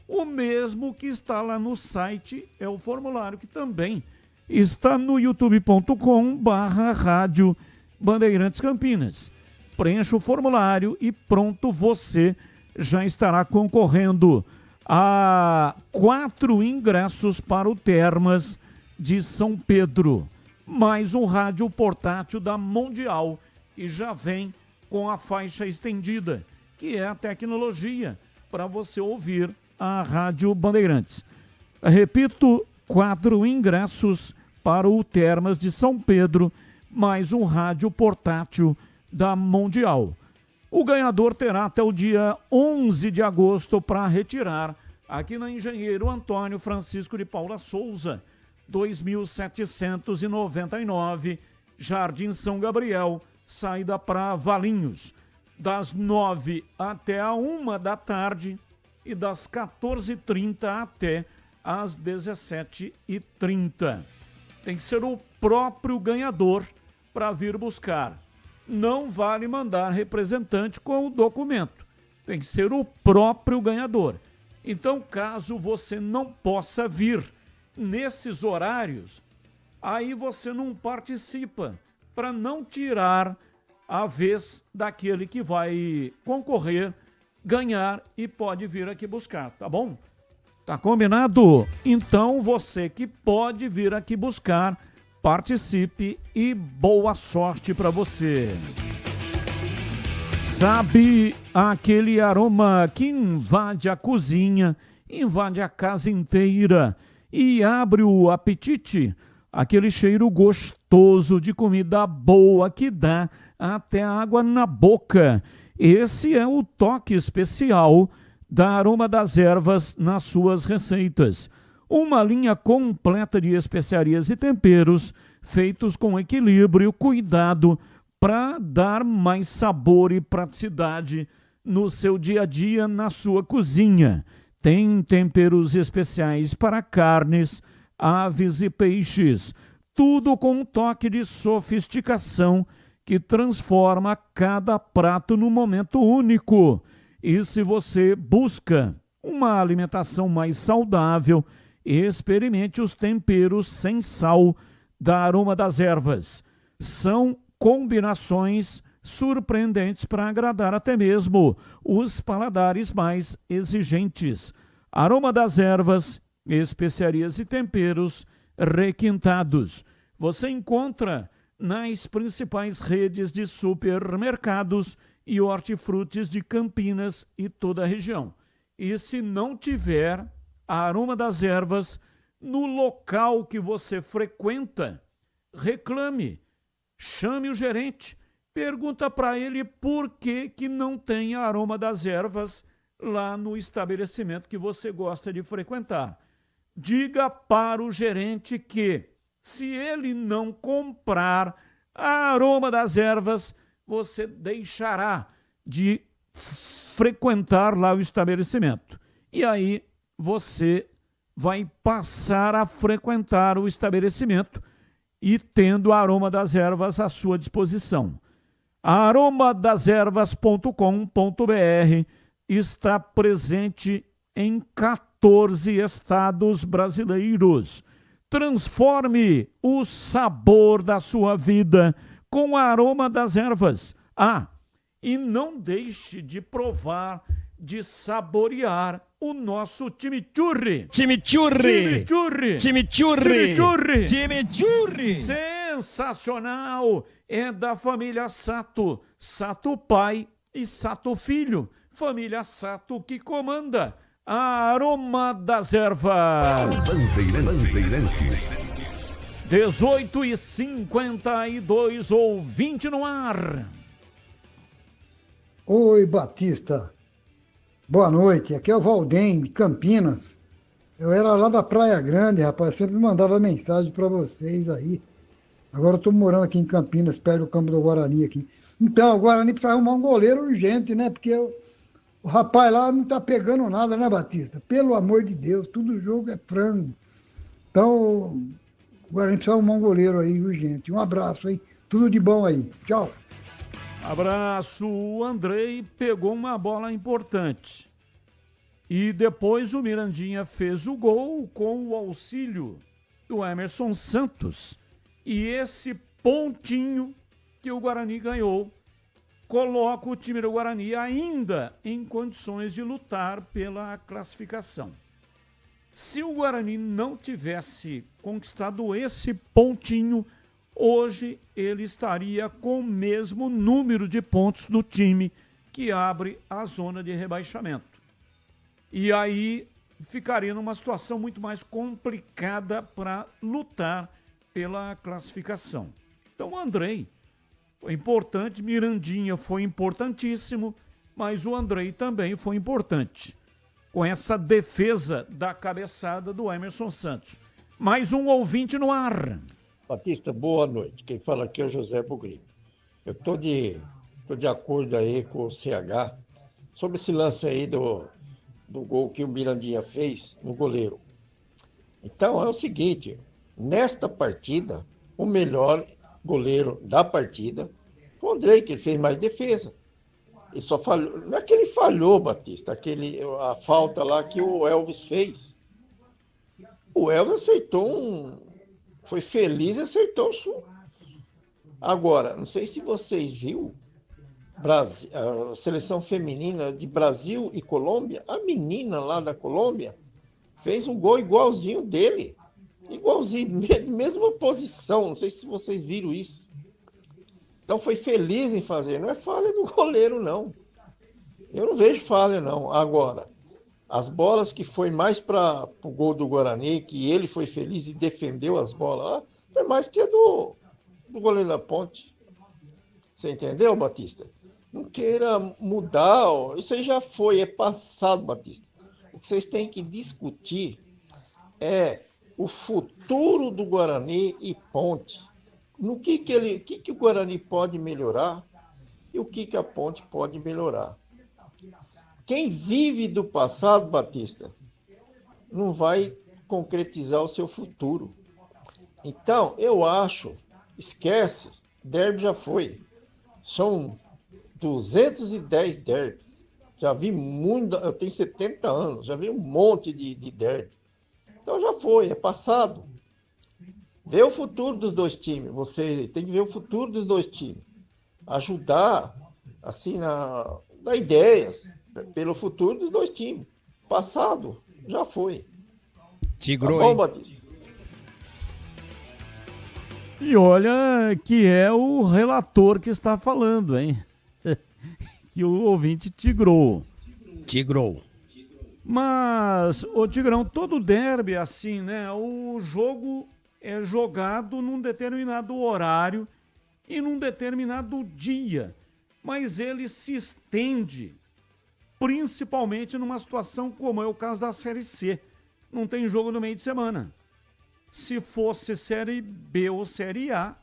O mesmo que está lá no site é o formulário que também está no youtube.com/Rádio Bandeirantes Campinas. Preencha o formulário e pronto, você já estará concorrendo a 4 ingressos para o Termas de São Pedro, mais um rádio portátil da Mundial, que já vem com a faixa estendida, que é a tecnologia para você ouvir a Rádio Bandeirantes. Repito, 4 ingressos para o Termas de São Pedro, mais um rádio portátil da Mundial. O ganhador terá até o dia 11 de agosto para retirar aqui na Engenheiro Antônio Francisco de Paula Souza, 2799, Jardim São Gabriel, saída para Valinhos, das 9 até a 1 da tarde e das 14h30 até às 17h30. Tem que ser o próprio ganhador para vir buscar. Não vale mandar representante com o documento. Tem que ser o próprio ganhador. Então, caso você não possa vir nesses horários, aí você não participa, para não tirar a vez daquele que vai concorrer, ganhar e pode vir aqui buscar, tá bom? Tá combinado? Então, você que pode vir aqui buscar, participe e boa sorte para você. Sabe aquele aroma que invade a cozinha, invade a casa inteira e abre o apetite? Aquele cheiro gostoso de comida boa que dá até água na boca. Esse é o toque especial da Aroma das Ervas nas suas receitas. Uma linha completa de especiarias e temperos feitos com equilíbrio, cuidado, para dar mais sabor e praticidade no seu dia a dia, na sua cozinha. Tem temperos especiais para carnes, aves e peixes. Tudo com um toque de sofisticação que transforma cada prato num momento único. E se você busca uma alimentação mais saudável, experimente os temperos sem sal da Aroma das Ervas. São combinações surpreendentes para agradar até mesmo os paladares mais exigentes. Aroma das Ervas, especiarias e temperos requintados. Você encontra nas principais redes de supermercados e hortifrutis de Campinas e toda a região. E se não tiver a Aroma das Ervas no local que você frequenta, reclame, chame o gerente, pergunta para ele por que não tem a Aroma das Ervas lá no estabelecimento que você gosta de frequentar. Diga para o gerente que, se ele não comprar a Aroma das Ervas, você deixará de frequentar lá o estabelecimento. E aí você vai passar a frequentar o estabelecimento e tendo a Aroma das Ervas à sua disposição. aromadeservas.com.br está presente em 14 estados brasileiros. Transforme o sabor da sua vida com a Aroma das Ervas. E não deixe de provar, de saborear o nosso chimichurri. Chimichurri! Chimichurri! Chimichurri! Chimichurri! Chimichurri! Sensacional! É da família Sato. Sato pai e Sato filho. Família Sato que comanda Aroma das Ervas. Bandeirantes. 18h52, ouvinte no ar. Oi, Batista. Boa noite. Aqui é o Valdem, de Campinas. Eu era lá da Praia Grande, rapaz. Sempre mandava mensagem para vocês aí. Agora eu tô morando aqui em Campinas, perto do campo do Guarani aqui. Então, o Guarani precisa arrumar um goleiro urgente, né? Porque o rapaz lá não tá pegando nada, né, Batista? Pelo amor de Deus, todo jogo é frango. Então, o Guarani precisa arrumar um goleiro aí urgente. Um abraço aí. Tudo de bom aí. Tchau. Abraço. O Andrei pegou uma bola importante. E depois o Mirandinha fez o gol com o auxílio do Emerson Santos. E esse pontinho que o Guarani ganhou coloca o time do Guarani ainda em condições de lutar pela classificação. Se o Guarani não tivesse conquistado esse pontinho, hoje ele estaria com o mesmo número de pontos do time que abre a zona de rebaixamento. E aí ficaria numa situação muito mais complicada para lutar pela classificação. Então, o Andrei foi importante, Mirandinha foi importantíssimo, mas o Andrei também foi importante, com essa defesa da cabeçada do Emerson Santos. Mais um ouvinte no ar. Batista, boa noite. Quem fala aqui é o José Bugrini. Eu tô de acordo aí com o CH sobre esse lance aí do gol que o Mirandinha fez no goleiro. Então é o seguinte, nesta partida, o melhor goleiro da partida foi o Andrei, que ele fez mais defesa. Ele só falhou, não é que ele falhou, Batista, a falta lá que o Elvis fez. O Elvis acertou foi feliz e acertou o sul. Agora, não sei se vocês viram, a seleção feminina de Brasil e Colômbia, a menina lá da Colômbia fez um gol igualzinho dele. Igualzinho, mesma posição, não sei se vocês viram isso. Então foi feliz em fazer, não é falha do goleiro, não. Eu não vejo falha, não. Agora, as bolas que foi mais para o gol do Guarani, que ele foi feliz e defendeu as bolas lá, foi mais que a do goleiro da Ponte. Você entendeu, Batista? Não queira mudar, ó. Isso aí já foi, é passado, Batista. O que vocês têm que discutir é o futuro do Guarani e Ponte. No que o Guarani pode melhorar e o que a Ponte pode melhorar. Quem vive do passado, Batista, não vai concretizar o seu futuro. Então, eu acho, esquece, derby já foi. São 210 derbys. Já vi muito, eu tenho 70 anos, já vi um monte de derby. Então já foi, é passado. Vê o futuro dos dois times. Você tem que ver o futuro dos dois times. Ajudar, assim, dar ideias pelo futuro dos dois times. Passado, já foi. Tigrou, tá bom, hein? Batista? E olha que é o relator que está falando, hein? Que o ouvinte tigrou. Tigrou. Mas, ô Tigrão, todo derby é assim, né? O jogo é jogado num determinado horário e num determinado dia. Mas ele se estende, principalmente numa situação como é o caso da Série C. Não tem jogo no meio de semana. Se fosse Série B ou Série A,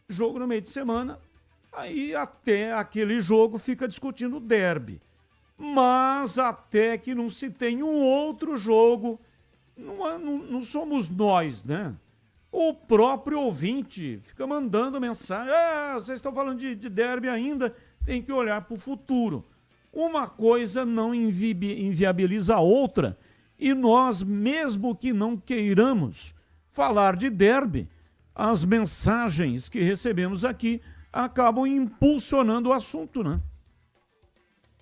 jogo no meio de semana, aí até aquele jogo fica discutindo o derby. Mas até que não se tem um outro jogo, não somos nós, né? O próprio ouvinte fica mandando mensagem, vocês estão falando de derby ainda, tem que olhar para o futuro. Uma coisa não inviabiliza a outra, e nós, mesmo que não queiramos falar de derby, as mensagens que recebemos aqui acabam impulsionando o assunto, né?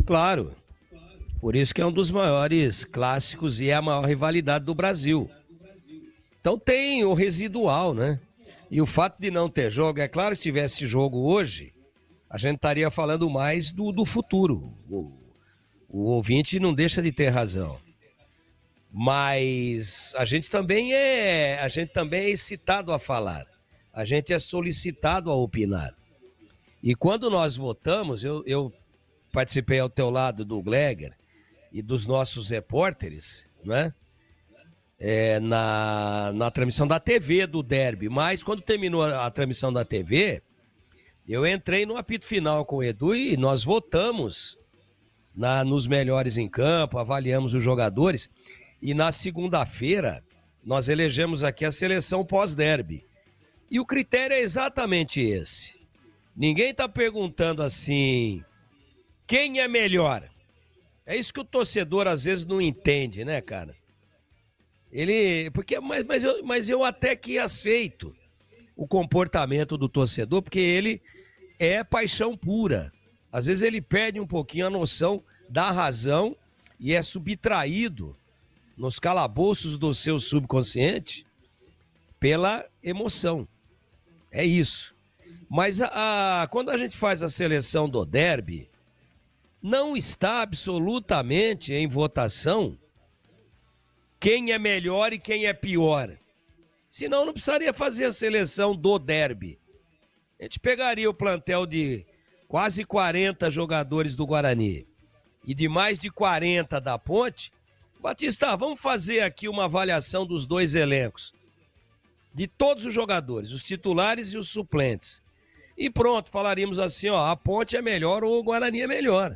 Claro. Por isso que é um dos maiores clássicos e é a maior rivalidade do Brasil. Então tem o residual, né? E o fato de não ter jogo, é claro que se tivesse jogo hoje, a gente estaria falando mais do futuro. O ouvinte não deixa de ter razão. Mas a gente também é excitado a falar. A gente é solicitado a opinar. E quando nós votamos, eu participei ao teu lado do Gleger e dos nossos repórteres, né? Na transmissão da TV do derby. Mas quando terminou a transmissão da TV, eu entrei no apito final com o Edu e nós votamos nos melhores em campo, avaliamos os jogadores. E na segunda-feira, nós elegemos aqui a seleção pós-derby. E o critério é exatamente esse. Ninguém está perguntando assim, quem é melhor? É isso que o torcedor às vezes não entende, né, cara? Mas eu até que aceito o comportamento do torcedor, porque ele é paixão pura. Às vezes ele perde um pouquinho a noção da razão e é subtraído nos calabouços do seu subconsciente pela emoção. É isso. Mas quando a gente faz a seleção do derby, não está absolutamente em votação quem é melhor e quem é pior. Senão não precisaria fazer a seleção do derby. A gente pegaria o plantel de quase 40 jogadores do Guarani e de mais de 40 da Ponte. Batista, vamos fazer aqui uma avaliação dos dois elencos. De todos os jogadores, os titulares e os suplentes. E pronto, falaríamos assim, a Ponte é melhor ou o Guarani é melhor.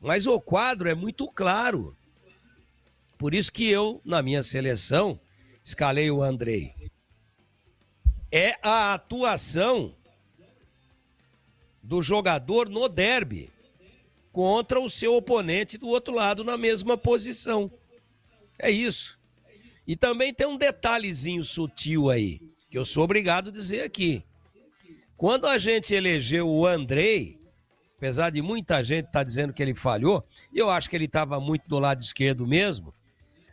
Mas o quadro é muito claro. Por isso que eu, na minha seleção, escalei o Andrei. É a atuação do jogador no derby contra o seu oponente do outro lado na mesma posição. É isso. E também tem um detalhezinho sutil aí, que eu sou obrigado a dizer aqui. Quando a gente elegeu o Andrei, apesar de muita gente estar dizendo que ele falhou, eu acho que ele estava muito do lado esquerdo mesmo,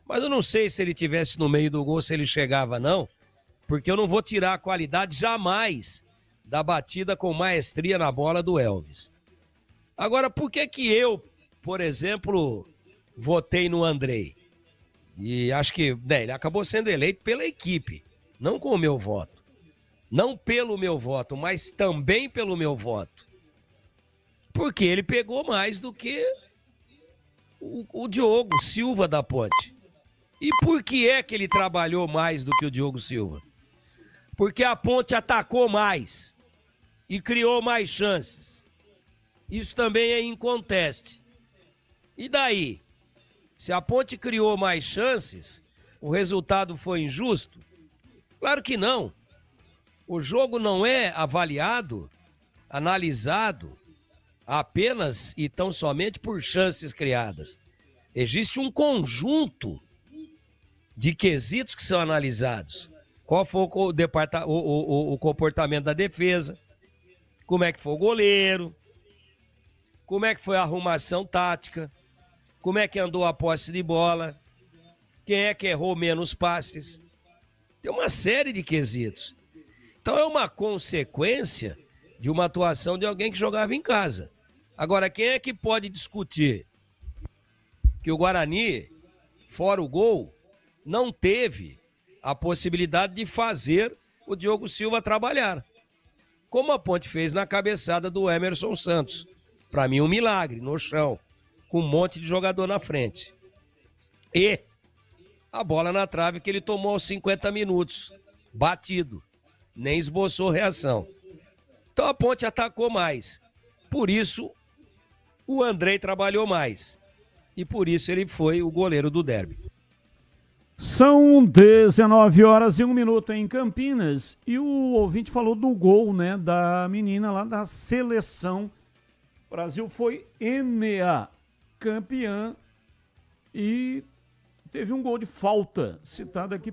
mas eu não sei se ele tivesse no meio do gol, se ele chegava não, porque eu não vou tirar a qualidade jamais da batida com maestria na bola do Elvis. Agora, por que eu, por exemplo, votei no Andrei? E acho que ele acabou sendo eleito pela equipe, não com o meu voto. Não pelo meu voto, mas também pelo meu voto. Porque ele pegou mais do que o Diogo Silva da Ponte. E por que é que ele trabalhou mais do que o Diogo Silva? Porque a Ponte atacou mais e criou mais chances. Isso também é inconteste. E daí? Se a Ponte criou mais chances, o resultado foi injusto? Claro que não. O jogo não é avaliado, analisado apenas e tão somente por chances criadas. Existe um conjunto de quesitos que são analisados. Qual foi o comportamento da defesa? Como é que foi o goleiro? Como é que foi a arrumação tática? Como é que andou a posse de bola? Quem é que errou menos passes? Tem uma série de quesitos. Então é uma consequência de uma atuação de alguém que jogava em casa. Agora, quem é que pode discutir que o Guarani, fora o gol, não teve a possibilidade de fazer o Diogo Silva trabalhar? Como a Ponte fez na cabeçada do Emerson Santos. Para mim, um milagre, no chão, com um monte de jogador na frente. E a bola na trave que ele tomou aos 50 minutos, batido, nem esboçou reação. Então a Ponte atacou mais. Por isso, o Andrei trabalhou mais. E por isso ele foi o goleiro do derby. São 19h01 em Campinas. E o ouvinte falou do gol, né, da menina lá da seleção. O Brasil foi NA campeã e teve um gol de falta, citado aqui,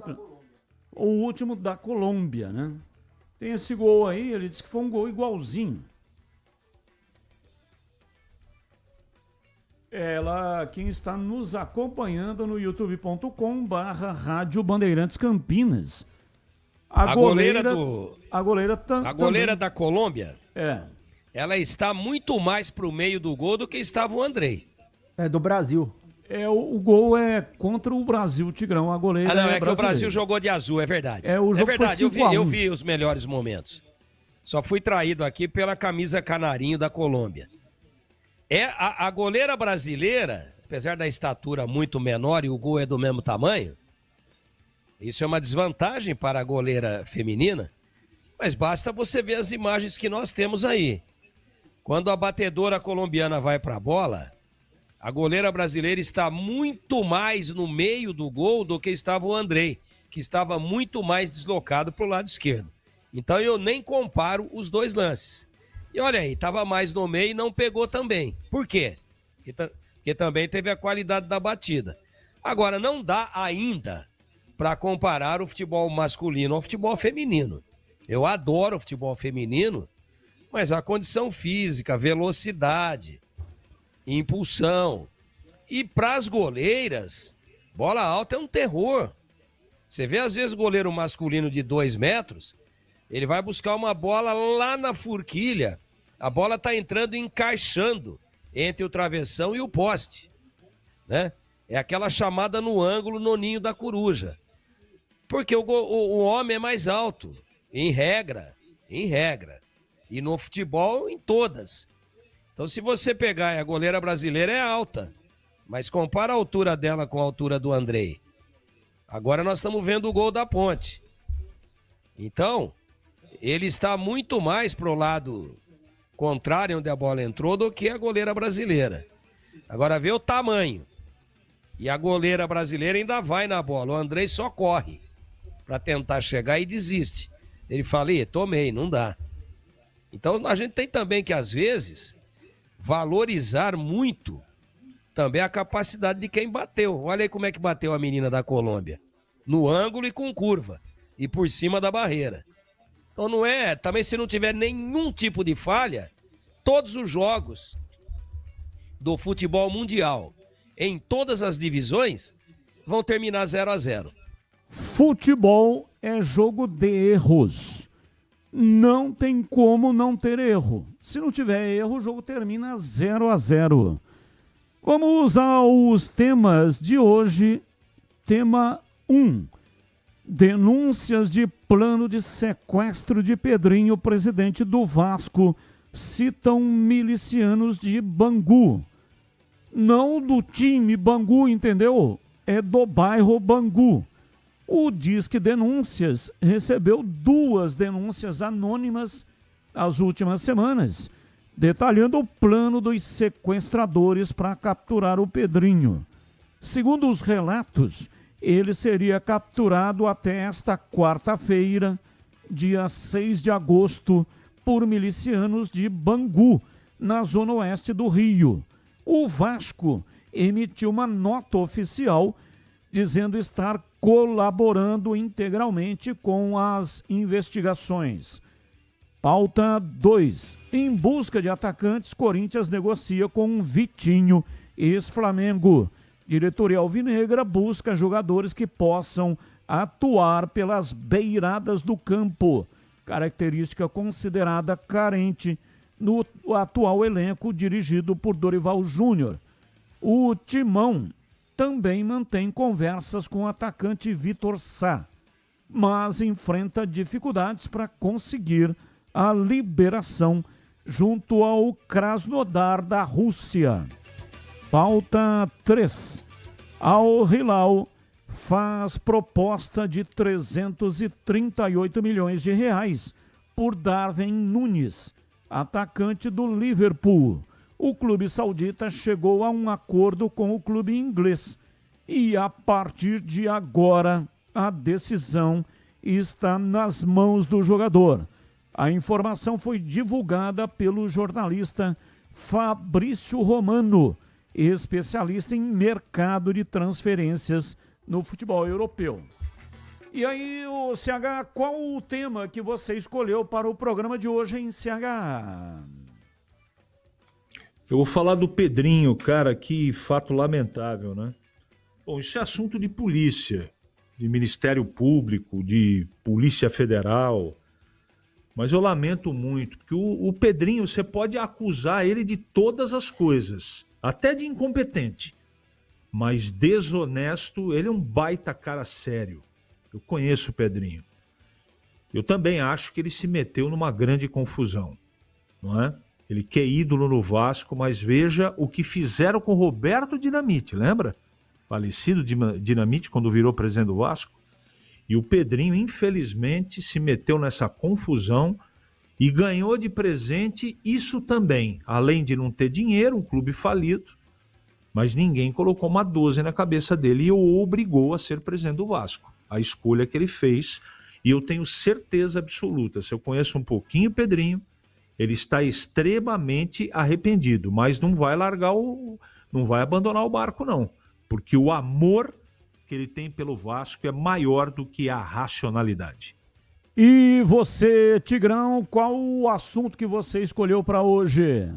o último da Colômbia, né? Tem esse gol aí, ele disse que foi um gol igualzinho. Ela, quem está nos acompanhando no youtube.com/Rádio Bandeirantes Campinas. A goleira da Colômbia? É. Ela está muito mais pro meio do gol do que estava o Andrei. É do Brasil. O gol é contra o Brasil, Tigrão, a goleira é que o Brasil jogou de azul, é verdade. O jogo verdade, foi eu vi os melhores momentos. Só fui traído aqui pela camisa canarinho da Colômbia. A goleira brasileira, apesar da estatura muito menor e o gol é do mesmo tamanho, isso é uma desvantagem para a goleira feminina, mas basta você ver as imagens que nós temos aí. Quando a batedora colombiana vai para a bola, a goleira brasileira está muito mais no meio do gol do que estava o Andrei, que estava muito mais deslocado para o lado esquerdo. Então eu nem comparo os dois lances. E olha aí, estava mais no meio e não pegou também. Por quê? Porque também teve a qualidade da batida. Agora, não dá ainda para comparar o futebol masculino ao futebol feminino. Eu adoro o futebol feminino, mas a condição física, velocidade, impulsão. E para as goleiras, bola alta é um terror. Você vê às vezes o goleiro masculino de 2 metros, ele vai buscar uma bola lá na forquilha, a bola está entrando e encaixando entre o travessão e o poste, né? É aquela chamada no ângulo, no ninho da coruja. Porque o homem é mais alto, em regra. E no futebol, em todas. Então, se você pegar, a goleira brasileira é alta, mas compara a altura dela com a altura do Andrei. Agora nós estamos vendo o gol da Ponte. Então, ele está muito mais pro lado contrário onde a bola entrou do que a goleira brasileira. Agora vê o tamanho. E a goleira brasileira ainda vai na bola. O Andrei só corre para tentar chegar e desiste. Ele fala, tomei, não dá. Então a gente tem também que, às vezes, valorizar muito também a capacidade de quem bateu. Olha aí como é que bateu a menina da Colômbia. No ângulo e com curva. E por cima da barreira. Então não é, também se não tiver nenhum tipo de falha, todos os jogos do futebol mundial, em todas as divisões, vão terminar 0-0. Futebol é jogo de erros. Não tem como não ter erro. Se não tiver erro, o jogo termina 0-0. Vamos aos temas de hoje. Tema 1. Denúncias de plano de sequestro de Pedrinho, presidente do Vasco, citam milicianos de Bangu. Não do time Bangu, entendeu? É do bairro Bangu. O Disque Denúncias recebeu 2 denúncias anônimas nas últimas semanas, detalhando o plano dos sequestradores para capturar o Pedrinho. Segundo os relatos, ele seria capturado até esta quarta-feira, dia 6 de agosto, por milicianos de Bangu, na zona oeste do Rio. O Vasco emitiu uma nota oficial dizendo estar colaborando integralmente com as investigações. Pauta 2. Em busca de atacantes, Corinthians negocia com Vitinho, ex-Flamengo. Diretoria alvinegra busca jogadores que possam atuar pelas beiradas do campo, característica considerada carente no atual elenco dirigido por Dorival Júnior. O Timão também mantém conversas com o atacante Vitor Sá, mas enfrenta dificuldades para conseguir a liberação junto ao Krasnodar da Rússia. Pauta 3. Al Hilal faz proposta de 338 milhões de reais por Darwin Nunes, atacante do Liverpool. O clube saudita chegou a um acordo com o clube inglês e, a partir de agora, a decisão está nas mãos do jogador. A informação foi divulgada pelo jornalista Fabrício Romano, especialista em mercado de transferências no futebol europeu. E aí, o CH, qual o tema que você escolheu para o programa de hoje, hein, CH? Eu vou falar do Pedrinho, cara, que fato lamentável, né? Bom, isso é assunto de polícia, de Ministério Público, de Polícia Federal, mas eu lamento muito, porque o Pedrinho, você pode acusar ele de todas as coisas, até de incompetente, mas desonesto, ele é um baita cara sério. Eu conheço o Pedrinho. Eu também acho que ele se meteu numa grande confusão, não é? Ele que é ídolo no Vasco, mas veja o que fizeram com o Roberto Dinamite, lembra? Falecido Dinamite quando virou presidente do Vasco. E o Pedrinho, infelizmente, se meteu nessa confusão e ganhou de presente isso também. Além de não ter dinheiro, um clube falido, mas ninguém colocou uma 12 na cabeça dele e o obrigou a ser presidente do Vasco. A escolha que ele fez, e eu tenho certeza absoluta, se eu conheço um pouquinho o Pedrinho, ele está extremamente arrependido, mas não vai não vai abandonar o barco não, porque o amor que ele tem pelo Vasco é maior do que a racionalidade. E você, Tigrão, qual o assunto que você escolheu para hoje?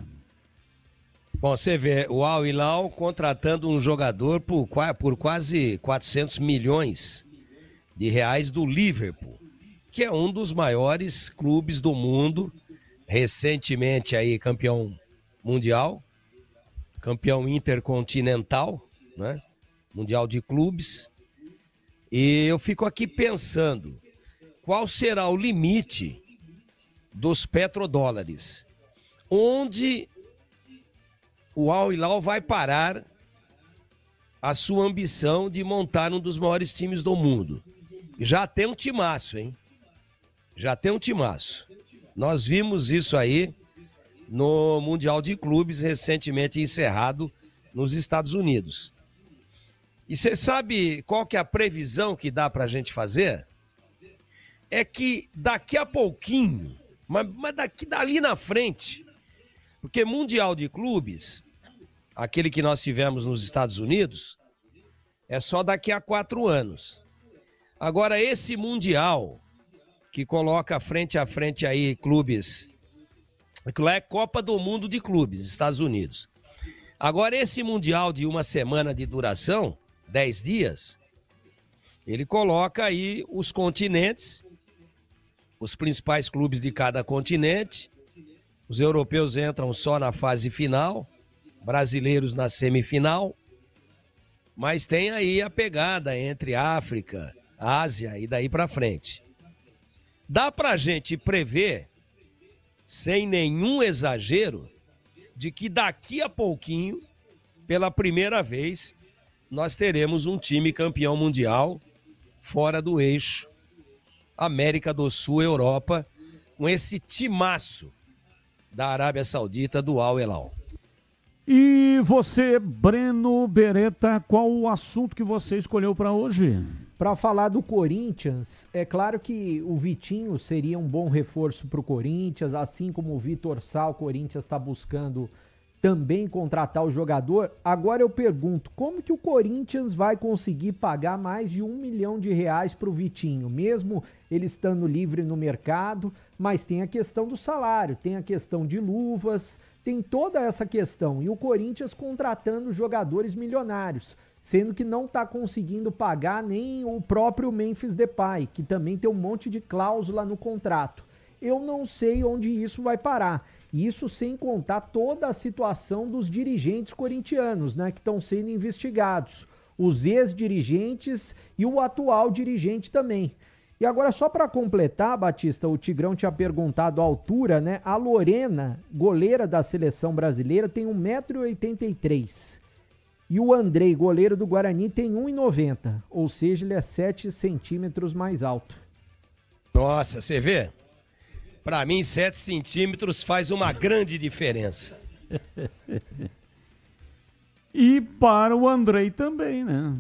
Bom, você vê o Al Hilal contratando um jogador por quase 400 milhões de reais do Liverpool, que é um dos maiores clubes do mundo, recentemente aí campeão mundial, campeão intercontinental, né? Mundial de clubes. E eu fico aqui pensando, qual será o limite dos petrodólares? Onde o Al Hilal vai parar a sua ambição de montar um dos maiores times do mundo? Já tem um timaço, hein? Já tem um timaço. Nós vimos isso aí no Mundial de Clubes recentemente encerrado nos Estados Unidos. E você sabe qual que é a previsão que dá pra gente fazer? É que daqui a pouquinho, mas dali na frente, porque Mundial de Clubes, aquele que nós tivemos nos Estados Unidos, é só daqui a 4 anos. Agora, esse Mundial, que coloca frente a frente aí clubes, que lá é Copa do Mundo de Clubes, Estados Unidos. Agora, esse Mundial de uma semana de duração, 10 dias, ele coloca aí os continentes, os principais clubes de cada continente. Os europeus entram só na fase final, brasileiros na semifinal, mas tem aí a pegada entre África, Ásia e daí para frente. Dá pra gente prever, sem nenhum exagero, de que daqui a pouquinho, pela primeira vez, nós teremos um time campeão mundial fora do eixo América do Sul, Europa, com esse timaço da Arábia Saudita, do Al Hilal. E você, Breno Beretta, qual o assunto que você escolheu para hoje? Para falar do Corinthians, é claro que o Vitinho seria um bom reforço para o Corinthians, assim como o Vitor Sá, o Corinthians está buscando também contratar o jogador. Agora eu pergunto, como que o Corinthians vai conseguir pagar mais de R$1 milhão para o Vitinho, mesmo ele estando livre no mercado? Mas tem a questão do salário, tem a questão de luvas, tem toda essa questão. E o Corinthians contratando jogadores milionários, sendo que não está conseguindo pagar nem o próprio Memphis Depay, que também tem um monte de cláusula no contrato. Eu não sei onde isso vai parar. Isso sem contar toda a situação dos dirigentes corintianos, né, que estão sendo investigados. Os ex-dirigentes e o atual dirigente também. E agora, só para completar, Batista, o Tigrão tinha perguntado a altura, né? A Lorena, goleira da seleção brasileira, tem 1,83 m. E o Andrei, goleiro do Guarani, tem 1,90 m. Ou seja, ele é 7 centímetros mais alto. Nossa, você vê? Para mim, 7 centímetros faz uma grande diferença. E para o Andrei também, né?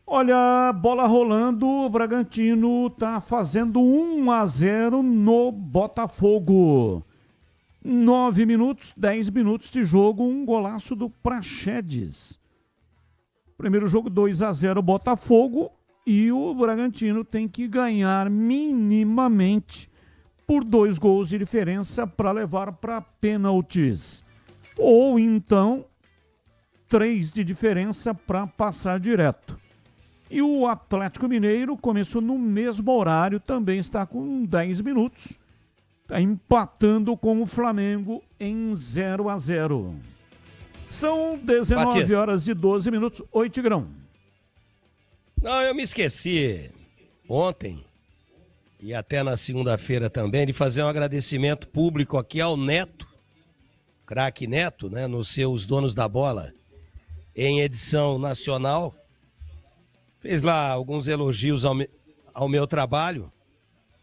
Olha, bola rolando, o Bragantino tá fazendo 1-0 no Botafogo. 9 minutos, 10 minutos de jogo, um golaço do Praxedes. Primeiro jogo 2-0 Botafogo e o Bragantino tem que ganhar minimamente por 2 gols de diferença para levar para pênaltis. Ou então 3 de diferença para passar direto. E o Atlético Mineiro começou no mesmo horário, também está com 10 minutos. Está empatando com o Flamengo em 0-0. São 19 Batista. horas e 12 minutos. Oi, Tigrão. Não, eu me esqueci ontem e até na segunda-feira também de fazer um agradecimento público aqui ao Neto, craque Neto, né, nos seus Donos da Bola, em edição nacional. Fez lá alguns elogios ao meu trabalho,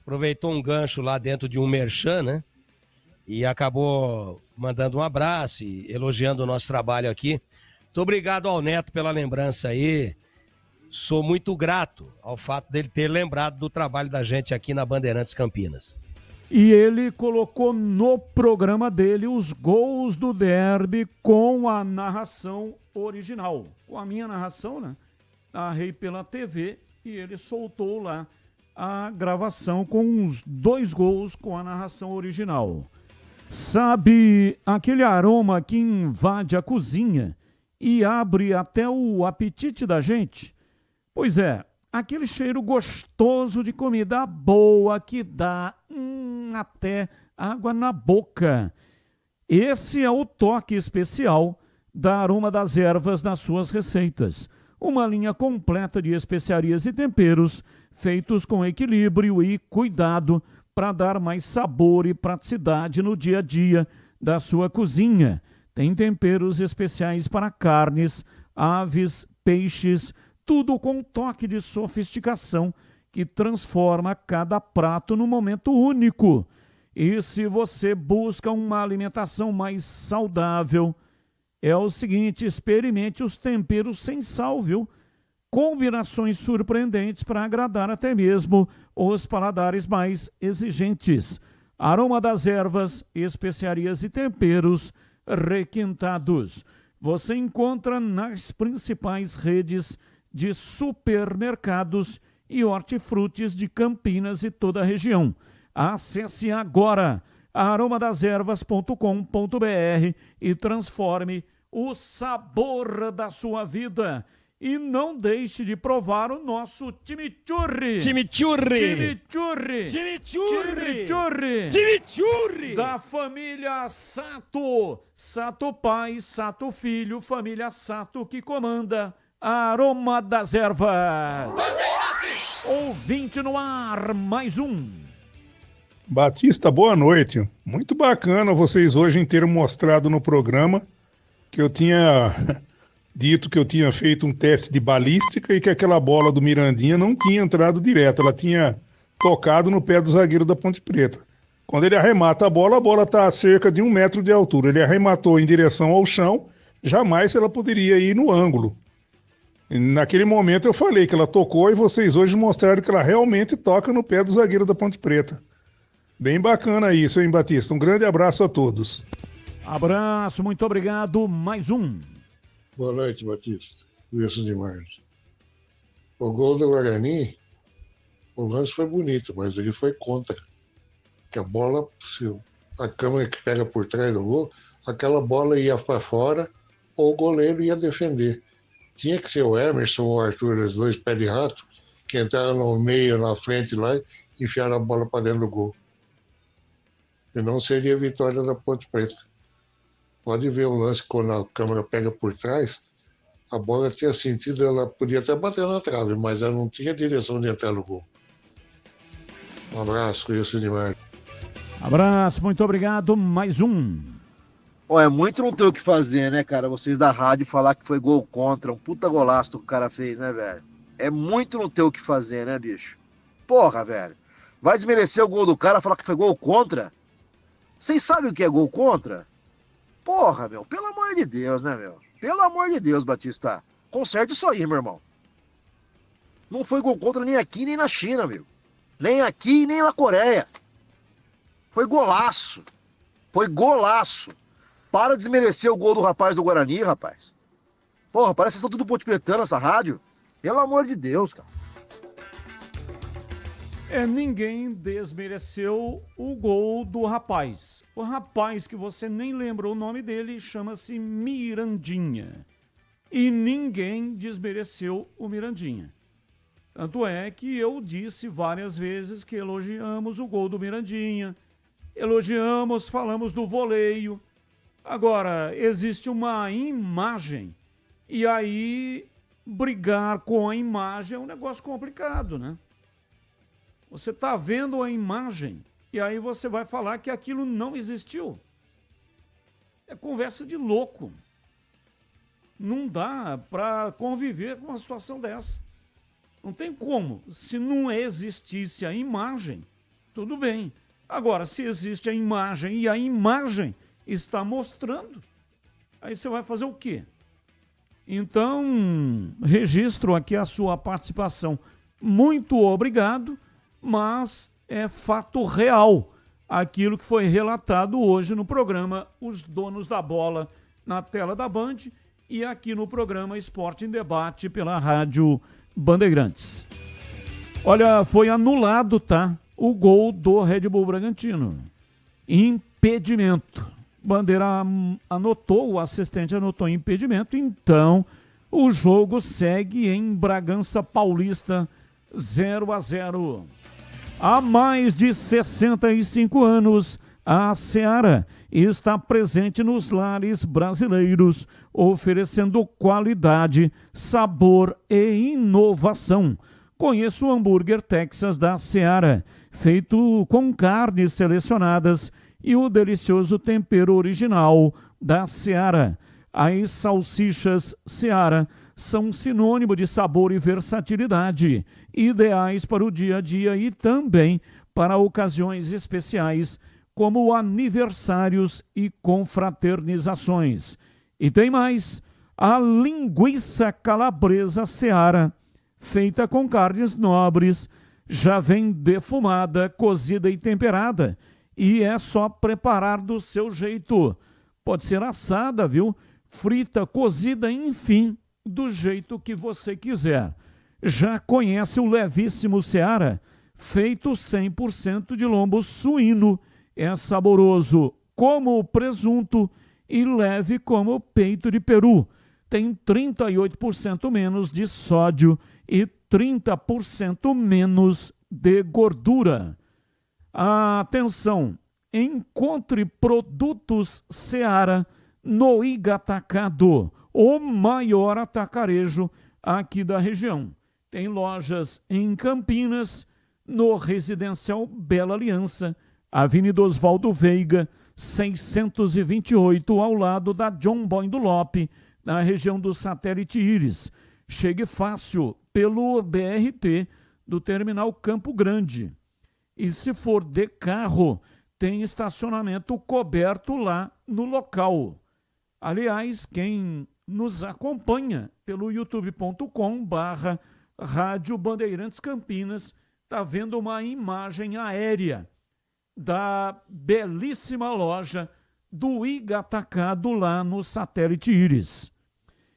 aproveitou um gancho lá dentro de um merchan, né, e acabou mandando um abraço e elogiando o nosso trabalho aqui. Muito obrigado ao Neto pela lembrança aí. Sou muito grato ao fato dele ter lembrado do trabalho da gente aqui na Bandeirantes Campinas. E ele colocou no programa dele os gols do derby com a narração original. Com a minha narração, né? Narrei pela TV e ele soltou lá a gravação com os 2 gols com a narração original. Sabe aquele aroma que invade a cozinha e abre até o apetite da gente? Pois é, aquele cheiro gostoso de comida boa que dá até água na boca. Esse é o toque especial da Aroma das Ervas nas suas receitas. Uma linha completa de especiarias e temperos feitos com equilíbrio e cuidado para dar mais sabor e praticidade no dia a dia da sua cozinha. Tem temperos especiais para carnes, aves, peixes, tudo com um toque de sofisticação que transforma cada prato num momento único. E se você busca uma alimentação mais saudável, é o seguinte, experimente os temperos sem sal, viu? Combinações surpreendentes para agradar até mesmo os paladares mais exigentes. Aroma das ervas, especiarias e temperos requintados. Você encontra nas principais redes de supermercados e hortifrutis de Campinas e toda a região. Acesse agora aromadeservas.com.br e transforme o sabor da sua vida. E não deixe de provar o nosso chimichurri. Chimichurri. Chimichurri. Chimichurri. Chimichurri. Chimichurri. Da família Sato. Sato pai, Sato filho, família Sato que comanda a Aroma das Ervas. Ouvinte no ar, mais um. Batista, boa noite. Muito bacana vocês hoje terem mostrado no programa que eu tinha dito que eu tinha feito um teste de balística e que aquela bola do Mirandinha não tinha entrado direto, ela tinha tocado no pé do zagueiro da Ponte Preta. Quando ele arremata a bola está a cerca de 1 metro de altura. Ele arrematou em direção ao chão, jamais ela poderia ir no ângulo. E naquele momento eu falei que ela tocou e vocês hoje mostraram que ela realmente toca no pé do zagueiro da Ponte Preta. Bem bacana isso, hein, Batista? Um grande abraço a todos. Abraço, muito obrigado. Mais um. Boa noite, Batista. Wilson de Março. O gol do Guarani, o lance foi bonito, mas ele foi contra. Que a bola, se a câmera que pega por trás do gol, aquela bola ia para fora ou o goleiro ia defender. Tinha que ser o Emerson ou o Arthur, os 2 pés de rato, que entraram no meio, na frente lá e enfiaram a bola para dentro do gol. E não seria a vitória da Ponte Preta. Pode ver o lance quando a câmera pega por trás, a bola tinha sentido, ela podia até bater na trave, mas ela não tinha direção de entrar no gol. Um abraço, Wilson de Março. Abraço, muito obrigado. Mais um. É muito não ter o que fazer, né, cara? Vocês da rádio falar que foi gol contra, um puta golaço que o cara fez, né, velho? É muito não ter o que fazer, né, bicho? Porra, velho. Vai desmerecer o gol do cara, falar que foi gol contra? Vocês sabem o que é gol contra? Porra, meu, pelo amor de Deus, né, meu? Pelo amor de Deus, Batista. Conserta isso aí, meu irmão. Não foi gol contra nem aqui, nem na China, meu. Nem aqui, nem na Coreia. Foi golaço. Foi golaço. Para de desmerecer o gol do rapaz do Guarani, rapaz. Porra, parece que vocês estão tudo ponte pretando essa rádio. Pelo amor de Deus, cara. Ninguém desmereceu o gol do rapaz. O rapaz que você nem lembrou o nome dele chama-se Mirandinha. E ninguém desmereceu o Mirandinha. Tanto é que eu disse várias vezes que elogiamos o gol do Mirandinha. Elogiamos, falamos do voleio. Agora, existe uma imagem e aí brigar com a imagem é um negócio complicado, né? Você está vendo a imagem e aí você vai falar que aquilo não existiu. É conversa de louco. Não dá para conviver com uma situação dessa. Não tem como. Se não existisse a imagem, tudo bem. Agora, se existe a imagem e a imagem está mostrando, aí você vai fazer o quê? Então, registro aqui a sua participação. Muito obrigado, mas é fato real aquilo que foi relatado hoje no programa Os Donos da Bola, na tela da Band, e aqui no programa Esporte em Debate pela Rádio Bandeirantes. Olha, foi anulado, tá? O gol do Red Bull Bragantino. Impedimento. Bandeira anotou, o assistente anotou impedimento, então o jogo segue em Bragança Paulista 0-0. Há mais de 65 anos, a Seara está presente nos lares brasileiros, oferecendo qualidade, sabor e inovação. Conheça o hambúrguer Texas da Seara, feito com carnes selecionadas e o delicioso tempero original da Seara. As salsichas Seara são sinônimo de sabor e versatilidade, ideais para o dia a dia e também para ocasiões especiais, como aniversários e confraternizações. E tem mais, a linguiça calabresa Seara, feita com carnes nobres, já vem defumada, cozida e temperada, e é só preparar do seu jeito. Pode ser assada, viu? Frita, cozida, enfim, do jeito que você quiser. Já conhece o levíssimo Seara? Feito 100% de lombo suíno. É saboroso como o presunto e leve como o peito de peru. Tem 38% menos de sódio e 30% menos de gordura. Atenção, encontre produtos Seara no Igatacado, o maior atacarejo aqui da região. Tem lojas em Campinas, no Residencial Bela Aliança, Avenida Oswaldo Veiga, 628, ao lado da John Boy do Lope, na região do Satélite Íris. Chegue fácil pelo BRT do Terminal Campo Grande. E se for de carro, tem estacionamento coberto lá no local. Aliás, quem nos acompanha pelo youtube.com/Rádio Bandeirantes Campinas está vendo uma imagem aérea da belíssima loja do Igatacado lá no Satélite Íris.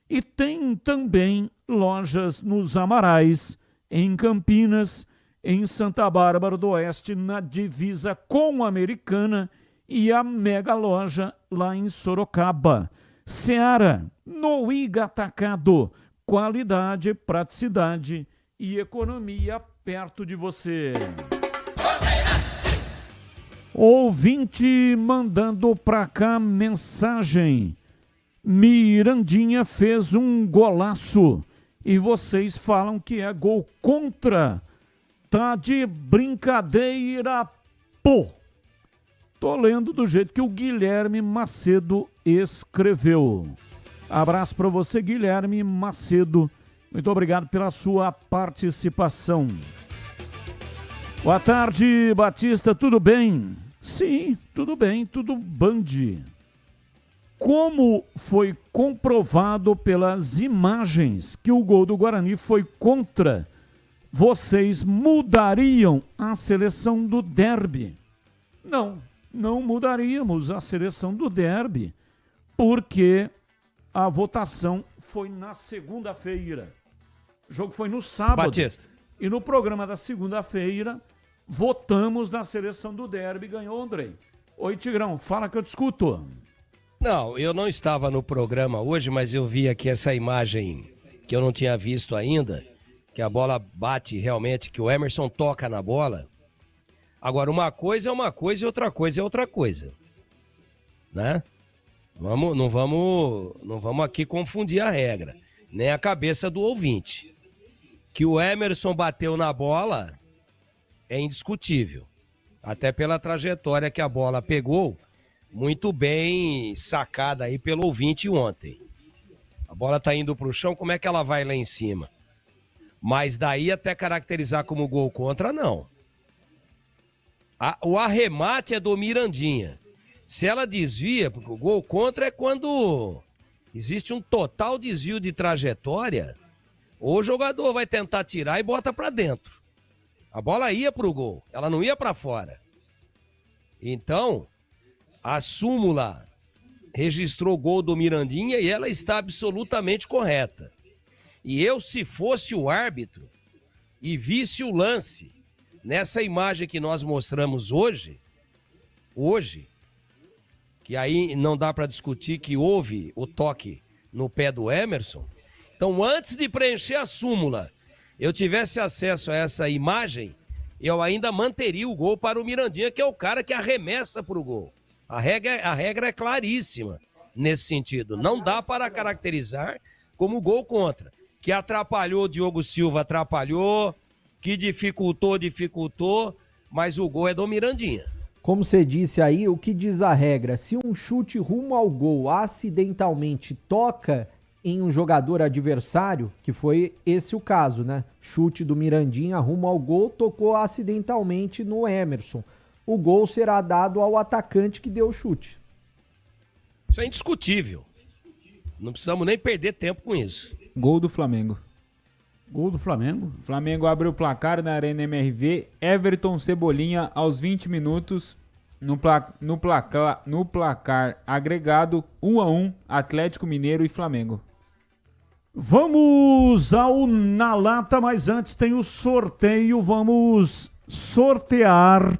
E tem também lojas nos Amarais, em Campinas, em Santa Bárbara do Oeste, na divisa com a Americana, e a mega loja lá em Sorocaba. Seara, no Igatacado, qualidade, praticidade e economia perto de você. Ouvinte mandando pra cá mensagem. Mirandinha fez um golaço e vocês falam que é gol contra. Tá de brincadeira, pô. Tô lendo do jeito que o Guilherme Macedo escreveu. Abraço para você, Guilherme Macedo. Muito obrigado pela sua participação. Boa tarde, Batista, tudo bem? Sim, tudo bem, tudo band. Como foi comprovado pelas imagens que o gol do Guarani foi contra, vocês mudariam a seleção do derby? Não mudaríamos a seleção do derby, porque a votação foi na segunda-feira. O jogo foi no sábado. Batista. E no programa da segunda-feira, votamos na seleção do derby e ganhou o Andrei. Oi, Tigrão, fala que eu te escuto. Não, eu não estava no programa hoje, mas eu vi aqui essa imagem que eu não tinha visto ainda, que a bola bate realmente, que o Emerson toca na bola. Agora, uma coisa é uma coisa e outra coisa é outra coisa, né? Não vamos aqui confundir a regra, nem a cabeça do ouvinte. Que o Emerson bateu na bola é indiscutível. Até pela trajetória que a bola pegou, muito bem sacada aí pelo ouvinte ontem. A bola tá indo pro chão, como é que ela vai lá em cima? Mas daí até caracterizar como gol contra, não. O arremate é do Mirandinha. Se ela desvia, porque o gol contra é quando existe um total desvio de trajetória, ou o jogador vai tentar tirar e bota pra dentro. A bola ia pro gol, ela não ia pra fora. Então, a súmula registrou o gol do Mirandinha e ela está absolutamente correta. E eu, se fosse o árbitro e visse o lance nessa imagem que nós mostramos hoje, que aí não dá para discutir que houve o toque no pé do Emerson, então antes de preencher a súmula, eu tivesse acesso a essa imagem, eu ainda manteria o gol para o Mirandinha, que é o cara que arremessa para o gol. A regra é claríssima nesse sentido. Não dá para caracterizar como gol contra. Que atrapalhou o Diogo Silva, atrapalhou. Que dificultou. Mas o gol é do Mirandinha. Como você disse aí, o que diz a regra? Se um chute rumo ao gol acidentalmente toca em um jogador adversário, que foi esse o caso, né? Chute do Mirandinha rumo ao gol, tocou acidentalmente no Emerson. O gol será dado ao atacante que deu o chute. Isso é indiscutível. Não precisamos nem perder tempo com isso. Gol do Flamengo. Gol do Flamengo. Flamengo abre o placar na Arena MRV. Everton Cebolinha aos 20 minutos. No placar agregado 1-1, Atlético Mineiro e Flamengo. Vamos ao Na Lata, mas antes tem o sorteio. Vamos sortear.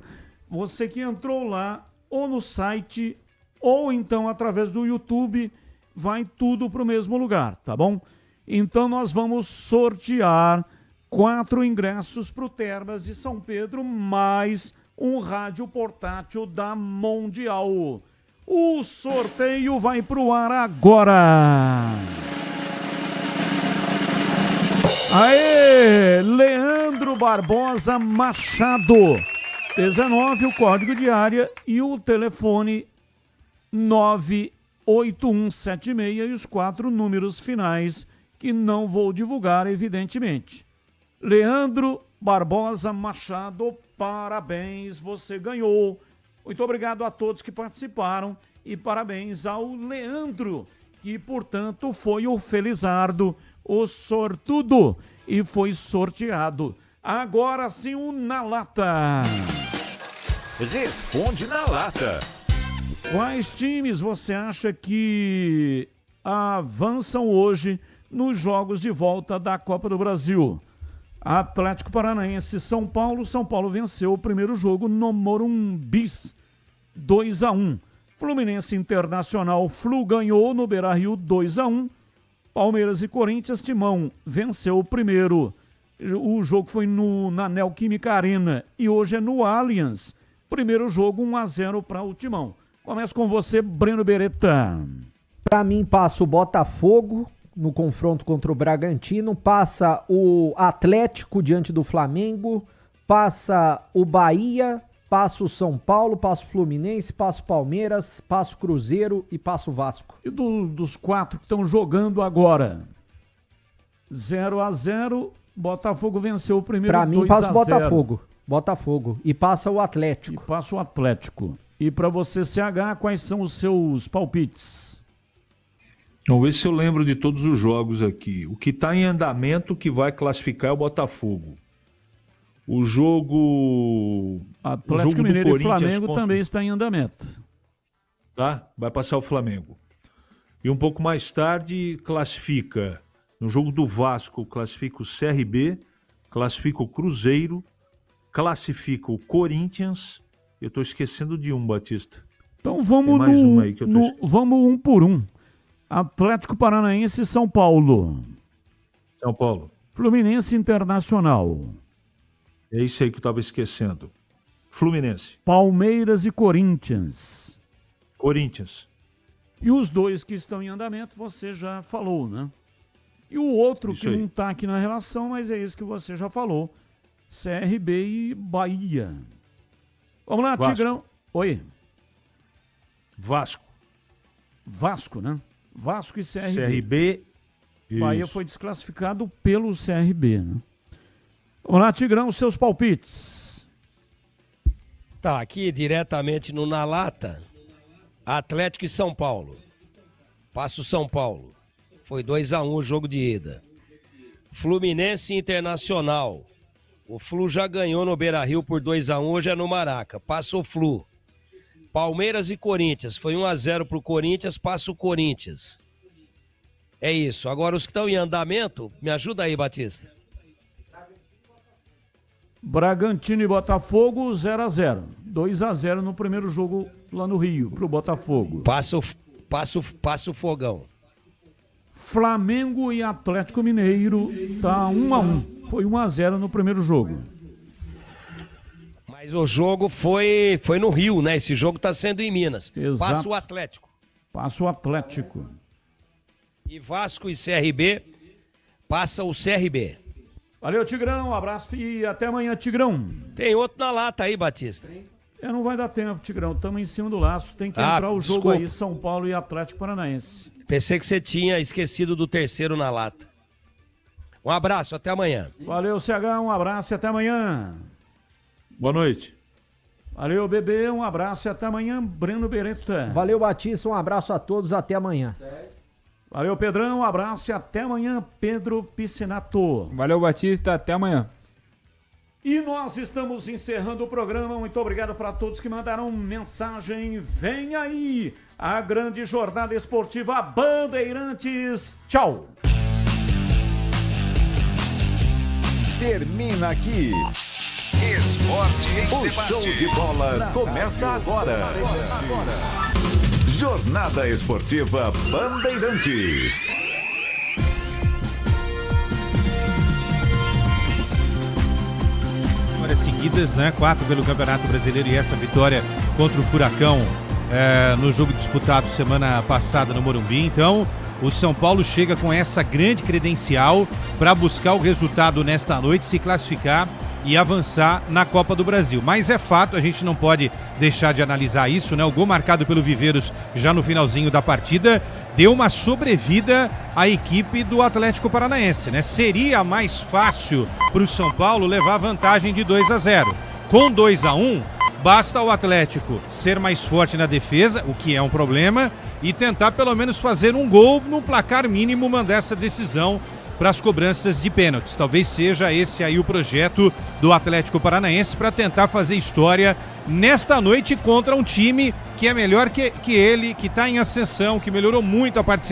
Você que entrou lá, ou no site, ou então através do YouTube, vai tudo para o mesmo lugar, tá bom? Então nós vamos sortear 4 ingressos para o Termas de São Pedro, mais um rádio portátil da Mundial. O sorteio vai para o ar agora. Aê! Leandro Barbosa Machado. 19, o código de área e o telefone 98176 e os 4 números finais que não vou divulgar, evidentemente. Leandro Barbosa Machado, parabéns, você ganhou. Muito obrigado a todos que participaram e parabéns ao Leandro, que, portanto, foi o felizardo, o sortudo e foi sorteado. Agora sim o Na Lata. Responde na lata. Quais times você acha que avançam hoje nos jogos de volta da Copa do Brasil? Atlético Paranaense, São Paulo. São Paulo venceu o primeiro jogo no Morumbi, 2-1. Fluminense Internacional, Flu ganhou no Beira-Rio 2-1. Palmeiras e Corinthians, Timão venceu o primeiro. O jogo foi na Neoquímica Arena e hoje é no Allianz. Primeiro jogo 1-0 para o Timão. Começa com você, Breno Beretta. Para mim passa o Botafogo no confronto contra o Bragantino, passa o Atlético diante do Flamengo, passa o Bahia, passa o São Paulo, passa o Fluminense, passa o Palmeiras, passa o Cruzeiro e passa o Vasco. E dos 4 que estão jogando agora? 0-0, Botafogo venceu o primeiro 2-0. Para mim passa o Botafogo. E passa o Atlético. E passa o Atlético. E para você, CH, quais são os seus palpites? Vamos ver se eu lembro de todos os jogos aqui. O que está em andamento que vai classificar é o Botafogo. O jogo... Atlético Mineiro e Flamengo também está em andamento. Tá? Vai passar o Flamengo. E um pouco mais tarde classifica... No jogo do Vasco, classifica o CRB, classifica o Cruzeiro, classifica o Corinthians. Eu estou esquecendo de um, Batista. Então vamos vamos um por um. Atlético Paranaense e São Paulo. São Paulo. Fluminense Internacional. É isso aí que eu estava esquecendo. Fluminense. Palmeiras e Corinthians. Corinthians. E os 2 que estão em andamento, você já falou, né? E o outro que não está aqui na relação, mas é esse que você já falou. CRB e Bahia. Vamos lá, Vasco. Tigrão. Oi. Vasco, né? Vasco e CRB. CRB. Bahia Isso. foi desclassificado pelo CRB, né? Vamos lá, Tigrão, seus palpites. Tá, aqui diretamente no Na Lata, Atlético e São Paulo. Passa o São Paulo. Foi 2-1 o jogo de ida. Fluminense e Internacional. O Flu já ganhou no Beira-Rio por 2-1, hoje é no Maraca. Passa o Flu. Palmeiras e Corinthians. Foi 1-0 pro Corinthians, passa o Corinthians. É isso. Agora os que estão em andamento, me ajuda aí, Batista. Bragantino e Botafogo, 0-0. 2-0 no primeiro jogo lá no Rio, pro Botafogo. Passa o Fogão. Flamengo e Atlético Mineiro, tá 1-1. Foi 1-0 no primeiro jogo. Mas o jogo foi no Rio, né? Esse jogo tá sendo em Minas. Exato. Passa o Atlético. Passa o Atlético. E Vasco e CRB, passa o CRB. Valeu, Tigrão. Um abraço e até amanhã, Tigrão. Tem outro na lata aí, Batista. Não vai dar tempo, Tigrão. Estamos em cima do laço. Tem que entrar o jogo desculpa. aí, São Paulo e Atlético Paranaense. Pensei que você tinha esquecido do terceiro na lata. Um abraço, até amanhã. Valeu, CH. Um abraço e até amanhã. Boa noite. Valeu, bebê. Um abraço e até amanhã, Breno Beretta. Valeu, Batista. Um abraço a todos. Até amanhã. Valeu, Pedrão. Um abraço e até amanhã, Pedro Piscinato. Valeu, Batista. Até amanhã. E nós estamos encerrando o programa. Muito obrigado para todos que mandaram mensagem. Vem aí a grande jornada esportiva Bandeirantes. Tchau. Termina aqui. Esporte em O Debate. show de bola começa agora. Jornada Esportiva Bandeirantes. Vitórias seguidas, né? 4 pelo Campeonato Brasileiro e essa vitória contra o Furacão no jogo disputado semana passada no Morumbi. Então, o São Paulo chega com essa grande credencial para buscar o resultado nesta noite, se classificar e avançar na Copa do Brasil. Mas é fato, a gente não pode deixar de analisar isso, né? O gol marcado pelo Viveiros já no finalzinho da partida deu uma sobrevida à equipe do Atlético Paranaense, né? Seria mais fácil para o São Paulo levar vantagem de 2-0. Com 2-1, basta o Atlético ser mais forte na defesa, o que é um problema, e tentar pelo menos fazer um gol no placar mínimo, mandar essa decisão para as cobranças de pênaltis. Talvez seja esse aí o projeto do Atlético Paranaense para tentar fazer história nesta noite contra um time que é melhor que ele, que está em ascensão, que melhorou muito a participação